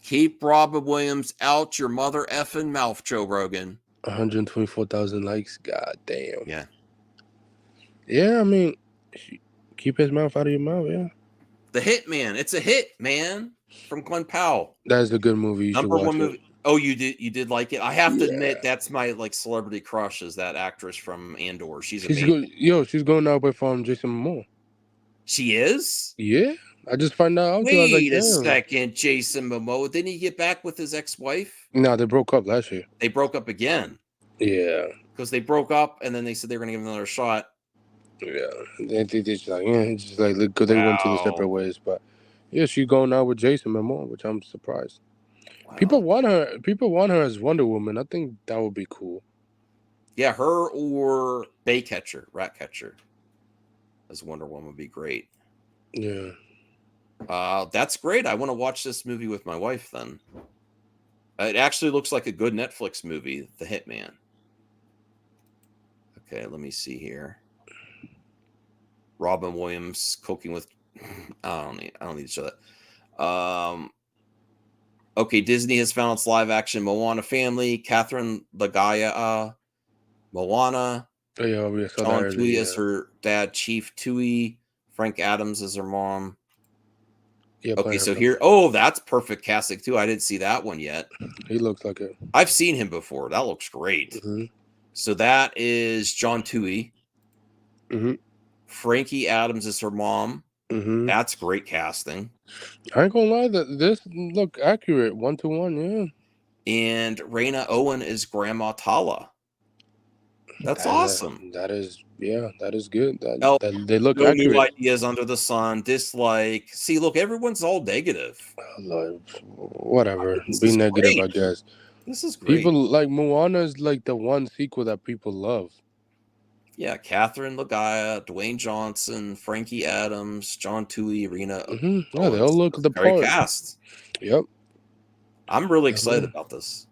Keep Robin Williams out your mother effing mouth, Joe Rogan. 124,000 likes. God damn. Yeah. Yeah, I mean, keep his mouth out of your mouth, yeah. The Hitman. It's a hit, man. From Glenn Powell. That is a good movie. You Number should watch one it. movie. Oh, you did like it? I have to admit, that's my celebrity crush, is that actress from Andor. She's amazing. She's going out with Jason Momoa. She is? Yeah. I just found out. Wait a second, Jason Momoa. Didn't he get back with his ex-wife? No, they broke up last year. They broke up again. Yeah. Because they broke up and then they said they were going to give him another shot. Yeah. They just look, they went to the separate ways. But yeah, she's going out with Jason Momoa, which I'm surprised. Wow. People want her as Wonder Woman. I think that would be cool. Yeah, her or Ratcatcher as Wonder Woman would be great. Yeah. That's great. I want to watch this movie with my wife then. It actually looks like a good Netflix movie, The Hitman. Okay, let me see here. Robin Williams cooking with I don't need to show that. Okay, Disney has found its live action Moana family. Catherine Lagaya, Moana. Oh, yeah, we saw John that Tui as her dad, Chief Tui. Frank Adams as her mom. Yeah, okay, so here, that's perfect casting too. I didn't see that one yet. He looks like it. I've seen him before. That looks great. Mm-hmm. So that is John Tui. Mm-hmm. Frankie Adams is her mom. Mm-hmm. That's great casting. I ain't gonna lie, that this look accurate 1-to-1, yeah. And Raina Owen is Grandma Tala. That's awesome. That is good. That they look accurate. New ideas under the sun. Dislike. See, look, everyone's all negative. Whatever. Be negative, great. I guess. This is great. People like Moana is like the one sequel that people love. Yeah, Catherine Lagaya, Dwayne Johnson, Frankie Adams, John Tui, Rena. Mm-hmm. Yeah, they all look the part. Cast. Yep. I'm really excited about this.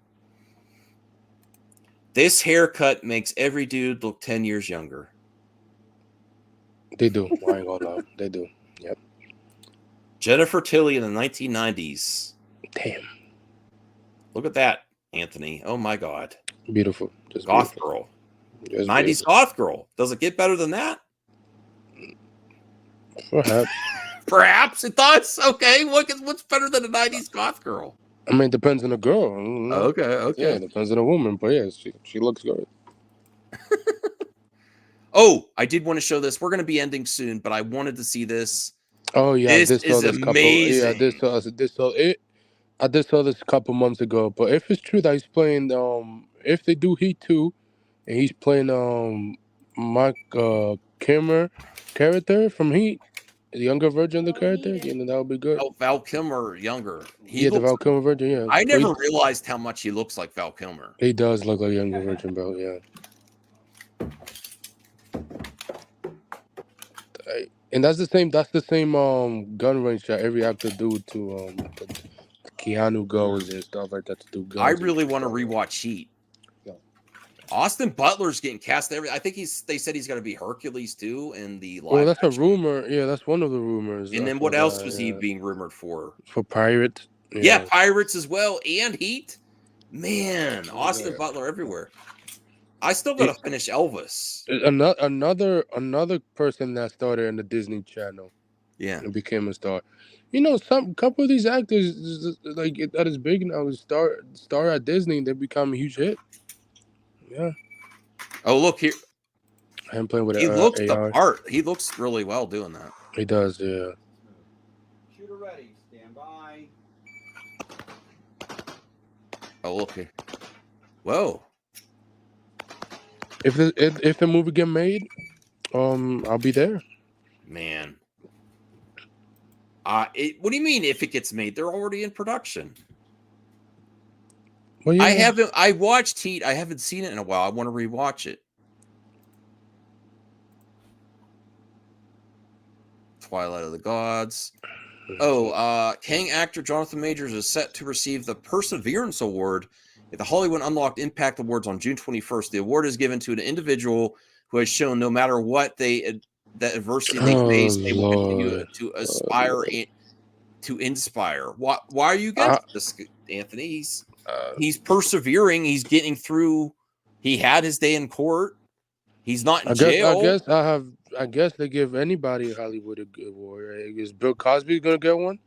This haircut makes every dude look 10 years younger. They do. I ain't gonna lie. They do. Yep. Jennifer Tilly in the 1990s. Damn. Look at that, Anthony. Oh my God. Beautiful. Just goth girl. Just 90s beautiful. Goth girl. Does it get better than that? Perhaps. Perhaps it does. Okay, what's better than a '90s goth girl? I mean, it depends on the girl. Okay. Yeah, it depends on the woman, but yeah, she looks good. Oh, I did want to show this. We're going to be ending soon, but I wanted to see this. Oh yeah, this is amazing. I did saw this a couple months ago. But if it's true that he's playing, if they do Heat 2, and he's playing Mark Kimmer character from Heat, the younger version of the character, that would be good. Oh, Val Kilmer, younger. The Val Kilmer version. Yeah, I never realized how much he looks like Val Kilmer. He does look like a younger version, bro. Yeah. And that's the same gun range that every actor do to Keanu goes and stuff like that to do guns. I really want to rewatch Heat. Austin Butler's getting cast. I think they said he's going to be Hercules too in the live. Well, that's a rumor. Yeah, that's one of the rumors. And then what else was he being rumored for? For Pirates. Yeah, Pirates as well, and Heat. Man, Austin Butler everywhere. I still got to finish Elvis. Another person that started in the Disney Channel. Yeah, and became a star. Some couple of these actors like that is big now star at Disney. They become a huge hit. Yeah. Oh, look here. I'm playing with he looks AR. the part. He looks really well doing that. He does, yeah. Shooter ready. Stand by. Oh, look here. Whoa. If the movie get made, I'll be there. Man. What do you mean if it gets made? They're already in production. Well, yeah. I watched Heat. I haven't seen it in a while. I want to rewatch it. Twilight of the Gods. Oh, Kang actor Jonathan Majors is set to receive the Perseverance Award at the Hollywood Unlocked Impact Awards on June 21st. The award is given to an individual who has shown no matter what that adversity they face, they will continue to aspire and to inspire. Why are you against this, Anthony? He's persevering. He's getting through. He had his day in court. He's not in jail. I guess they give anybody in Hollywood a good award. Is Bill Cosby gonna get one?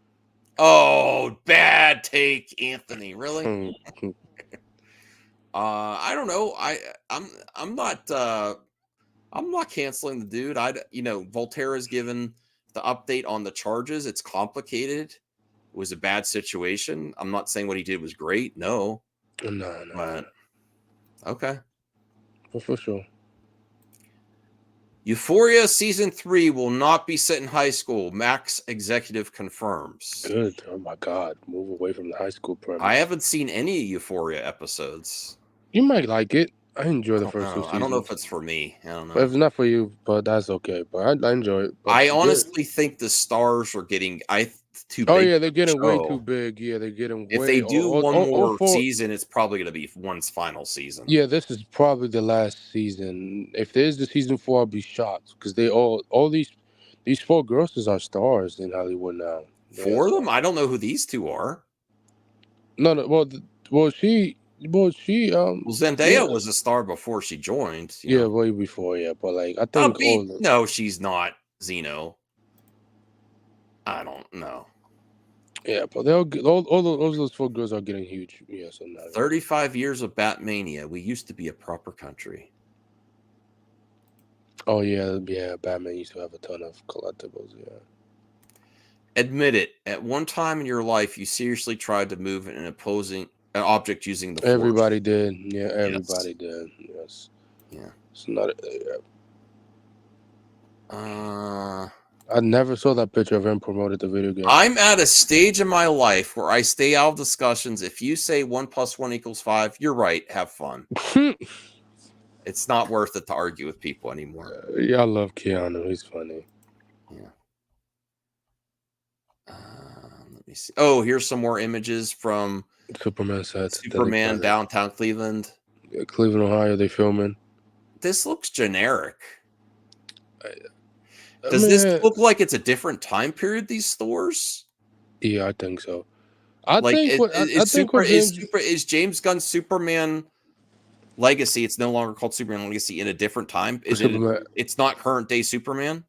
Oh, bad take, Anthony. Really? I don't know. I'm not canceling the dude. Voltaire has given the update on the charges. It's complicated. It was a bad situation. I'm not saying what he did was great. No. But, okay. Well, for sure. Euphoria season 3 will not be set in high school. Max executive confirms. Good. Oh my God. Move away from the high school premise. I haven't seen any Euphoria episodes. You might like it. I enjoy the first 2 seasons. I don't know if it's for me. I don't know. If it's not for you, but that's okay. But I enjoy it. But I honestly think the stars are getting too big. Oh yeah, they're getting way too big. Yeah, they're getting. If they do one more season, it's probably going to be one's final season. Yeah, this is probably the last season. If there's the season 4, I'll be shocked because they all these 4 girls are stars in Hollywood now. 4 of them? I don't know who these 2 are. No. Zendaya was a star before she joined. Yeah, way before. Yeah, but like I think no, she's not Zeno. I don't know. Yeah, but they'll get all those 4 girls are getting huge. Yeah, so now 35 years of Batmania. We used to be a proper country. Oh yeah. Batman used to have a ton of collectibles. Yeah. Admit it. At one time in your life, you seriously tried to move an object using the Force. Everybody did. Yeah, everybody did. Yes. Yeah. It's not. I never saw that picture of him promoted the video game. I'm at a stage in my life where I stay out of discussions. If you say 1 + 1 = 5, you're right. Have fun. It's not worth it to argue with people anymore. Yeah, I love Keanu. He's funny. Yeah. Let me see. Oh, here's some more images from Superman sets. Superman downtown Cleveland. Yeah, Cleveland, Ohio. They filming. This looks generic. Does this look like it's a different time period? These stores? Yeah, I think so. Is James Gunn's Superman Legacy? It's no longer called Superman Legacy in a different time. It's not current day Superman.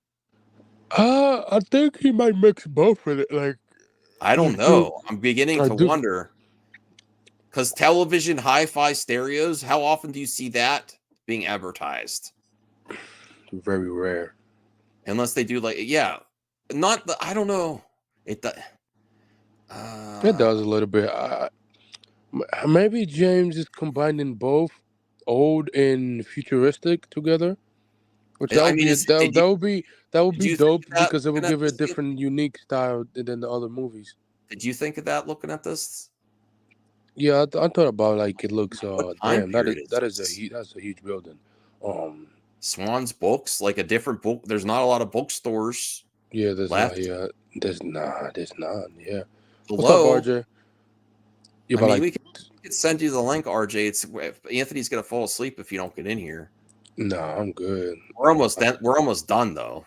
I think he might mix both with it. Like, I don't know. I'm beginning I to do. wonder. Because television, hi-fi stereos, how often do you see that being advertised? Very rare. Unless they do like, yeah, not the. I don't know. It does. It does a little bit. Maybe James is combining both old and futuristic together, which that I would mean, be is did that would be you think dope of that because it would looking at give it a this? different, unique style than the other movies. Did you think of that looking at this? Yeah, I thought about like it looks. What time Damn, period is that's this? a huge building. Swan's Books, like a different book. There's not a lot of bookstores Yeah, there's left. there's not. Yeah. What's up, Hello. RJ? Yeah, I but mean, like, we could send you the link, RJ. It's Anthony's gonna fall asleep if you don't get in here. nah, I'm good. We're almost done though.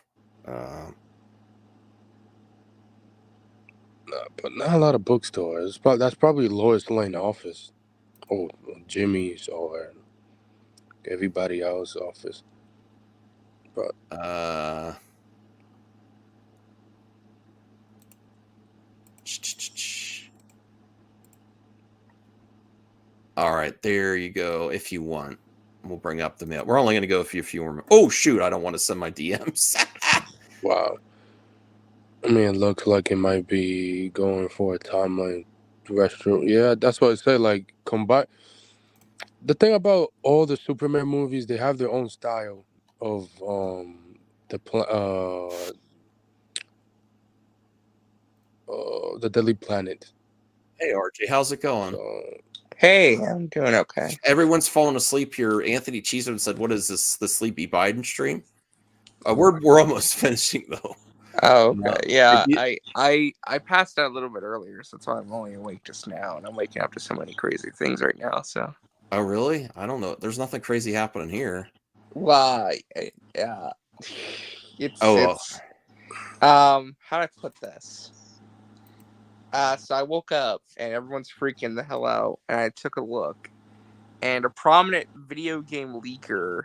But not a lot of bookstores. That's probably Lois Lane office, or Jimmy's, or everybody else's office. But all right, there you go. If you want, we'll bring up the mail. We're only going to go a few more. Oh shoot, I don't want to send my DMs. wow. I mean, it looks like it might be going for a timeline restaurant. Yeah, that's what I say. Like, combine. The thing about all the Superman movies, they have their own style of the Deadly Planet. Hey RJ, how's it going? So, Hey, I'm doing okay. Everyone's falling asleep here. Anthony Cheeseman said, "What is this? The Sleepy Biden stream?" We're almost finishing though. Oh, okay. Yeah, Did you- I passed out a little bit earlier, so that's why I'm only awake just now, and I'm waking up to so many crazy things right now. So, Oh really? I don't know. There's nothing crazy happening here. why? Yeah, it's Oh, how do I put this? So I woke up and everyone's freaking the hell out, and I took a look, and a prominent video game leaker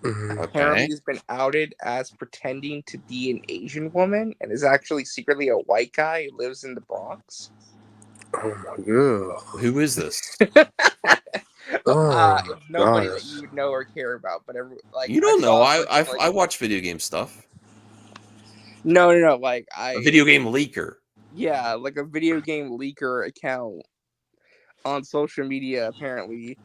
apparently has been outed as pretending to be an Asian woman and is actually secretly a white guy who lives in the Bronx. oh my god, who is this? It's nobody that you would know or care about, but You don't know. I I watch video game stuff. No, like A video game leaker. Yeah, like a video game leaker account on social media. Apparently,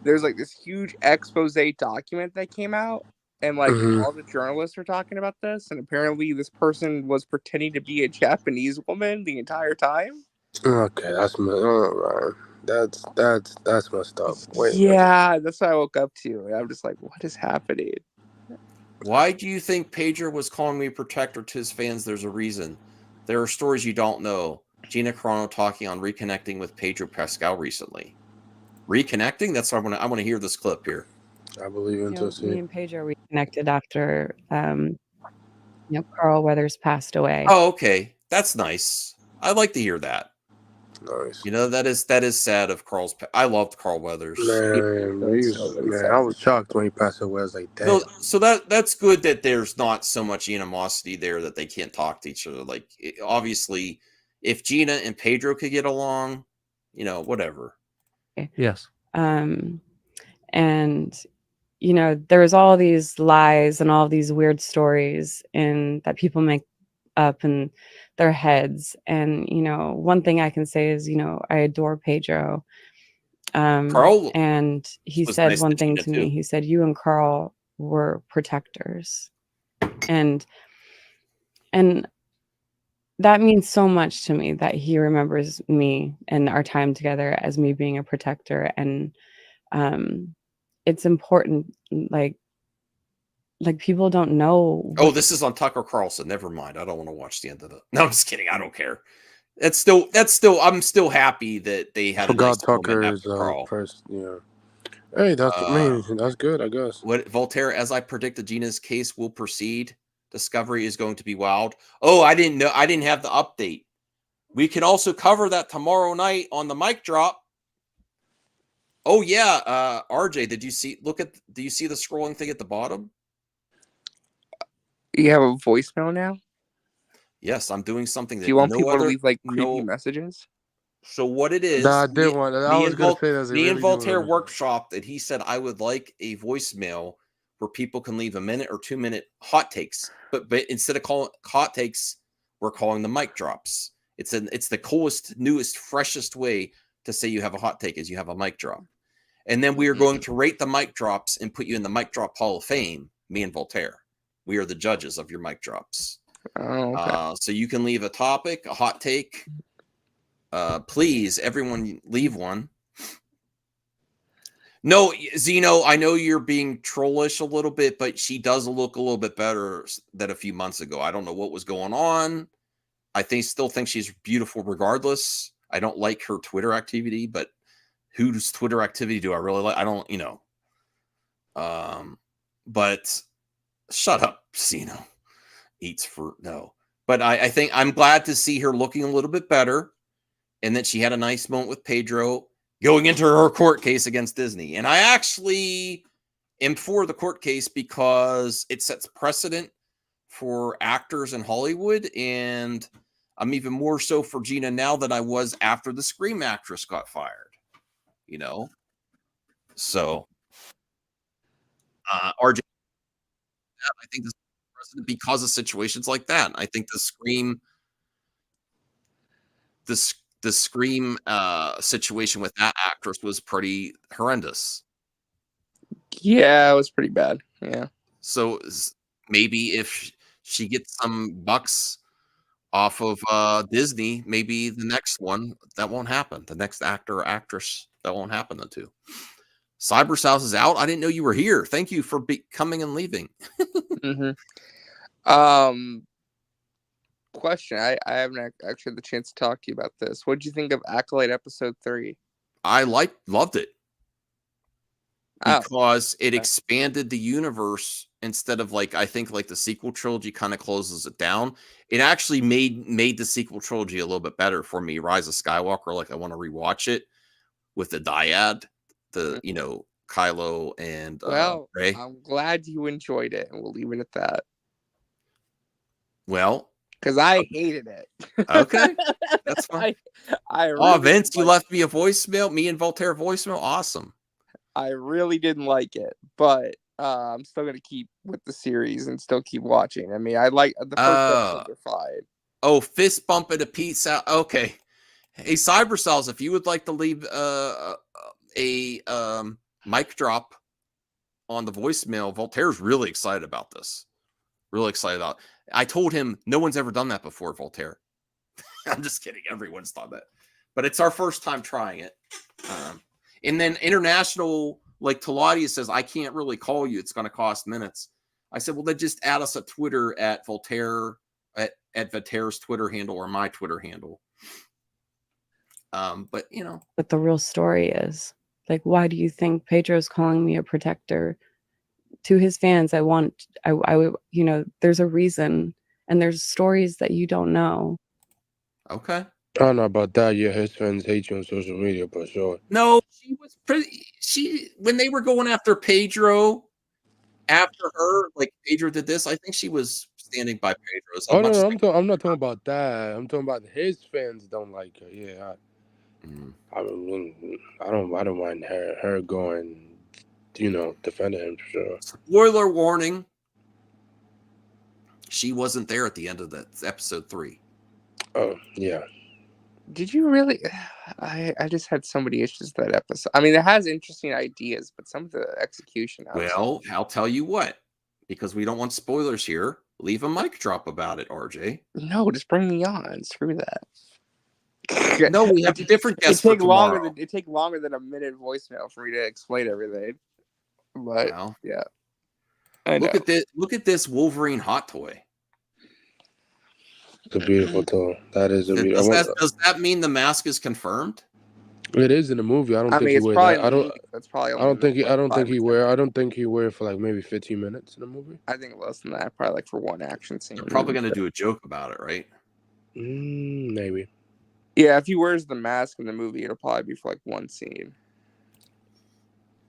there's like this huge expose document that came out, and like all the journalists are talking about this, and apparently this person was pretending to be a Japanese woman the entire time. Okay, that's alright. That's messed up. Wait. Yeah, that's what I woke up to, and I'm just like, what is happening? Why do you think Pedro was calling me protector to his fans? There's a reason. There are stories you don't know. Gina Carano talking on reconnecting with Pedro Pascal recently. Reconnecting? That's what I want to hear this clip here. I believe in Me and Pedro reconnected after Carl Weathers passed away. Oh, okay. That's nice. I like to hear that. Nice. You know, that is sad of Carl's. I loved Carl Weathers. Man, I was shocked when he passed away. I was like, damn. So that's good that there's not so much animosity there that they can't talk to each other. Like, obviously, if Gina and Pedro could get along, whatever. Yes. And there's all these lies and all these weird stories that people make up in their heads. And one thing I can say is I adore Pedro. Carl, and he said nice one thing Gina to me. too. He said, "You and Carl were protectors," and that means so much to me that he remembers me and our time together as me being a protector. And it's important, like people don't know. Oh, this is on Tucker Carlson. Never mind. I don't want to watch the end of it. No, I'm just kidding. I don't care. That's still. I'm still happy that they had. Forgot a nice Tucker moment is after Carl. first. Yeah. Hey, that's good, I guess. What Voltaire? As I predicted, Gina's case will proceed. Discovery is going to be wild. Oh, I didn't know. I didn't have the update. We can also cover that tomorrow night on the mic drop. Oh yeah, RJ, did you see? Do you see the scrolling thing at the bottom? You have a voicemail now? Yes, I'm doing something Do that you want no people to other leave like creepy no. messages? So what it Nah, is, I did want. I was gonna say that. me and Voltaire workshopped, and he said I would like a voicemail where people can leave a minute or 2-minute hot takes, but instead of calling hot takes, we're calling them mic drops. It's the coolest, newest, freshest way to say you have a hot take is you have a mic drop, and then we are going to rate the mic drops and put you in the mic drop Hall of Fame. Me and Voltaire, we are the judges of your mic drops. Oh, okay. So you can leave a topic, a hot take. Please, everyone, leave one. No, Zeno, I know you're being trollish a little bit, but she does look a little bit better than a few months ago. I don't know what was going on. I still think she's beautiful regardless. I don't like her Twitter activity, but whose Twitter activity do I really like? I don't, but shut up, Zeno. Eats fruit. No. But I think I'm glad to see her looking a little bit better, and that she had a nice moment with Pedro going into her court case against Disney. And I actually am for the court case because it sets precedent for actors in Hollywood, and I'm even more so for Gina now than I was after the Scream actress got fired. So RJ, I think this is precedent because of situations like that. I think the Scream situation with that actress was pretty horrendous. Yeah, it was pretty bad. Yeah. So maybe if she gets some bucks off of Disney, maybe the next one that won't happen. The next actor or actress that won't happen then too. Cybersouse is out. I didn't know you were here. Thank you for coming and leaving. Question. I haven't actually had the chance to talk to you about this. What did you think of Acolyte episode 3? I loved it because it expanded the universe instead of I think the sequel trilogy kind of closes it down. It actually made the sequel trilogy a little bit better for me. Rise of Skywalker, I want to rewatch it with the dyad, Kylo and Rey. I'm glad you enjoyed it, and we'll leave it at that. Well, because I hated it. Okay, that's fine. I really Vince, you left me a voicemail. Me and Voltaire voicemail. Awesome. I really didn't like it, but I'm still gonna keep with the series and still keep watching. I mean, I like the first episode. They're fine. Oh, fist bump at a pizza. Okay. Hey, Cybercells, if you would like to leave a mic drop on the voicemail, Voltaire's really excited about this. Really excited about it. I told him no one's ever done that before, Voltaire. I'm just kidding. Everyone's done that. But it's our first time trying it. And then international, like Taladia says, I can't really call you. It's going to cost minutes. I said, well, then just add us at Twitter at Voltaire, at Voltaire's Twitter handle or my Twitter handle. But But the real story is, why do you think Pedro's calling me a protector? To his fans, I there's a reason, and there's stories that you don't know. Okay. I don't know about that. Yeah, his fans hate you on social media, for sure. No, when they were going after Pedro, after her, Pedro did this, I think she was standing by Pedro's. No, I'm not talking about that. I'm talking about his fans don't like her. Yeah, I don't mind her going, defending him for sure. Spoiler warning. She wasn't there at the end of that episode 3. Oh, yeah. Did you really? I just had so many issues with that episode. I mean, it has interesting ideas, but some of the execution. Well, I'll tell you what, because we don't want spoilers here. Leave a mic drop about it, RJ. No, just bring me on. Screw that. No, we have different guests It for tomorrow. take longer than a minute voicemail for me to explain everything. But yeah, Look at this Wolverine hot toy. It's a beautiful toy. That is a beautiful. Does that mean the mask is confirmed? It is in the movie. I don't think he wears that. I don't think he wear it for maybe 15 minutes in the movie. I think less than that. Probably for one action scene. They're probably going to do a joke about it, right? Maybe. Yeah, if he wears the mask in the movie, it'll probably be for one scene.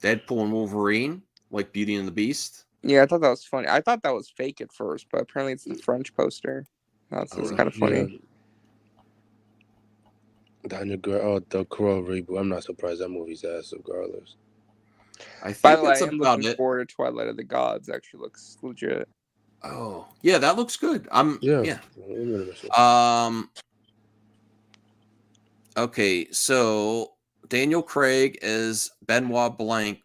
Deadpool and Wolverine, like Beauty and the Beast. Yeah, I thought that was funny. I thought that was fake at first, but apparently it's the French poster. That's kind of funny. Daniel Gray, the Crow reboot. I'm not surprised that movie's ass regardless. I think By the way, that's I am about looking it. forward to Twilight of the Gods. Actually, looks legit. Oh, yeah, that looks good. Yeah. Okay, so Daniel Craig is Benoit Blanc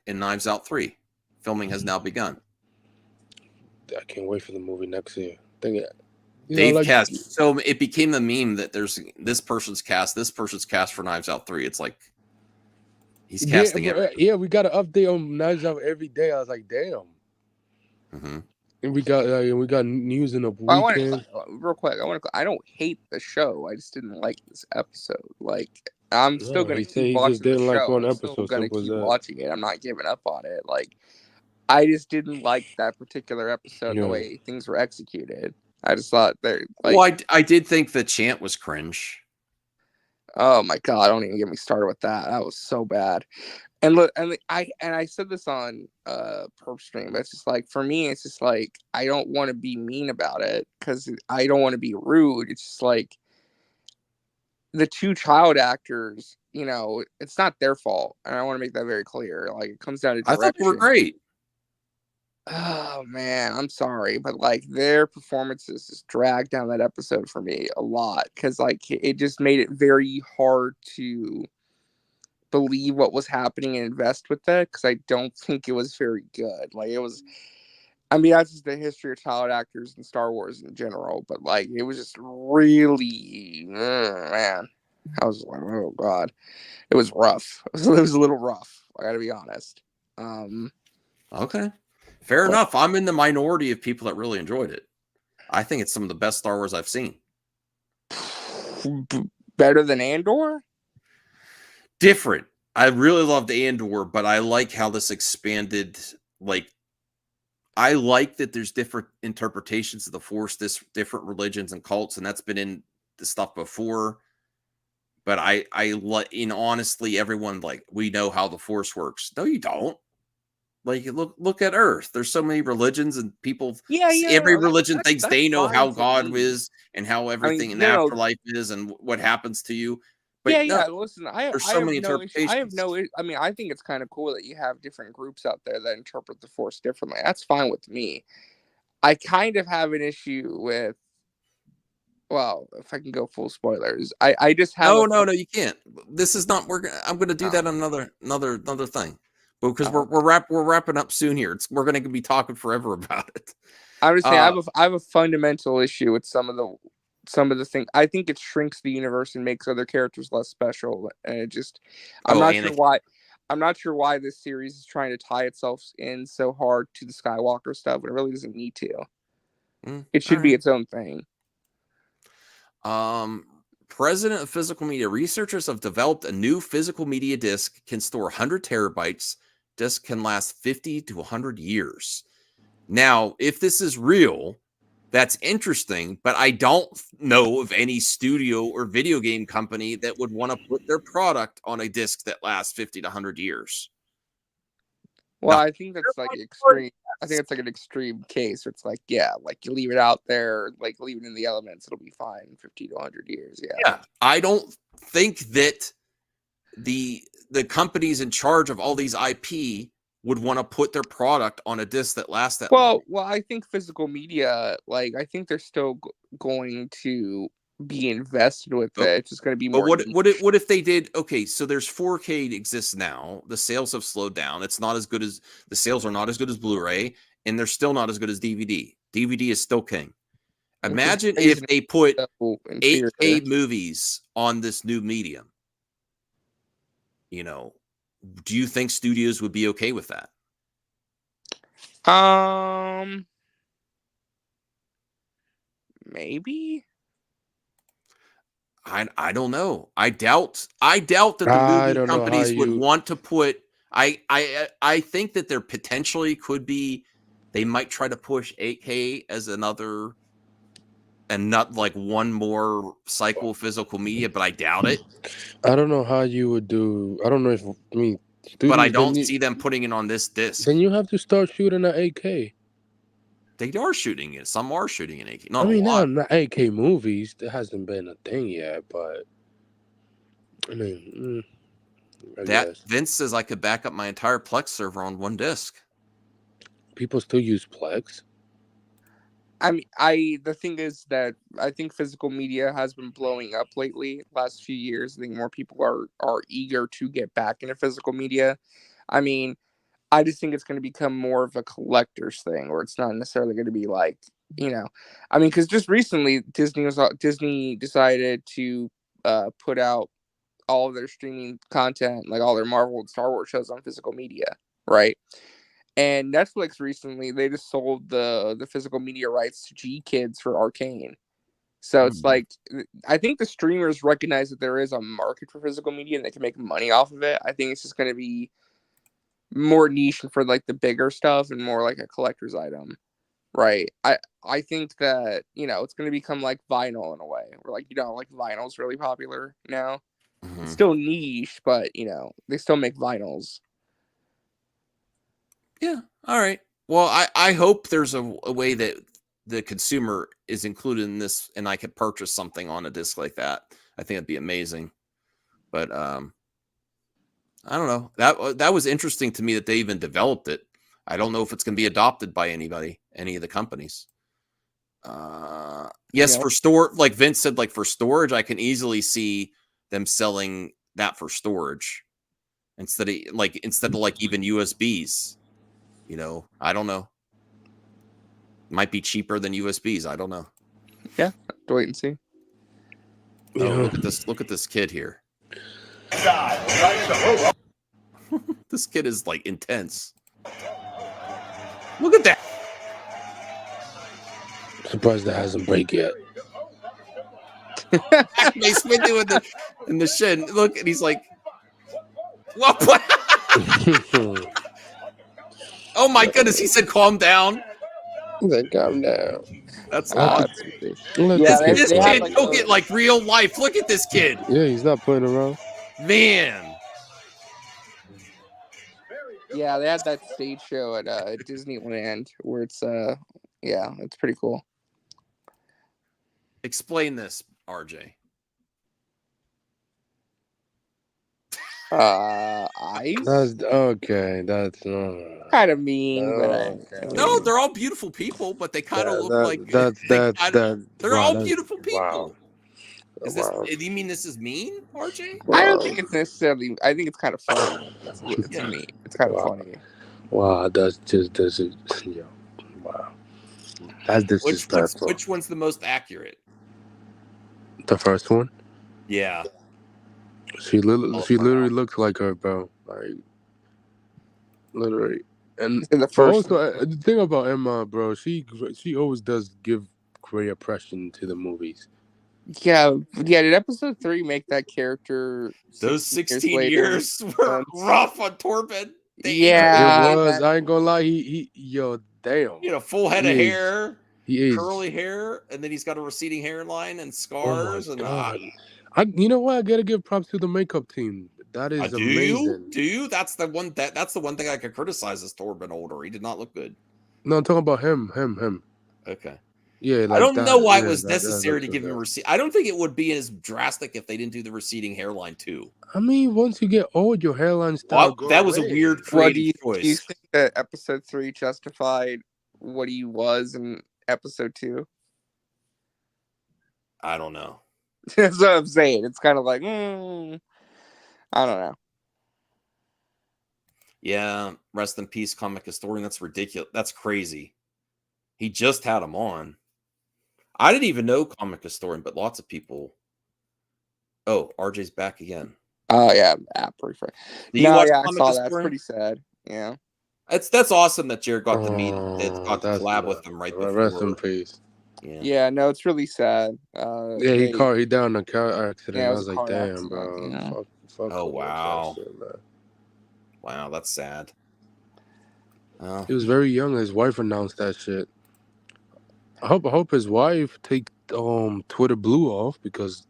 in Knives Out 3. Filming has now begun. I can't wait for the movie next year. Dave cast, so it became a meme that there's this person's cast for Knives Out 3. It's like he's casting it. Yeah, we got an update on Knives Out every day. I was like, damn. Mm-hmm. And we got news in the weekend. Real quick, I don't hate the show. I just didn't like this episode. Like, I'm still gonna keep watching the show. I'm still gonna keep watching it. I'm not giving up on it. Like, I just didn't like that particular episode and the way things were executed. I just thought they're like. Well, I did think the chant was cringe. Oh my god! Don't even get me started with that. That was so bad. And look, I said this on Perp Stream, but it's just like, for me, it's just like, I don't want to be mean about it because I don't want to be rude. It's just like the two child actors, it's not their fault, and I want to make that very clear. Like, it comes down to direction. I thought they were great. Oh man, I'm sorry, but like their performances just dragged down that episode for me a lot because like it just made it very hard to believe what was happening and invest with that because I don't think it was very good. Like, it was, I mean, that's just the history of child actors in Star Wars in general, but like it was just really, man, I was like, oh god, it was rough. It was a little rough. I gotta be honest. Okay, fair enough. I'm in the minority of people that really enjoyed it. I think it's some of the best Star Wars I've seen. Better than Andor? Different. I really loved Andor, but I like how this expanded. Like, I like that there's different interpretations of the Force, different religions and cults, and that's been in the stuff before. But I honestly, everyone, like, we know how the Force works. No, you don't. Like, look at Earth. There's so many religions and people. Every religion thinks they know how God is and how everything in the afterlife is and what happens to you. But listen, there's so many interpretations. I mean, I think it's kind of cool that you have different groups out there that interpret the Force differently. That's fine with me. I kind of have an issue with, well, if I can go full spoilers, I just have. No, you can't. This is not. I'm going to do that on another thing, because we're wrapping up soon here. We're going to be talking forever about it. I'm just saying, I have a fundamental issue with some of the things. I think it shrinks the universe and makes other characters less special, and it just, I'm not sure why this series is trying to tie itself in so hard to the Skywalker stuff, but it really doesn't need to. It should be its own thing. President of Physical Media, researchers have developed a new physical media disk, can store 100 terabytes. Disk can last 50 to 100 years. Now, if this is real, that's interesting, but I don't know of any studio or video game company that would want to put their product on a disc that lasts 50 to 100 years. Well, I think that's like extreme. I think it's like an extreme case where it's like, yeah, like you leave it out there, like leave it in the elements, it'll be fine 50 to 100 years. Yeah. I don't think that the companies in charge of all these IP would want to put their product on a disc that lasts that long. Well, I think physical media, like, I think they're still going to be invested with it. It's just going to be more. But what if they did? Okay, so there's 4K exists now. The sales have slowed down. It's not as good as the sales are not as good as Blu-ray, and they're still not as good as DVD. DVD is still king. Imagine if they put 8K movies on this new medium. Do you think studios would be okay with that? Maybe. I don't know. I doubt that the movie companies would want to put. I think that there potentially could be. They might try to push 8K as another, and not like one more cycle of physical media, but I doubt it. I don't know how you would do. I don't know if but I Studios, don't see them putting it on this disc. Then you have to start shooting at 8K. They are shooting it. Some are shooting in 8K. Not I mean, a lot. not 8K movies. There hasn't been a thing yet, but I mean, I guess. Vince says I could back up my entire Plex server on one disc. People still use Plex. I mean, the thing is that I think physical media has been blowing up lately. Last few years, I think more people are eager to get back into physical media. I mean, I just think it's going to become more of a collector's thing, where it's not necessarily going to be like, I mean, because just recently Disney decided to put out all of their streaming content, like all their Marvel and Star Wars shows, on physical media, right? And Netflix recently, they just sold the physical media rights to G Kids for Arcane. So it's like, I think the streamers recognize that there is a market for physical media and they can make money off of it. I think it's just going to be more niche for like the bigger stuff and more like a collector's item, right? I think that, it's going to become like vinyl in a way, where like, like vinyl's really popular now. It's still niche, but, they still make vinyls. Yeah. All right. Well, I hope there's a way that the consumer is included in this and I could purchase something on a disc like that. I think it'd be amazing. But I don't know. That was interesting to me that they even developed it. I don't know if it's going to be adopted by anybody, any of the companies. Yes, for store, like Vince said, like for storage, I can easily see them selling that for storage instead of like even USBs. I don't know. Might be cheaper than USBs. I don't know. Yeah, wait and see. Oh, look at this! Look at this kid here. This kid is like intense. Look at that! Surprised that hasn't break yet. He's been doing in the shin. Look, and he's like, what? Oh my goodness! He said, "Calm down." He said, "Calm down." That's awesome. This kid go get like real life. Look at this kid. Yeah, he's not playing around. Man. Yeah, they had that stage show at Disneyland where it's it's pretty cool. Explain this, RJ. Eyes. That's okay. That's kind of mean, but no, they're all beautiful people, but they kind of look like they're all beautiful people. Is this? Do you mean this is mean, RJ? I don't think it's necessarily. I think it's kind of funny. To me, it's kind of funny. Wow, that's wow. That's disrespectful. Which one's the most accurate? The first one. Yeah. She literally looks like her, bro. Like, literally. And in the first, also, the thing about Emma, bro, she always does give great impression to the movies. Yeah. Did episode 3 make that character? Those 16 years were rough on Torben. Yeah, it was. I ain't gonna lie. He damn. Full head of hair, curly hair, and then he's got a receding hairline and scars. You know what? I gotta give props to the makeup team. That is amazing. Do you? That's the one thing I could criticize is Torben older. He did not look good. No, I'm talking about him. Okay. Yeah, I don't know why it was necessary to give him I don't think it would be as drastic if they didn't do the receding hairline too. I mean, once you get old, your hairline style. That was a weird creative choice. Do you think that episode 3 justified what he was in episode 2? I don't know. That's what I'm saying. It's kind of like, I don't know. Yeah, rest in peace, comic historian. That's ridiculous. That's crazy. He just had him on. I didn't even know comic historian, but lots of people. Oh, RJ's back again. Oh yeah, pretty funny. I saw that. It's pretty sad. Yeah, that's awesome that Jared got to meet, got to collab with him right before. Rest in peace. Yeah, no, it's really sad. He died in a car accident. Yeah, I was like, damn, bro. Yeah. Fuck oh wow, that shit, man. Wow, that's sad. He was very young. His wife announced that shit. I hope his wife take Twitter Blue off because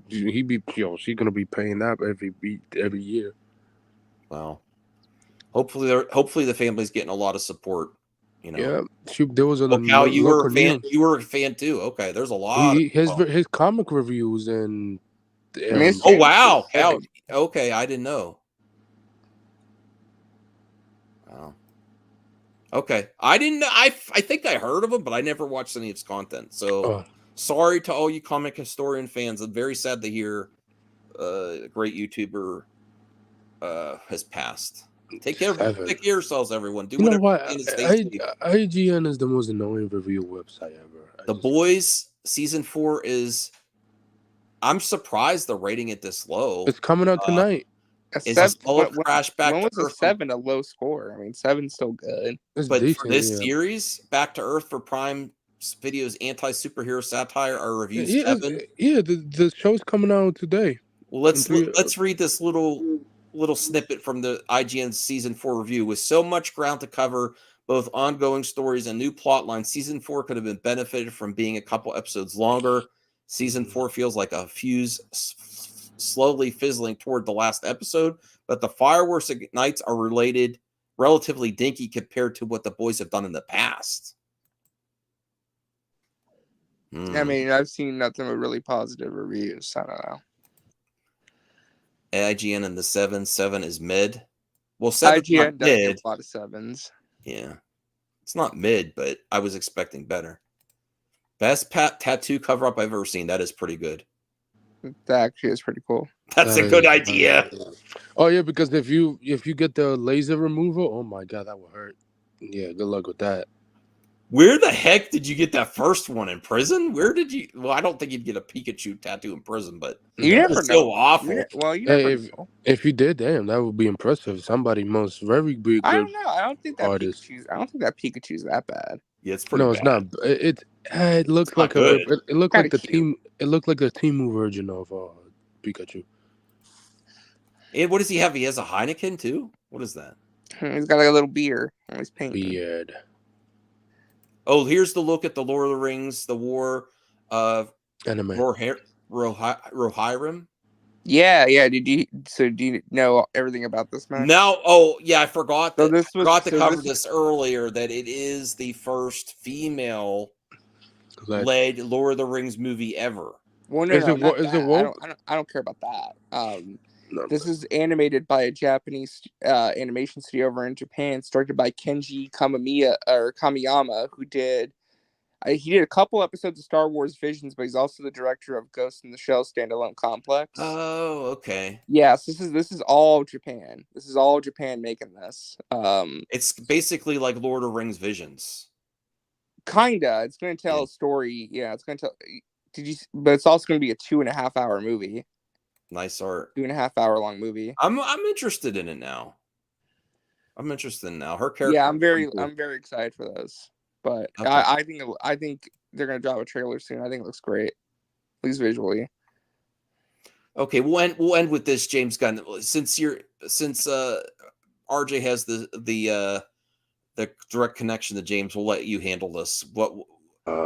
she's gonna be paying that every year. Wow. Hopefully the family's getting a lot of support. You know. Yeah, there was a Cal, you were local a fan. news. You were a fan too. Okay, there's a lot. His comic reviews and. Oh wow, Cal. Okay, I didn't know. Wow. Okay, I didn't know. I think I heard of him, but I never watched any of his content. So sorry to all you comic historian fans. I'm very sad to hear a great YouTuber has passed. Take care of yourselves, everyone. Do You know whatever what? you can to stay safe. IGN is the most annoying review website ever. The Boys season 4 is. I'm surprised they're rating it this low. It's coming out tonight. It's a slow crash back when to was a Earth. 7 a low score? I mean, 7's still good. But for this series, Back to Earth for Prime Video's anti-superhero satire, our review 7. Yeah, the show's coming out today. Well, let's read this little snippet from the IGN season 4 review. With so much ground to cover, both ongoing stories and new plot lines, season 4 could have been benefited from being a couple episodes longer. Season 4 feels like a fuse slowly fizzling toward the last episode, but the fireworks ignites are relatively dinky compared to what the boys have done in the past. I mean, I've seen nothing but really positive reviews. I don't know. IGN and the 7 is mid. Well, 7 IGN does mid. get a lot of 7s. Yeah, it's not mid, but I was expecting better. Best tattoo cover up I've ever seen. That is pretty good. That actually is pretty cool. That's a good idea. Oh yeah, because if you get the laser removal, oh my god, that will hurt. Yeah, good luck with that. Where the heck did you get that first one in prison? Where did you? Well, I don't think you'd get a Pikachu tattoo in prison, but you never know. So awful. If you did, damn, that would be impressive. Somebody must very be good. I don't know. I don't think that artist. Pikachu's that bad. Yeah, it's pretty. No, it's not. It looks like it looked like the team. It looked like the Temu version of Pikachu. And what does he have? He has a Heineken too. What is that? He's got like a little beer on his paint. Beard. Oh, here's the look at the Lord of the Rings, the War of Anime. Rohirrim. Yeah. Do you know everything about this match? No. Oh, yeah. I forgot. To cover this earlier. That it is the first female-led Lord of the Rings movie ever. Well, no, I don't care about that. This is animated by a Japanese animation studio over in Japan, directed by Kenji Kamiyama, who did he did a couple episodes of Star Wars Visions, but he's also the director of Ghost in the Shell standalone complex. Oh, okay. Yes, this is all Japan. This is all Japan making this. It's basically like Lord of the Rings Visions. Kinda. It's going to tell a story. Yeah, it's going to tell. But it's also going to be a 2.5 hour movie. Nice art. 2.5 hour long movie. I'm interested in it now. Her character. Yeah, I'm very excited for those. But okay. I think they're gonna drop a trailer soon. I think it looks great, at least visually. Okay, we'll end with this, James Gunn. Since RJ has the direct connection to James, we'll let you handle this. Why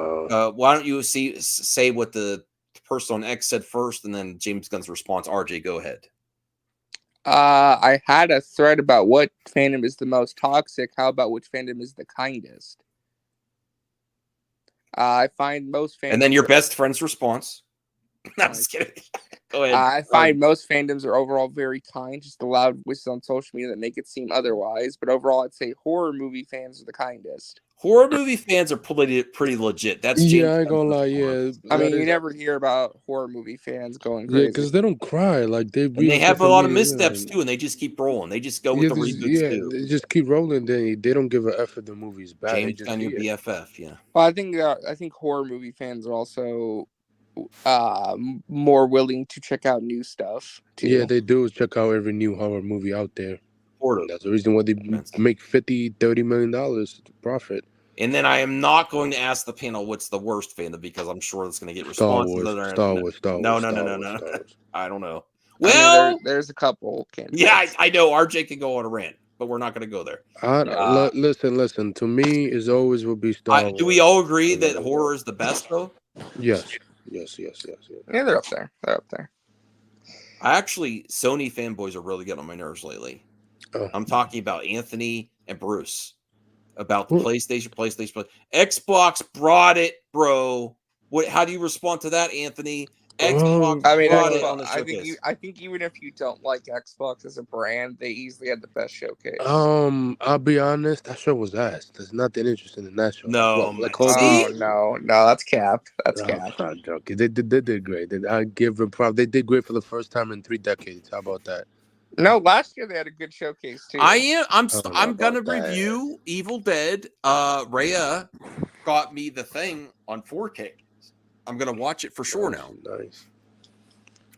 don't you say what the person on X said first, and then James Gunn's response. RJ, go ahead. I had a thread about what fandom is the most toxic. How about which fandom is the kindest? I find most fandoms. And then your best friend's response. No, I'm just kidding. Go ahead. I find most fandoms are overall very kind, just the loud voices on social media that make it seem otherwise. But overall, I'd say horror movie fans are the kindest. Horror movie fans are pretty legit. That's James I ain't gonna lie. Yeah, I mean, you never hear about horror movie fans going crazy. Yeah, because they don't cry. Like they have a lot of missteps too, and they just keep rolling. They just go with the reboots too. They just keep rolling. They don't give a F if the movie's bad. James Gunn, your BFF, yeah. Well, I think horror movie fans are also more willing to check out new stuff too. Yeah, they do check out every new horror movie out there. That's the reason why they make $50-30 million profit. And then I am not going to ask the panel what's the worst fandom, because I'm sure it's going to get responses. Star Wars. No. I don't know. Well, there's a couple. Yeah, I know RJ can go on a rant, but we're not going to go there. Listen. To me, it always will be Star Wars. Do we all agree that horror is the best, though? Yes. Yeah, they're up there. Sony fanboys are really getting on my nerves lately. Oh. I'm talking about Anthony and Bruce. About the PlayStation. Xbox brought it, bro. How do you respond to that, Anthony? Xbox I mean, brought it Xbox, on the showcase. I think even if you don't like Xbox as a brand, they easily had the best showcase. I'll be honest. That show was ass. There's nothing interesting in that show. No, no, that's cap. That's cap. I'm not joking. They did great. I give them props. They did great for the first time in 3 decades. How about that? No, last year they had a good showcase too. I'm gonna review Evil Dead. Rhea got me the thing on 4K. I'm gonna watch it for sure now. Nice.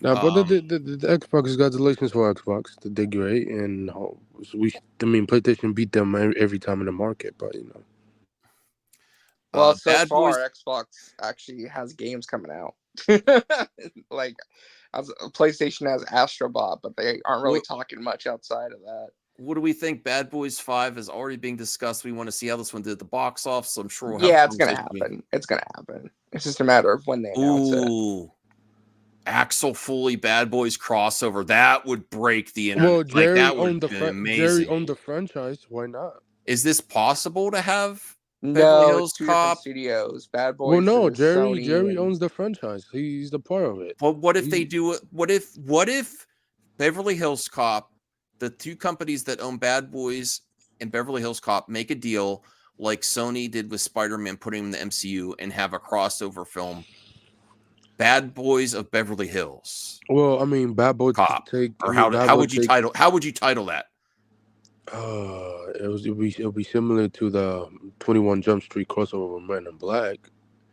Now, but the Xbox, congratulations for Xbox. They did great, and PlayStation beat them every time in the market. But Well, so Bad far Boys- Xbox actually has games coming out. Like, PlayStation has Astrobot, but they aren't really talking much outside of that. What do we think? Bad Boys 5 is already being discussed. We want to see how this one did at the box office. So I'm sure we'll have Yeah, it's gonna conversation. happen. It's gonna happen. It's just a matter of when they announce it. Ooh, Axel Foley Bad Boys crossover. That would break the internet. well, Jerry that would owned the be amazing. Jerry owned the franchise. Why not? Is this possible to have Beverly No, Hills it's two different Cop? studios. Bad Boys. Well, no, is Jerry Sony owns the franchise. He's the part of it. But what if they do it? What if Beverly Hills Cop, the two companies that own Bad Boys and Beverly Hills Cop, make a deal like Sony did with Spider-Man, putting him in the MCU, and have a crossover film, Bad Boys of Beverly Hills? Well, I mean, Bad Boys Cop. How would you title that? It'll be similar to the 21 Jump Street crossover with Men in Black.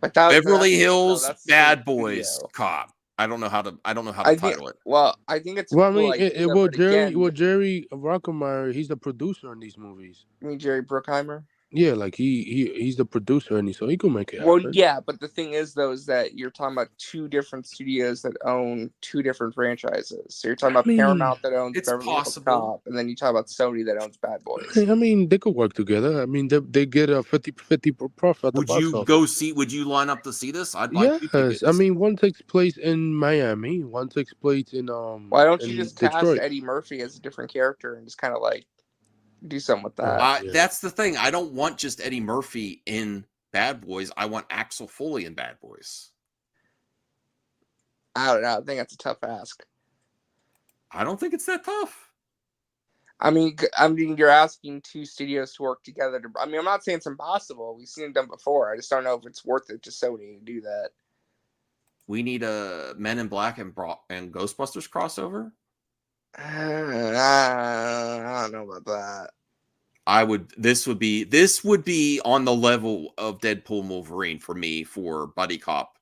But Beverly Hills that's Bad the Boys studio. Cop. I don't know how to think- title it. Well, I think it's Well, I a cool mean, idea, well, but again, Jerry Rockemeyer, he's the producer in these movies. you mean Jerry Bruckheimer? Yeah, like he's the producer, and so he can make it Well, happen. yeah, but the thing is, though, is that you're talking about two different studios that own two different franchises. So you're talking about Paramount that owns it's Beverly Hills possible. Cop, and then you talk about Sony that owns Bad Boys. I mean, they could work together. I mean, they get a 50-50 profit at the Would box you office. go see? Would you line up to see this? I'd like you to. Yes, I mean, one takes place in Miami, one takes place in Why don't you in just Detroit. cast Eddie Murphy as a different character and just kind of like do something with that? That's the thing. I don't want just Eddie Murphy in Bad Boys. I want Axel Foley in Bad Boys. I don't know. I think that's a tough ask. I don't think it's that tough. I mean, you're asking two studios to work together. I'm not saying it's impossible. We've seen it done before. I just don't know if it's worth it to Sony to do that. We need a Men in Black and Ghostbusters crossover. I don't know about that. This would be on the level of Deadpool and Wolverine for me for buddy cop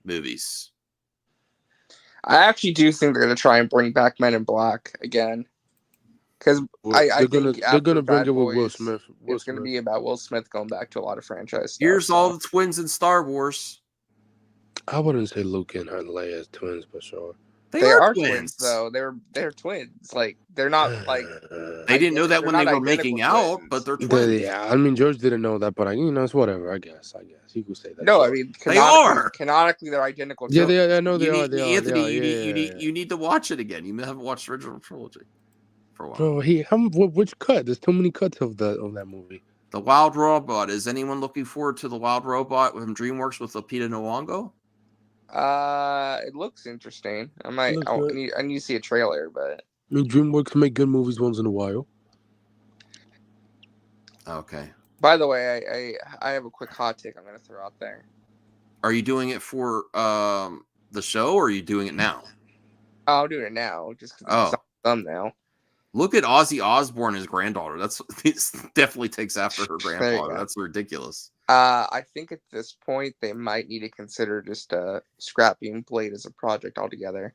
movies. I actually do think they're going to try and bring back Men in Black again. Because I think they're gonna bring Bad it with Will Boys, Smith. It's going to be about Will Smith going back to a lot of franchise stuff. Here's all the twins in Star Wars. I wouldn't say Luke and Leia as twins, but sure. They are twins, though. They're twins. Like, they're not like They didn't know that when they were making out, but they're twins. Yeah, I mean, George didn't know that, but it's whatever. I guess you could say that. No, I mean, They are. Canonically, they're identical. Yeah, twins. I know they are. Anthony, Yeah. you need to watch it again. You haven't watched the original trilogy for a while. Bro, which cut? There's too many cuts of that movie. The Wild Robot. Is anyone looking forward to the Wild Robot from DreamWorks with Lupita Nyong'o? It looks interesting. I need to see a trailer, but I mean, DreamWorks make good movies once in a while. Okay. By the way, I have a quick hot take I'm going to throw out there. Are you doing it for the show, or are you doing it now? Oh, I'm doing it now, just because it's on the thumbnail. Look at Ozzy Osbourne, his granddaughter. It definitely takes after her There you grandfather. go. That's ridiculous. I think at this point they might need to consider just scrapping Blade as a project altogether.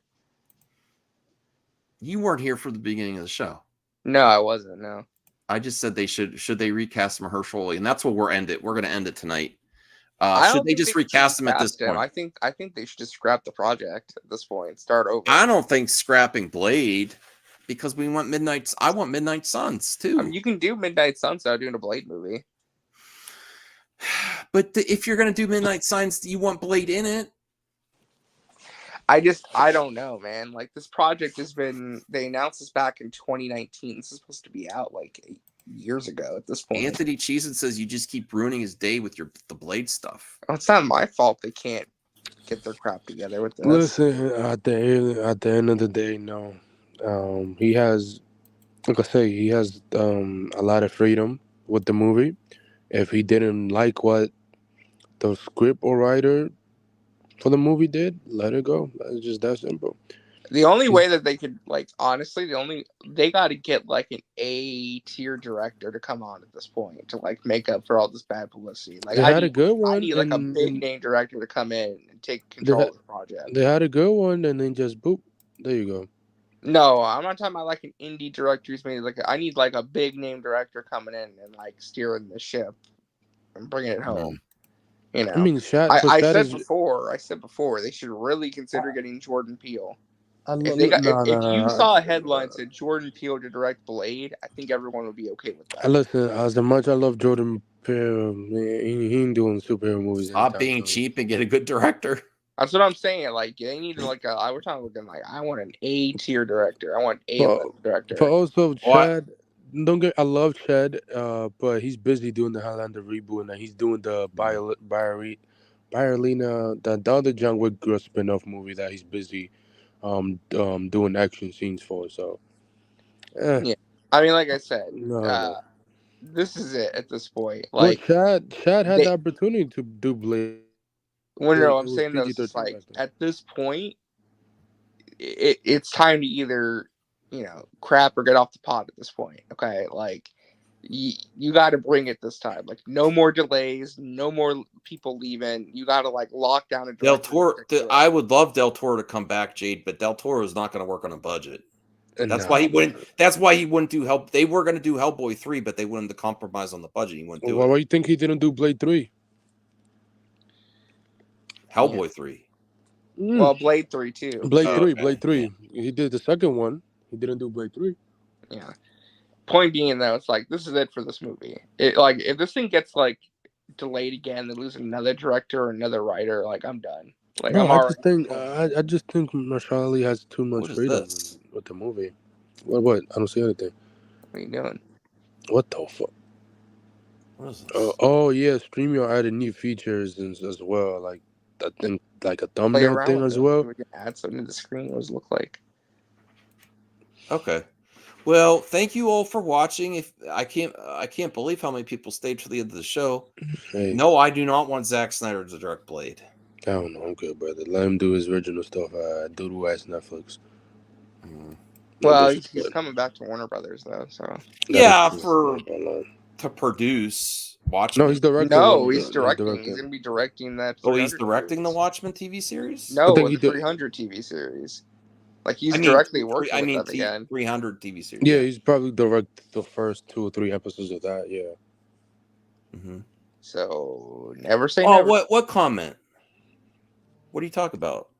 You weren't here for the beginning of the show. No, I wasn't. No. I just said they should they recast Mahershala, and that's what we're going to end it tonight. I Should don't they think just should recast him at this him. point? I think they should just scrap the project at this point. Start over. I don't think scrapping Blade, because I want Midnight Suns too. I mean, you can do Midnight Suns without doing a Blade movie. But if you're going to do Midnight Suns, you want Blade in it. I don't know, man. Like this project has been. They announced this back in 2019. This is supposed to be out like 8 years ago at this point. Anthony Cheesin says you just keep ruining his day with the Blade stuff. Oh, it's not my fault they can't get their crap together with this. Listen, at the end of the day, no. He has, like I say, he has a lot of freedom with the movie. If he didn't like what the script or writer for the movie did, let it go. It's just that simple. The only way that they could, like, honestly, they got to get like an A tier director to come on at this point to like make up for all this bad publicity. Like, They had a good one. I need like a big name director to come in and take control of the project. They had a good one, and then just boop. There you go. No, I'm not talking about like an indie director who's made like I need like a big name director coming in and like steering the ship and bringing it home. You know, I mean, I said before they should really consider getting Jordan Peele. If you saw a headline said Jordan Peele to direct Blade, I think everyone would be okay with that. Listen, as much I love Jordan Peele, he ain't doing superhero movies. Stop being cheap and get a good director. That's what I'm saying. Like they need like we're talking like I want an A tier director. I want A director. But also Chad, I love Chad, but he's busy doing the Highlander reboot, and he's doing the Biolina, the other John Wick spin-off movie that he's busy doing action scenes for. So yeah, I mean, like I said, no. This is it at this point. Like Chad had the opportunity to do Blade. Well, no, I'm saying that it's like at this point, it's time to either crap or get off the pot at this point. Okay, like you got to bring it this time. Like no more delays, no more people leaving. You got to like lock down a Del Toro. I would love Del Toro to come back, Jade, but Del Toro is not going to work on a budget. That's why he wouldn't. That's why he wouldn't do Hell. They were going to do Hellboy 3, but they wanted to compromise on the budget. He wouldn't do it. Why do you think he didn't do Blade 3? Hellboy 3. Well, Blade 3 too. Blade 3. He did the second one. He didn't do Blade 3. Yeah. Point being though, it's like this is it for this movie. Like if this thing gets like delayed again, they lose another director or another writer, like I'm done. Like No, I just think Mahershala Ali has too much freedom with the movie. What? I don't see anything. What are you doing? What the fuck? What is this? Oh yeah, StreamYard added new features as well. Like I think like a thumbnail thing as well. We can add something to the screen. What does it look like? Okay. Well, thank you all for watching. If I can't believe how many people stayed to the end of the show. Hey. No, I do not want Zack Snyder to direct Blade. I don't know. I'm good, brother. Let him do his original stuff. Doodle ass Netflix. Well, he's coming back to Warner Brothers though, so yeah, to produce Watchmen. No, he's directing. No, he's directing. He's going to be directing that. Oh, he's directing the Watchmen TV series. No, the 300 TV series. Like he's directly working with them again. 300 TV series. Yeah, he's probably direct the first 2 or 3 episodes of that. Yeah. Mm-hmm. So never say never. What comment? What are you talking about?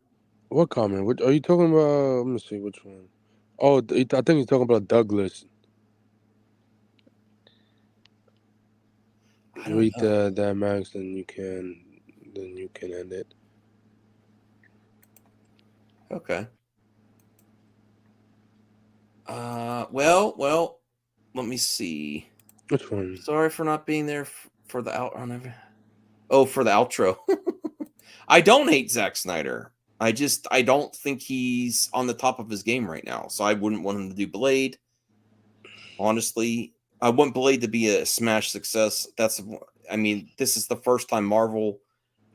What comment? What are you talking about? Let me see which one. Oh, I think he's talking about Douglas. Read that, Max, then you can end it. Okay. Well, let me see. Which one? Sorry for not being there for the outro. Oh, for the outro. I don't hate Zack Snyder. I don't think he's on the top of his game right now. So I wouldn't want him to do Blade. Honestly, I want Blade to be a smash success. This is the first time Marvel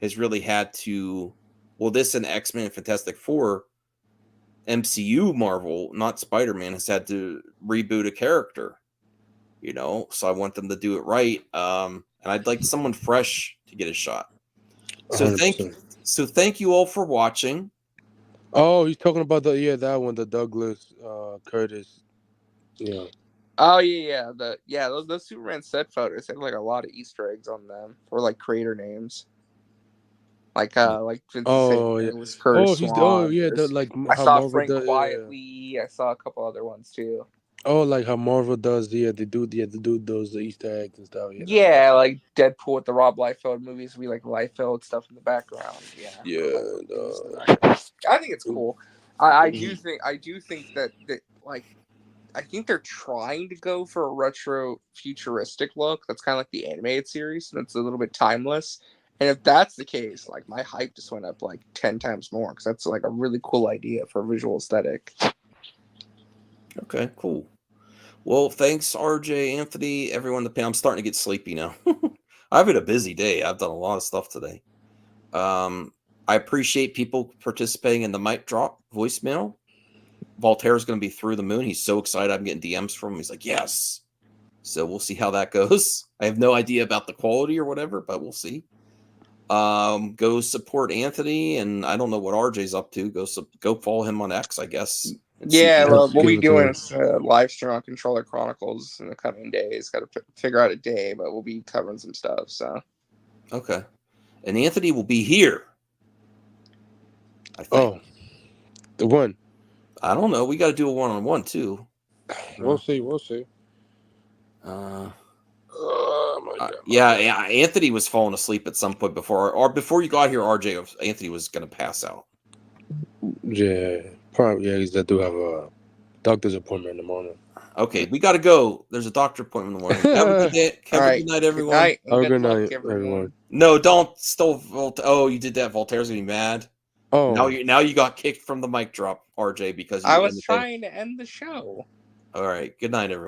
has really had to. Well, this and X-Men and Fantastic Four. MCU Marvel, not Spider-Man, has had to reboot a character, so I want them to do it right. And I'd like someone fresh to get a shot. So 100%. Thank you all for watching. Oh, he's talking about that one, the Douglas Curtis. Yeah. Oh yeah. Those Superman set photos have like a lot of Easter eggs on them for like creator names. Like it was Curtis Swan. Like I how saw Marvel Frank Quietly. I saw a couple other ones too. Oh, like how Marvel does, they do those the Easter eggs and stuff. Yeah, like Deadpool with the Rob Liefeld movies, we like Liefeld stuff in the background. Yeah, I think it's cool. I do think that like I think they're trying to go for a retro futuristic look. That's kind of like the animated series, and it's a little bit timeless. And if that's the case, like my hype just went up like 10 times more because that's like a really cool idea for a visual aesthetic. Okay, cool. Well, thanks, RJ, Anthony, everyone. I'm starting to get sleepy now. I've had a busy day. I've done a lot of stuff today. I appreciate people participating in the mic drop voicemail. Voltaire's going to be through the moon. He's so excited. I'm getting DMs from him. He's like, yes. So we'll see how that goes. I have no idea about the quality or whatever, but we'll see. Go support Anthony, and I don't know what RJ's up to. Go follow him on X, I guess. Yeah, well, we'll be doing a live stream on Controller Chronicles in the coming days. Got to figure out a day, but we'll be covering some stuff. So okay, and Anthony will be here. I think. Oh, the one. I don't know. We got to do a one-on-one too. We'll see. Yeah, Anthony was falling asleep at some point before you got here. RJ, Anthony was going to pass out. Yeah, probably. Yeah, because I do have a doctor's appointment in the morning. Okay, we got to go. There's a doctor appointment in the morning. Have a good day. Have a good night, everyone. Have a good night, everyone. No, don't still. Oh, you did that. Voltaire's gonna be mad. Oh, now you got kicked from the mic drop, RJ, because I was trying to end the show. All right. Good night, everyone.